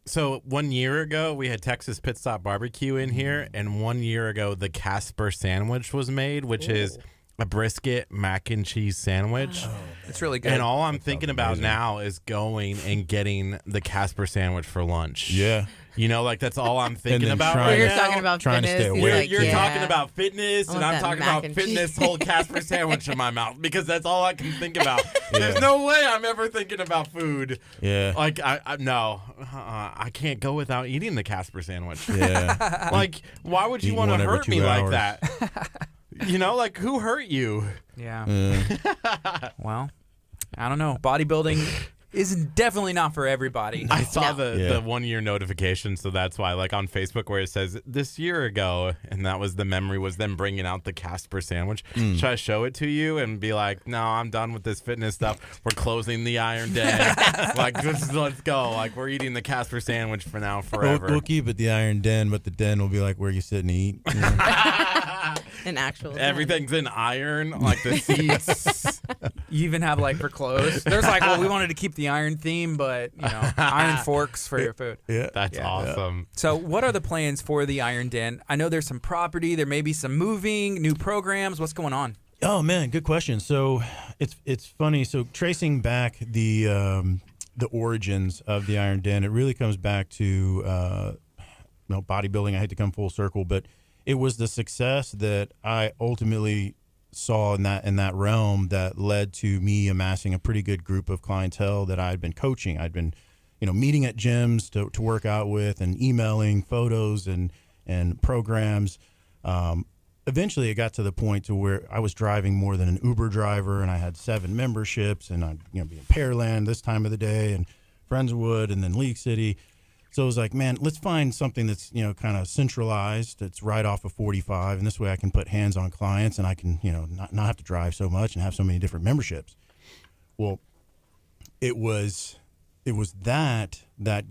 So 1 year ago, we had Texas Pit Stop Barbecue in here, and 1 year ago, the Casper sandwich was made, which is a brisket mac and cheese sandwich.
It's really good.
And all I'm thinking about now is going and getting the Casper sandwich for lunch.
Yeah.
That's all I'm thinking
then
about
trying
right
to-
You're
now.
talking about
Trying to
fitness.
stay
He's
awake.
like,
You're
yeah.
talking about fitness,
I
and
want
I'm
that
talking
mac
about
and
fitness,
cheese.
whole Casper sandwich in my mouth because that's all I can think about. There's no way I'm ever thinking about food.
Yeah.
Like I can't go without eating the Casper sandwich.
Yeah.
Like, why would you
Eat
want to
one every
hurt
2
me like
hours.
that? Like who hurt you?
Yeah. Well, I don't know. Bodybuilding is definitely not for everybody.
I saw
No.
the 1 year notification, so that's why, like on Facebook, where it says this year ago, and that was the memory was them bringing out the Casper sandwich. Should I show it to you and be like, no, I'm done with this fitness stuff. We're closing the Iron Den. Like, let's go. Like, we're eating the Casper sandwich for now, forever.
We'll keep it the Iron Den, but the den will be like where you sit and eat.
An actual.
Everything's in iron, like the seats.
You even have like for clothes. There's like, well, we wanted to keep the iron theme, but iron forks for your food.
Yeah.
That's awesome.
So, what are the plans for the Iron Den? I know there's some property. There may be some moving, new programs. What's going on?
Oh man, good question. So it's funny. So tracing back the origins of the Iron Den, it really comes back to bodybuilding. I hate to come full circle, but it was the success that I ultimately saw in that realm that led to me amassing a pretty good group of clientele that I had been coaching. I'd been, meeting at gyms to work out with and emailing photos and programs. Eventually it got to the point to where I was driving more than an Uber driver, and I had 7 memberships, and I'd be in Pearland this time of the day, and Friendswood, and then League City. So it was like, man, let's find something that's, kind of centralized. It's right off of 45. And this way I can put hands on clients and I can, not have to drive so much and have so many different memberships. Well, it was that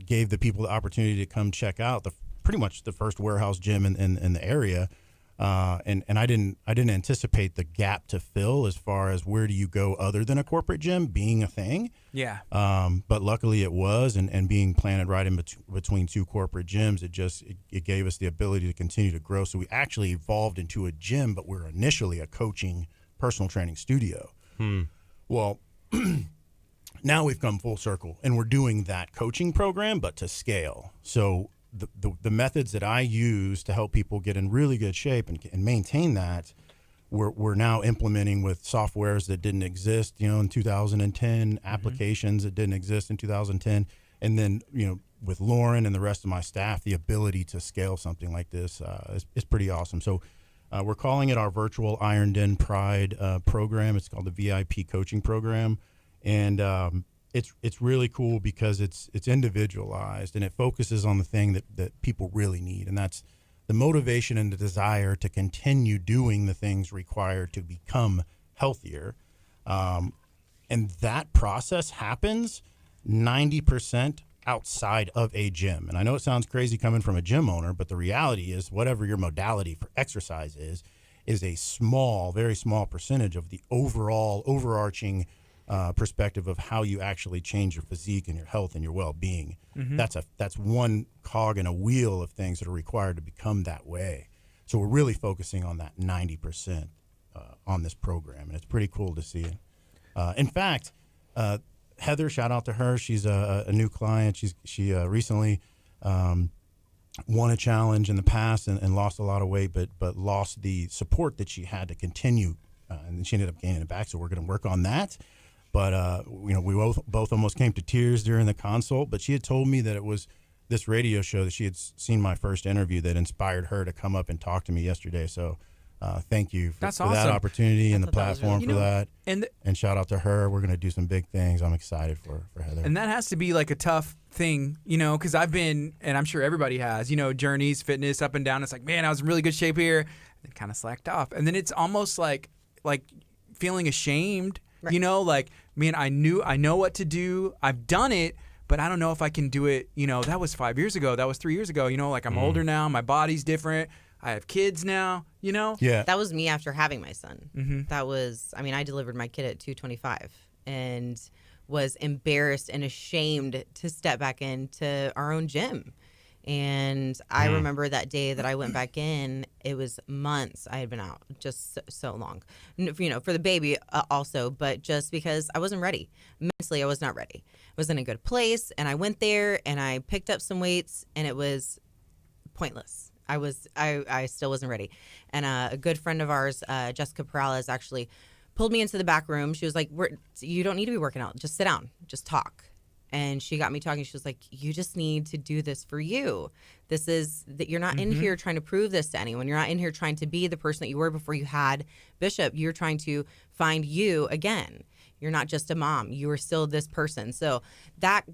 gave the people the opportunity to come check out pretty much the first warehouse gym in the area. And I didn't anticipate the gap to fill as far as where do you go other than a corporate gym being a thing.
Yeah.
But luckily it was, and being planted right in between 2 corporate gyms, it gave us the ability to continue to grow. So we actually evolved into a gym, but we're initially a coaching personal training studio. Well, now we've come full circle, and we're doing that coaching program, but to scale. So the methods that I use to help people get in really good shape and maintain that, we're now implementing with softwares that didn't exist, in 2010, applications that didn't exist in 2010, and then with Lauren and the rest of my staff, the ability to scale something like this is pretty awesome. So we're calling it our virtual Iron Den Pride program. It's called the VIP coaching program, and it's really cool because it's individualized, and it focuses on the thing that people really need, and that's the motivation and the desire to continue doing the things required to become healthier. And that process happens 90% outside of a gym. And I know it sounds crazy coming from a gym owner, but the reality is whatever your modality for exercise is a small, very small percentage of the overall overarching perspective of how you actually change your physique and your health and your well-being. That's one cog in a wheel of things that are required to become that way. So we're really focusing on that 90% on this program, and it's pretty cool to see. In fact, Heather, shout out to her. She's a new client. She recently won a challenge in the past and lost a lot of weight, but lost the support that she had to continue, and she ended up gaining it back. So we're going to work on that. But we both almost came to tears during the consult. But she had told me that it was this radio show that she had seen my first interview that inspired her to come up and talk to me yesterday. So thank you for
That's awesome.
that opportunity and the platform
really
for that.
And
shout out to her. We're going to do some big things. I'm excited for Heather.
And that has to be like a tough thing, because I've been, and I'm sure everybody has, journeys, fitness, up and down. It's like, man, I was in really good shape here. Then kind of slacked off. And then it's almost like feeling ashamed,
Right.
like, man, I know what to do. I've done it, but I don't know if I can do it. That was 5 years ago. That was 3 years ago. Like I'm older now. My body's different. I have kids now,
Yeah.
That was me after having my son.
Mm-hmm.
That was, I delivered my kid at 225 and was embarrassed and ashamed to step back into our own gym. And I remember that day that I went back in, it was months I had been out, just so long, for the baby also, but just because I wasn't ready. Mentally, I was not ready. I was in a good place, and I went there, and I picked up some weights, and it was pointless. I still wasn't ready. And a good friend of ours, Jessica Perales, actually pulled me into the back room. She was like, you don't need to be working out. Just sit down. Just talk. And she got me talking. She was like, you just need to do this for you. This is that you're not in here trying to prove this to anyone. You're not in here trying to be the person that you were before you had Bishop. You're trying to find you again. You're not just a mom. You are still this person. So that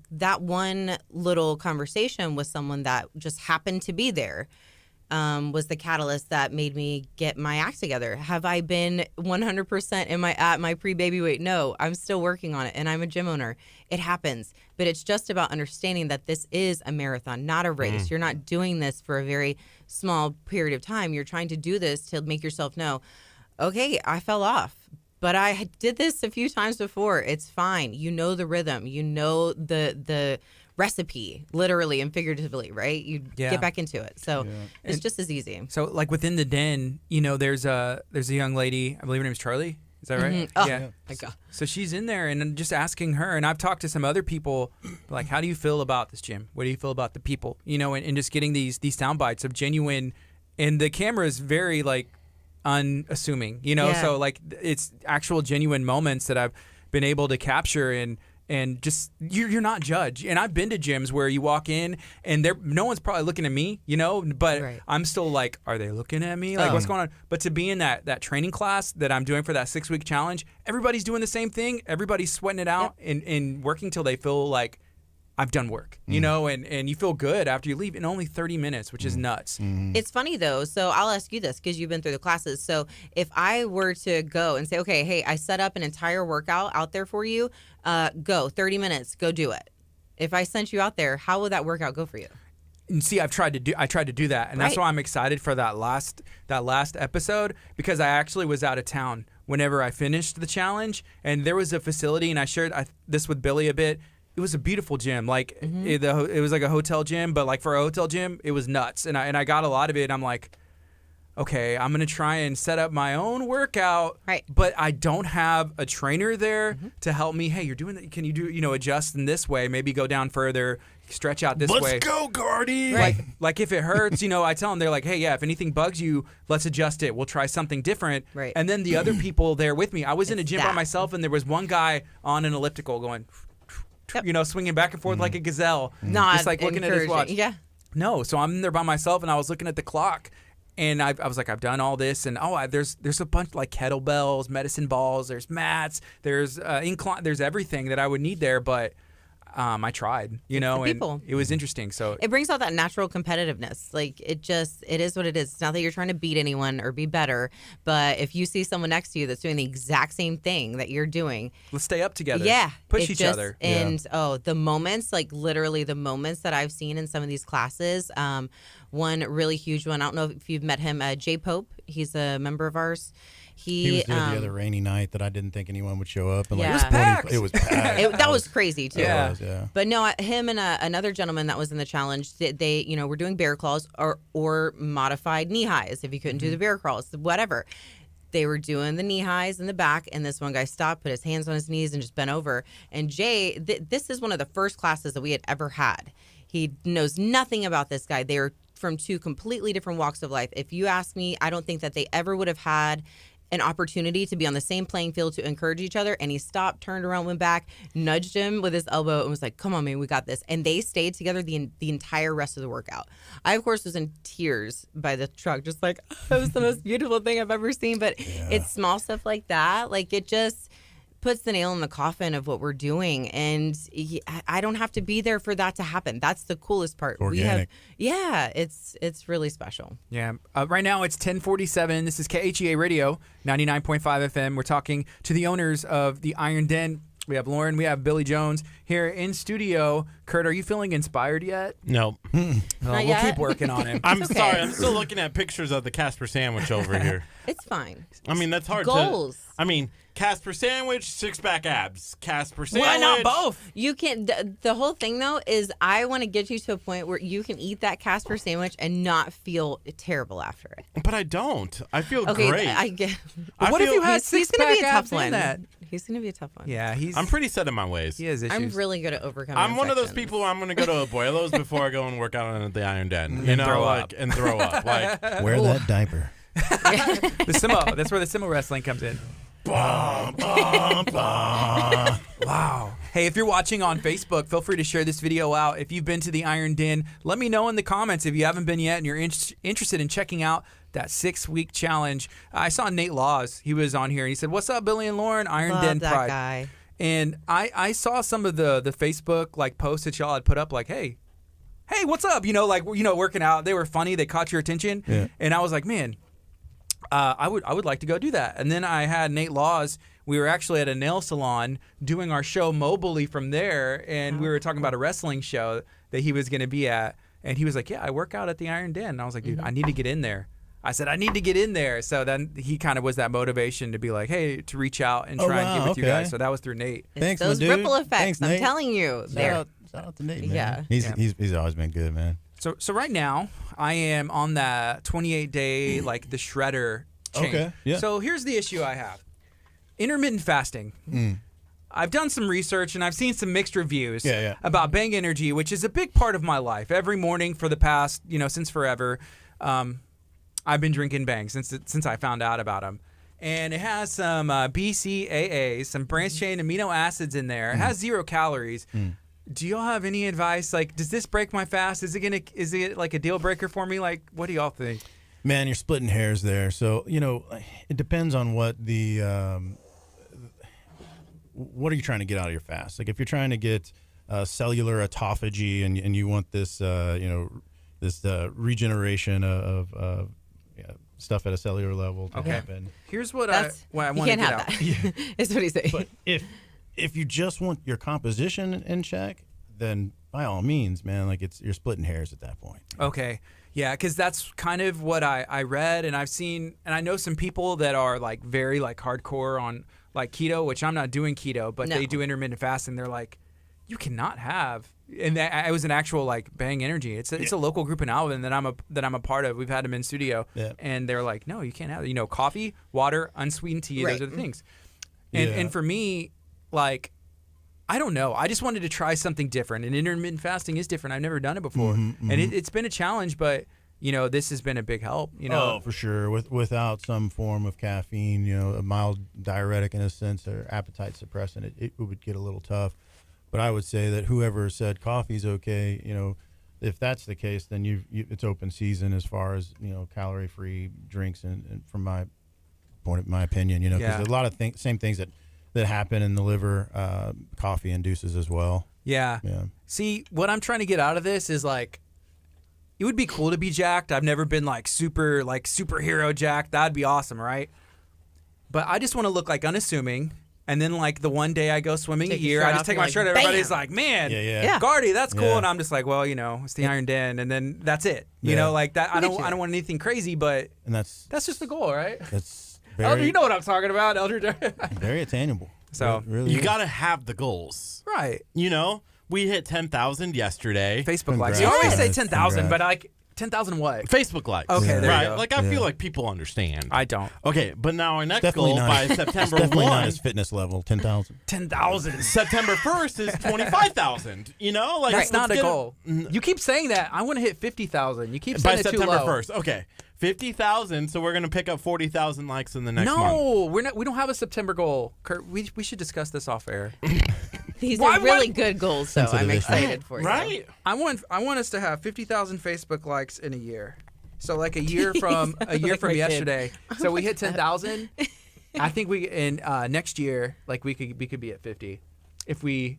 one little conversation with someone that just happened to be there was the catalyst that made me get my act together. Have I been 100% at my pre-baby weight? No, I'm still working on it, and I'm a gym owner. It happens, but it's just about understanding that this is a marathon, not a race. You're not doing this for a very small period of time. You're trying to do this to make yourself know, okay, I fell off, but I did this a few times before. It's fine. You know the rhythm. You know the recipe, literally and figuratively, right? You get back into it. So it's just as easy.
So like within the den, there's a young lady, I believe her name is Charlie. Is that right?
Oh,
yeah.
my God.
So she's in there, and I'm just asking her, and I've talked to some other people, like, how do you feel about this gym? What do you feel about the people? And just getting these sound bites of genuine, and the camera is very like unassuming, so like it's actual genuine moments that I've been able to capture and just you're not judged. And I've been to gyms where you walk in and no one's probably looking at me, but
Right.
I'm still like, are they looking at me? Like, what's going on? But to be in that training class that I'm doing for that 6-week challenge, everybody's doing the same thing. Everybody's sweating it out and working till they feel like I've done work, and you feel good after you leave in only 30 minutes, which is nuts.
It's funny, though. So I'll ask you this because you've been through the classes. So if I were to go and say, okay, hey, I set up an entire workout out there for you, go 30 minutes, go do it. If I sent you out there, how would that workout go for you?
And see, I tried to do that, and that's
Right.
why I'm excited for that last episode, because I actually was out of town whenever I finished the challenge, and there was a facility, and I shared this with Billy a bit. It was a beautiful gym, like it was like a hotel gym, but like for a hotel gym, it was nuts, and I got a lot of it. And I'm like, okay, I'm gonna try and set up my own workout,
Right.
but I don't have a trainer there to help me. Hey, you're doing that. Can you do adjust in this way? Maybe go down further, stretch out this way.
Let's go, Gardy.
Right.
Like if it hurts, I tell them, they're like, hey, yeah, if anything bugs you, let's adjust it. We'll try something different.
Right.
And then the other people there with me, I was in a
It's
gym by
that.
myself, and there was one guy on an elliptical going,
Yep.
swinging back and forth like a gazelle.
Not
just like looking at his watch.
Yeah.
No, so I'm there by myself, and I was looking at the clock, and I was like, I've done all this, and there's a bunch like kettlebells, medicine balls, there's mats, there's incline, there's everything that I would need there, but I tried, you
It's
know,
the
and
people.
it was interesting. So
It brings out that natural competitiveness. Like it is what it is. It's not that you're trying to beat anyone or be better, but if you see someone next to you that's doing the exact same thing that you're doing,
let's stay up together.
yeah,
Push
it
each
just-
other.
And the moments, like literally the moments that I've seen in some of these classes. One really huge one. I don't know if you've met him, Jay Pope. He's a member of ours.
He was there the other rainy night that I didn't think anyone would show up. And
Yeah.
like
It was
packed.
It was packed.
That was crazy too.
Yeah.
It was, yeah.
But no, him and another gentleman that was in the challenge, they were doing bear claws or modified knee highs if you couldn't do the bear crawls, whatever. They were doing the knee highs in the back, and this one guy stopped, put his hands on his knees, and just bent over. And Jay, this is one of the first classes that we had ever had. He knows nothing about this guy. They are from two completely different walks of life. If you ask me, I don't think that they ever would have had an opportunity to be on the same playing field to encourage each other. And he stopped, turned around, went back, nudged him with his elbow, and was like, "Come on, man, we got this." And they stayed together the entire rest of the workout. I, of course, was in tears by the truck, just like, it was the most beautiful thing I've ever seen. But it's small stuff like that. Like, it just puts the nail in the coffin of what we're doing. And I don't have to be there for that to happen. That's the coolest part.
Organic.
It's really special.
Yeah. Right now it's 10:47. This is KHEA Radio, 99.5 FM. We're talking to the owners of the Iron Den. We have Lauren, we have Billy Jones here in studio. Kurt, are you feeling inspired yet?
No.
We'll
yet.
keep working on him.
I'm
okay.
sorry. I'm still looking at pictures of the Casper sandwich over here.
It's fine.
I mean, that's hard
Goals.
to... I mean, Casper sandwich, six-pack abs. Casper sandwich.
Why not both?
You can. The whole thing though is I want to get you to a point where you can eat that Casper sandwich and not feel terrible after it.
But I don't. I feel
Okay,
great.
I get.
I
What if
feel-
you had
He's going to be a
six-pack abs
tough
in
one.
that?
He's going to be a tough one.
Yeah,
I'm pretty set in my ways.
he has issues.
I'm really good at overcoming.
I'm one of those
objections.
people where I'm going to go to Abuelo's before I go and work out at the Iron Den. You know,
throw
like,
up.
and throw up. Like,
Wear that diaper.
The sumo. That's where the sumo wrestling comes in. Wow. Hey, if you're watching on Facebook, feel free to share this video out. If you've been to the Iron Den, let me know in the comments if you haven't been yet and you're interested in checking out that 6-week challenge. I saw Nate Laws. He was on here and he said, "What's up, Billy and Lauren? Iron
Love
Den
that
Pride."
guy.
And I saw some of the Facebook like posts that y'all had put up, like, hey, what's up? Working out. They were funny. They caught your attention.
Yeah.
And I was like, man, I would like to go do that. And then I had Nate Laws. We were actually at a nail salon doing our show mobily from there, and we were talking about a wrestling show that he was going to be at. And he was like, "Yeah, I work out at the Iron Den." And I was like, "Dude, I need to get in there." I said, "I need to get in there." So then he kind of was that motivation to be like, "Hey, to reach out and
Oh,
try and
wow,
get with you
okay.
guys." So that was through Nate.
Thanks, my
Those
dude.
ripple effects.
Thanks,
I'm
Nate.
telling you.
Shout out to Nate, man.
Yeah.
He's always been good, man.
So right now I am on that 28-day like the shredder chain.
Okay, yeah.
So here's the issue I have: intermittent fasting. I've done some research and I've seen some mixed reviews about Bang Energy, which is a big part of my life. Every morning for the past, since forever, I've been drinking Bang since I found out about them. And it has some BCAAs, some branched chain amino acids in there. It has 0 calories. Do y'all have any advice? Like, does this break my fast? Is it like a deal breaker for me? Like, what do y'all think?
Man, you're splitting hairs there. So, it depends on what what are you trying to get out of your fast? Like if you're trying to get cellular autophagy and you want this, this regeneration of stuff at a cellular level to happen.
Here's what
That's,
I
you
want to
can't
get
have
out.
that. Is what he's saying.
But if you just want your composition in check, then by all means, man, like you're splitting hairs at that point.
Okay. Yeah, because that's kind of what I read, and I've seen, and I know some people that are like very like hardcore on like keto, which I'm not doing keto, but
No.
they do intermittent fasting. They're like, you cannot have, and I was an actual like Bang Energy. It's a local group in Alvin that I'm a part of. We've had them in studio, and they're like, no, you can't have coffee, water, unsweetened tea.
Right.
Those are the things. And for me, like, I don't know. I just wanted to try something different, and intermittent fasting is different. I've never done it before, and it's been a challenge, but this has been a big help.
Oh, for sure. Without some form of caffeine, a mild diuretic in a sense or appetite suppressant, it would get a little tough. But I would say that whoever said coffee's okay, if that's the case, then it's open season as far as calorie-free drinks, and from my opinion, because there's a lot of same things that happen in the liver. Coffee induces as well.
Yeah. See, what I'm trying to get out of this is like, it would be cool to be jacked. I've never been like superhero jacked. That'd be awesome, right? But I just want to look like unassuming. And then like the one day I go swimming a year, I just take my shirt. Everybody's like, man, Gardy, that's cool. And I'm just like, well, you know, it's the Iron Den, and then that's it. You know, like that. I don't want anything crazy, but that's just the goal, right?
That's
Elder, you know what I'm talking about, Elder.
Very attainable.
So
really
you got to have the goals,
right?
You know, we hit 10,000 yesterday.
Facebook likes. You always say 10,000, but like 10,000 what?
Facebook likes.
Okay, there you go.
Like I feel like people understand.
I don't.
Okay, but now our next goal by September 1.
Definitely not his fitness level. 10,000.
10,000.
September 1st is 25,000. You know, like
that's not a goal. You keep saying that. I want to hit 50,000. You keep saying
by
it too
September
low.
1st. Okay, 50,000. So we're gonna pick up 40,000 likes in the next month.
No, we're not. We don't have a September goal, Kurt. We should discuss this off air.
These are really good goals, so I'm excited for you.
Right?
I want us to have 50,000 Facebook likes in a year. So like a year from yesterday. So we hit 10,000. I think we in next year, like we could be at 50 if we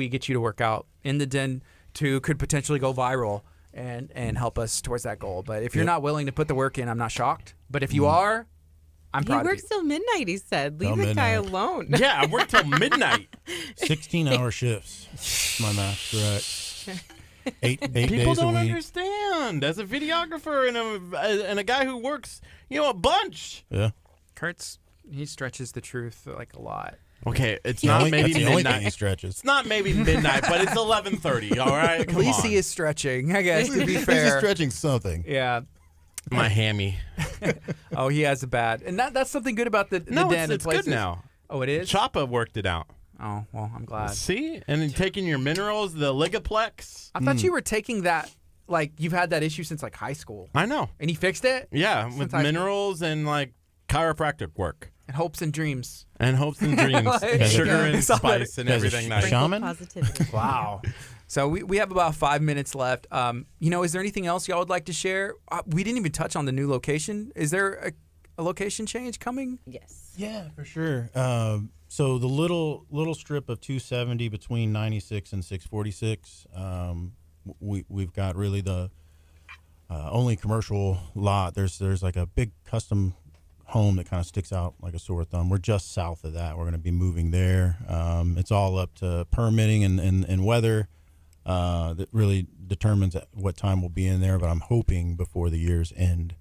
get you to work out in the den too. Could potentially go viral and help us towards that goal. But if you're not willing to put the work in, I'm not shocked. But if you are, I'm proud of you.
He works till midnight, he said. Leave the guy alone.
Yeah, I work till midnight.
16-hour shifts. My math correct. 8
People
days a
don't
week.
understand. As a videographer and a guy who works, a bunch.
Yeah.
He stretches the truth like a lot.
Okay, it's not maybe
that's the only thing
midnight.
he stretches.
It's not maybe midnight, but it's 11:30. All right,
At least he is stretching, I guess, to be
He's
fair.
just stretching something.
Yeah.
My hammy.
Oh, he has a bad. And that's something good about the
No,
den.
it's good now.
Oh, it is?
Choppa worked it out.
Oh, well, I'm glad.
See? And then taking your minerals, the Ligaplex.
I thought you were taking that, like, you've had that issue since, like, high school.
I know.
And he fixed it?
Yeah, with minerals and, like, chiropractic work.
And hopes and dreams.
And hopes and dreams. And sugar and spice and everything nice.
Shaman?
Positivity.
Wow. So we have about 5 minutes left. Is there anything else y'all would like to share? We didn't even touch on the new location. Is there a location change coming?
Yes.
Yeah, for sure. So the little strip of 270 between 96 and 646, we've got really the only commercial lot. There's like a big custom home that kind of sticks out like a sore thumb. We're just south of that. We're going to be moving there. It's all up to permitting and weather. That really determines what time we'll be in there, but I'm hoping before the year's end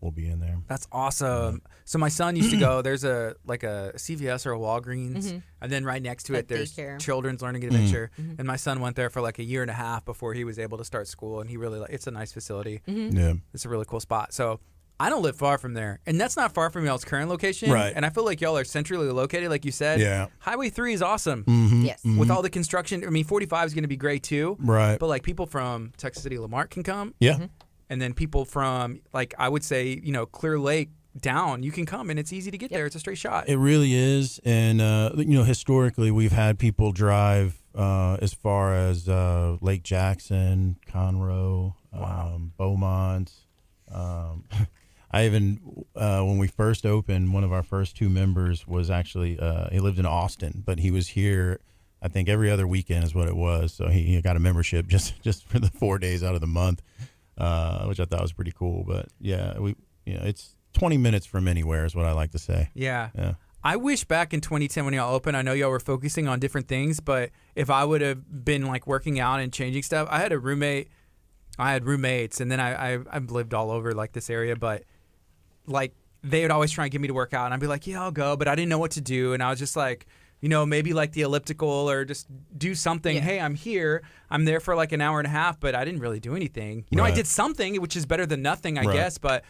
we'll be in there.
That's awesome. So my son used to go, there's a CVS or a Walgreens, and then right next to it there's Children's Learning Adventure. And my son went there for like a year and a half before he was able to start school, and he really it's a nice facility.
Yeah.
It's a really cool spot. So I don't live far from there, and that's not far from y'all's current location.
Right.
And I feel like y'all are centrally located, like you said.
Yeah.
Highway 3 is awesome.
Yes.
With all the construction. I mean, 45 is going to be great too.
Right.
But like people from Texas City, Lamarck can come.
Yeah.
And then people from, like, I would say, Clear Lake down, you can come, and it's easy to get there. It's a straight shot.
It really is. And, historically, we've had people drive as far as Lake Jackson, Conroe, Beaumont. I even, when we first opened, one of our first 2 members was actually, he lived in Austin, but he was here, I think, every other weekend is what it was. So he got a membership just for the 4 days out of the month. Which I thought was pretty cool, but yeah, it's 20 minutes from anywhere is what I like to say.
Yeah.
Yeah.
I wish back in 2010 when y'all opened, I know y'all were focusing on different things, but if I would have been like working out and changing stuff, I had roommates, and then I've lived all over like this area, but like they would always try and get me to work out, and I'd be like, yeah, I'll go, but I didn't know what to do, and I was just like, maybe like the elliptical or just do something. Yeah. Hey, I'm here. I'm there for like an hour and a half, but I didn't really do anything. I did something, which is better than nothing, I guess. But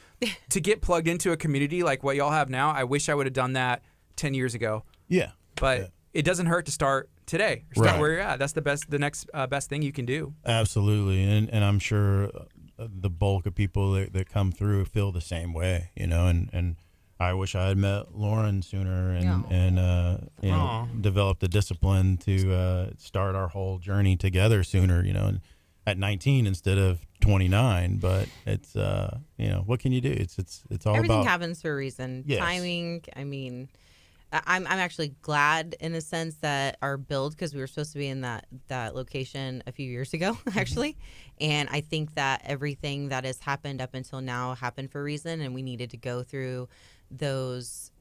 to get plugged into a community like what y'all have now, I wish I would have done that 10 years ago.
Yeah.
But it doesn't hurt to start today. Start where you're at. That's the next best thing you can do. Absolutely.
And I'm sure the bulk of people that come through feel the same way, and I wish I had met Lauren sooner and developed the discipline to start our whole journey together sooner, and at 19 instead of 29. But it's what can you do? It's all
everything
about
happens for a reason.
Yes.
Timing. I mean, I'm actually glad in a sense that our build, because we were supposed to be in that location a few years ago, actually. And I think that everything that has happened up until now happened for a reason, and we needed to go through those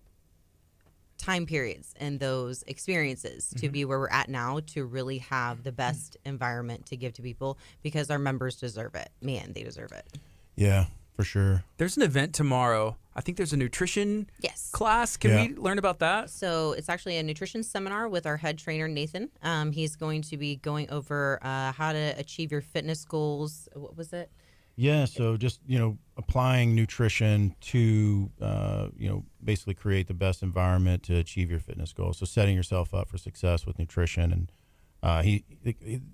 time periods and those experiences to be where we're at now, to really have the best environment to give to people, because our members deserve it. Man, they deserve it.
Yeah, for sure.
There's an event tomorrow. I think there's a nutrition
Yes.
class. Can we learn about that?
So it's actually a nutrition seminar with our head trainer, Nathan. He's going to be going over how to achieve your fitness goals. What was it?
Yeah, so just, applying nutrition to, basically create the best environment to achieve your fitness goals. So setting yourself up for success with nutrition. And he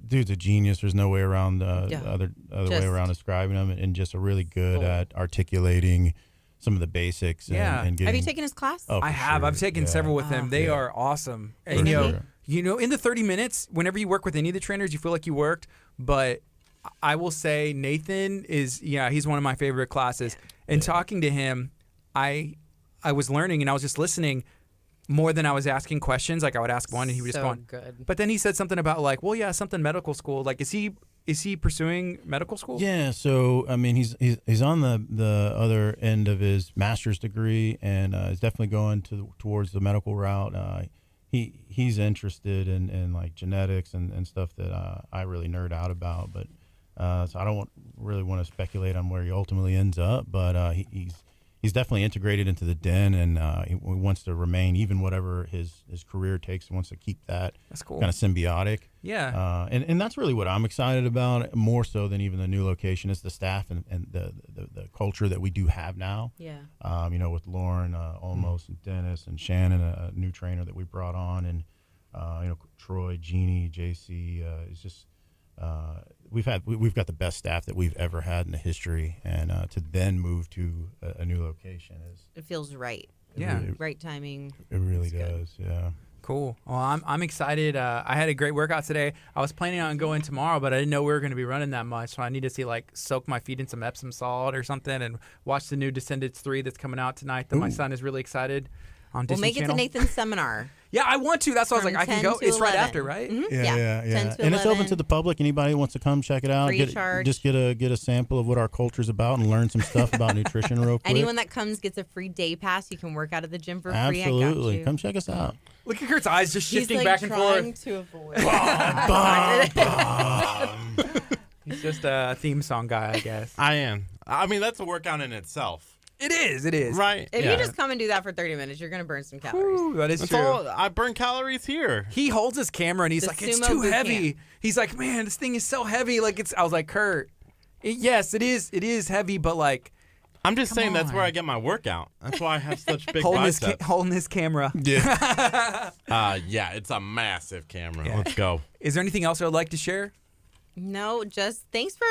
dude's a genius. There's no way around other way around describing him, and just a really good at articulating some of the basics.
Yeah.
And getting,
Have you taken his class?
Oh,
I have.
sure.
I've taken several with him. They are awesome. And in the 30 minutes, whenever you work with any of the trainers, you feel like you worked. But I will say Nathan is, he's one of my favorite classes. And talking to him, I was learning, and I was just listening more than I was asking questions. Like, I would ask one and he would respond.
Good.
But then he said something about something medical school. Like, is he pursuing medical school?
Yeah, so I mean, he's on the other end of his master's degree, and is definitely going towards the medical route. He's interested in like genetics and stuff that I really nerd out about. But so I don't really want to speculate on where he ultimately ends up. But he's definitely integrated into the den, and he wants to remain, even whatever his career takes. He wants to keep that
That's cool.
kind of symbiotic.
Yeah.
And that's really what I'm excited about, more so than even the new location, is the staff and the culture that we do have now.
Yeah.
With Lauren, Almost, and Dennis, and Shannon, a new trainer that we brought on, and Troy, Jeannie, JC. It's just we've got the best staff that we've ever had in the history, and to then move to a new location
It feels right.
Yeah.
Right timing.
it really
It's good.
does. Yeah.
Cool. Well, I'm excited. I had a great workout today. I was planning on going tomorrow, but I didn't know we were going to be running that much. So I need to see, soak my feet in some Epsom salt or something, and watch the new Descendants 3 that's coming out tonight that my son is really excited on
We'll
Disney
make it
Channel.
to Nathan's seminar.
Yeah, I want to. That's why I was
From
like, I can
10
go.
to
It's right
11.
after, right?
Mhm.
Yeah.
10 to
And it's open
11.
to the public. Anybody who wants to come check it out,
Free charge.
just get a sample of what our culture's about and learn some stuff about nutrition real quick.
Anyone that comes gets a free day pass. You can work out at the gym for free.
Absolutely.
I got you.
Come check us out.
Look at Kurt's eyes just
He's
shifting
like
back and
trying
forth.
to avoid.
He's just a theme song guy, I guess.
I am. I mean, that's a workout in itself.
It is.
Right.
If
yeah.
you just come and do that for 30 minutes, you're going to burn some calories.
Ooh, that is
That's
true.
all, I burn calories here.
He holds his camera and he's
The
like, it's
sumo
too
boot
heavy.
camp.
He's like, man, this thing is so heavy. I was like, Kurt, yes, it is heavy, but
I'm just saying that's
on.
where I get my workout. That's why I have such big
holding
biceps.
his camera.
Yeah.
Yeah, it's a massive camera.
Yeah.
Let's go.
Is there anything else I would like to share?
No, just thanks for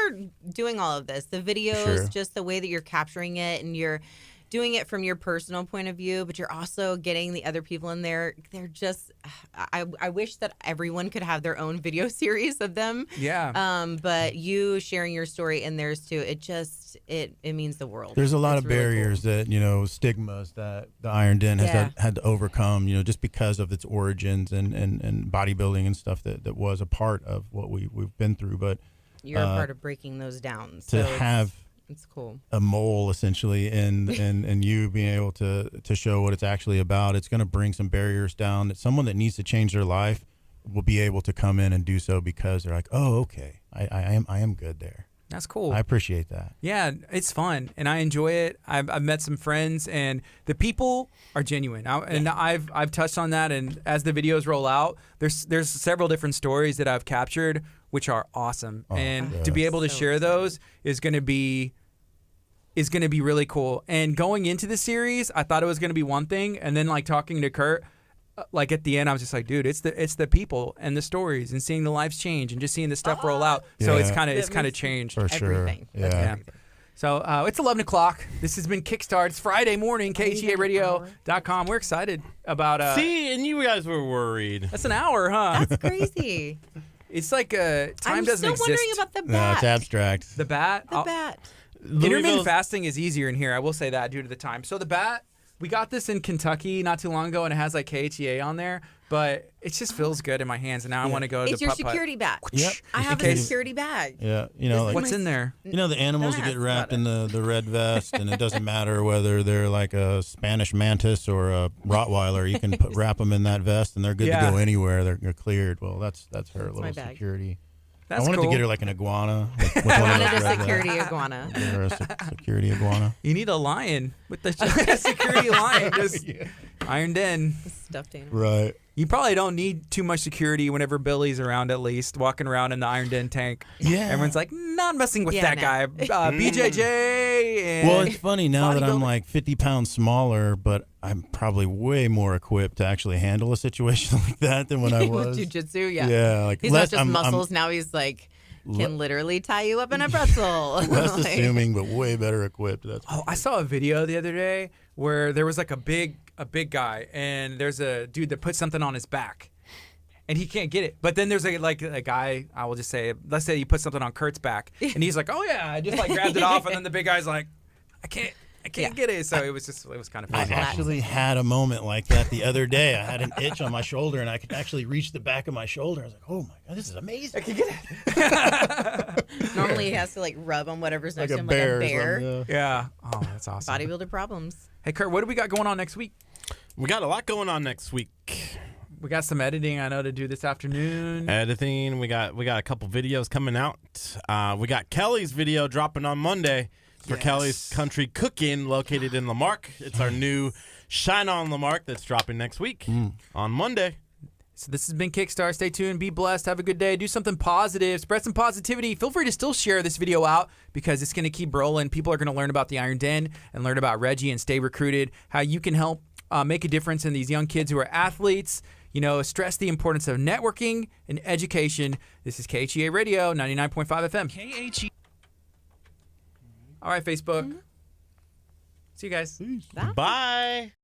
doing all of this. The videos,
Sure.
just the way that you're capturing it, and you're doing it from your personal point of view, but you're also getting the other people in there. They're just, I wish that everyone could have their own video series of them.
Yeah.
But you sharing your story in theirs too, it means the world.
There's a lot
It's
of
really cool.
barriers that, stigmas that the Iron Den has had to overcome, just because of its origins and bodybuilding and stuff that was a part of what we've been through. But
You're a part of breaking those down.
to have
it's cool.
a mole essentially and you being able to show what it's actually about, it's going to bring some barriers down that someone that needs to change their life will be able to come in and do so, because they're like, oh, okay, I am good there.
That's cool.
I appreciate that.
Yeah, it's fun, and I enjoy it. I've met some friends, and the people are genuine. I've touched on that, and as the videos roll out, there's several different stories that I've captured, which are awesome. And to be able to share those is going to be really cool. And going into the series, I thought it was going to be one thing, and then talking to Kurt, at the end, I was just like, dude, it's the people and the stories and seeing the lives change and just seeing the stuff roll out. So it's kind of changed.
For sure.
Everything. That's
Yeah.
everything.
So it's 11 o'clock. This has been Kickstart. It's Friday morning, KHEARadio.com. We're excited about...
See, and you guys were worried.
That's an hour, huh?
That's crazy.
It's like time
I'm
doesn't
still
exist.
wondering about the
No,
bat.
it's abstract.
The bat?
The bat.
Intermittent
Louisville's-
fasting is easier in here. I will say that due to the time. So the bat, We got this in Kentucky not too long ago, and it has like KHEA on there, but it just feels good in my hands, and now I want to go to
It's
the
your
putt-putt.
security bag.
Yep.
I have a security bag.
Yeah, you know, like,
What's in there?
you know the animals that
Don't
get
ask
wrapped
about
in the red vest, and it doesn't matter whether they're like a Spanish mantis or a Rottweiler. You can wrap them in that vest, and they're good to go anywhere. They're cleared. Well, that's her
my
little
bag.
security.
That's
I wanted
cool.
to get her like an iguana. With one
I
of
wanted
those
a
red
security
vests.
iguana.
Get her a security iguana.
You need a lion with the security lion just ironed in.
Stuffed animal.
Right.
You probably don't need too much security whenever Billy's around, at least walking around in the ironed in tank.
Yeah.
Everyone's like, not messing with
Yeah,
that
no.
guy. BJJ. And
Well, it's funny now that I'm
bodybuilder.
like 50 pounds smaller, but I'm probably way more equipped to actually handle a situation like that than when I was.
Jiu-jitsu, yeah.
Yeah, like
He's
less,
not just
I'm
muscles. Now he's like, can literally tie you up in a pretzel.
less
Like-
assuming, but way better equipped. That's
Oh, I saw a video the other day where there was like a big guy, and there's a dude that put something on his back, and he can't get it. But then there's a guy, I will just say, let's say he put something on Kurt's back, and he's like, oh yeah, I just like grabbed it off, and then the big guy's like, I can't get it. So it was kind of
I
funny.
actually had a moment like that the other day. I had an itch on my shoulder, and I could actually reach the back of my shoulder. I was like, "Oh my god, this is amazing!"
I can get it.
Normally he has to like rub on whatever's next
Like
to
a
him,
bear.
like a bear.
Or something, yeah.
Yeah. Oh, that's awesome.
Bodybuilder problems.
Hey Kurt, what do we got going on next week?
We got a lot going on next week.
We got some editing I know to do this afternoon.
Editing. We got a couple videos coming out. We got Kelly's video dropping on Monday for Kelly's Country Cooking, located in Lamarck. It's our new Shine on Lamarck that's dropping next week on Monday.
So this has been Kickstart. Stay tuned. Be blessed. Have a good day. Do something positive. Spread some positivity. Feel free to still share this video out because it's going to keep rolling. People are going to learn about the Iron Den and learn about Reggie and stay recruited, how you can help make a difference in these young kids who are athletes. You know, stress the importance of networking and education. This is KHEA Radio, 99.5 FM. KHEA. All right, Facebook. See you guys.
Bye.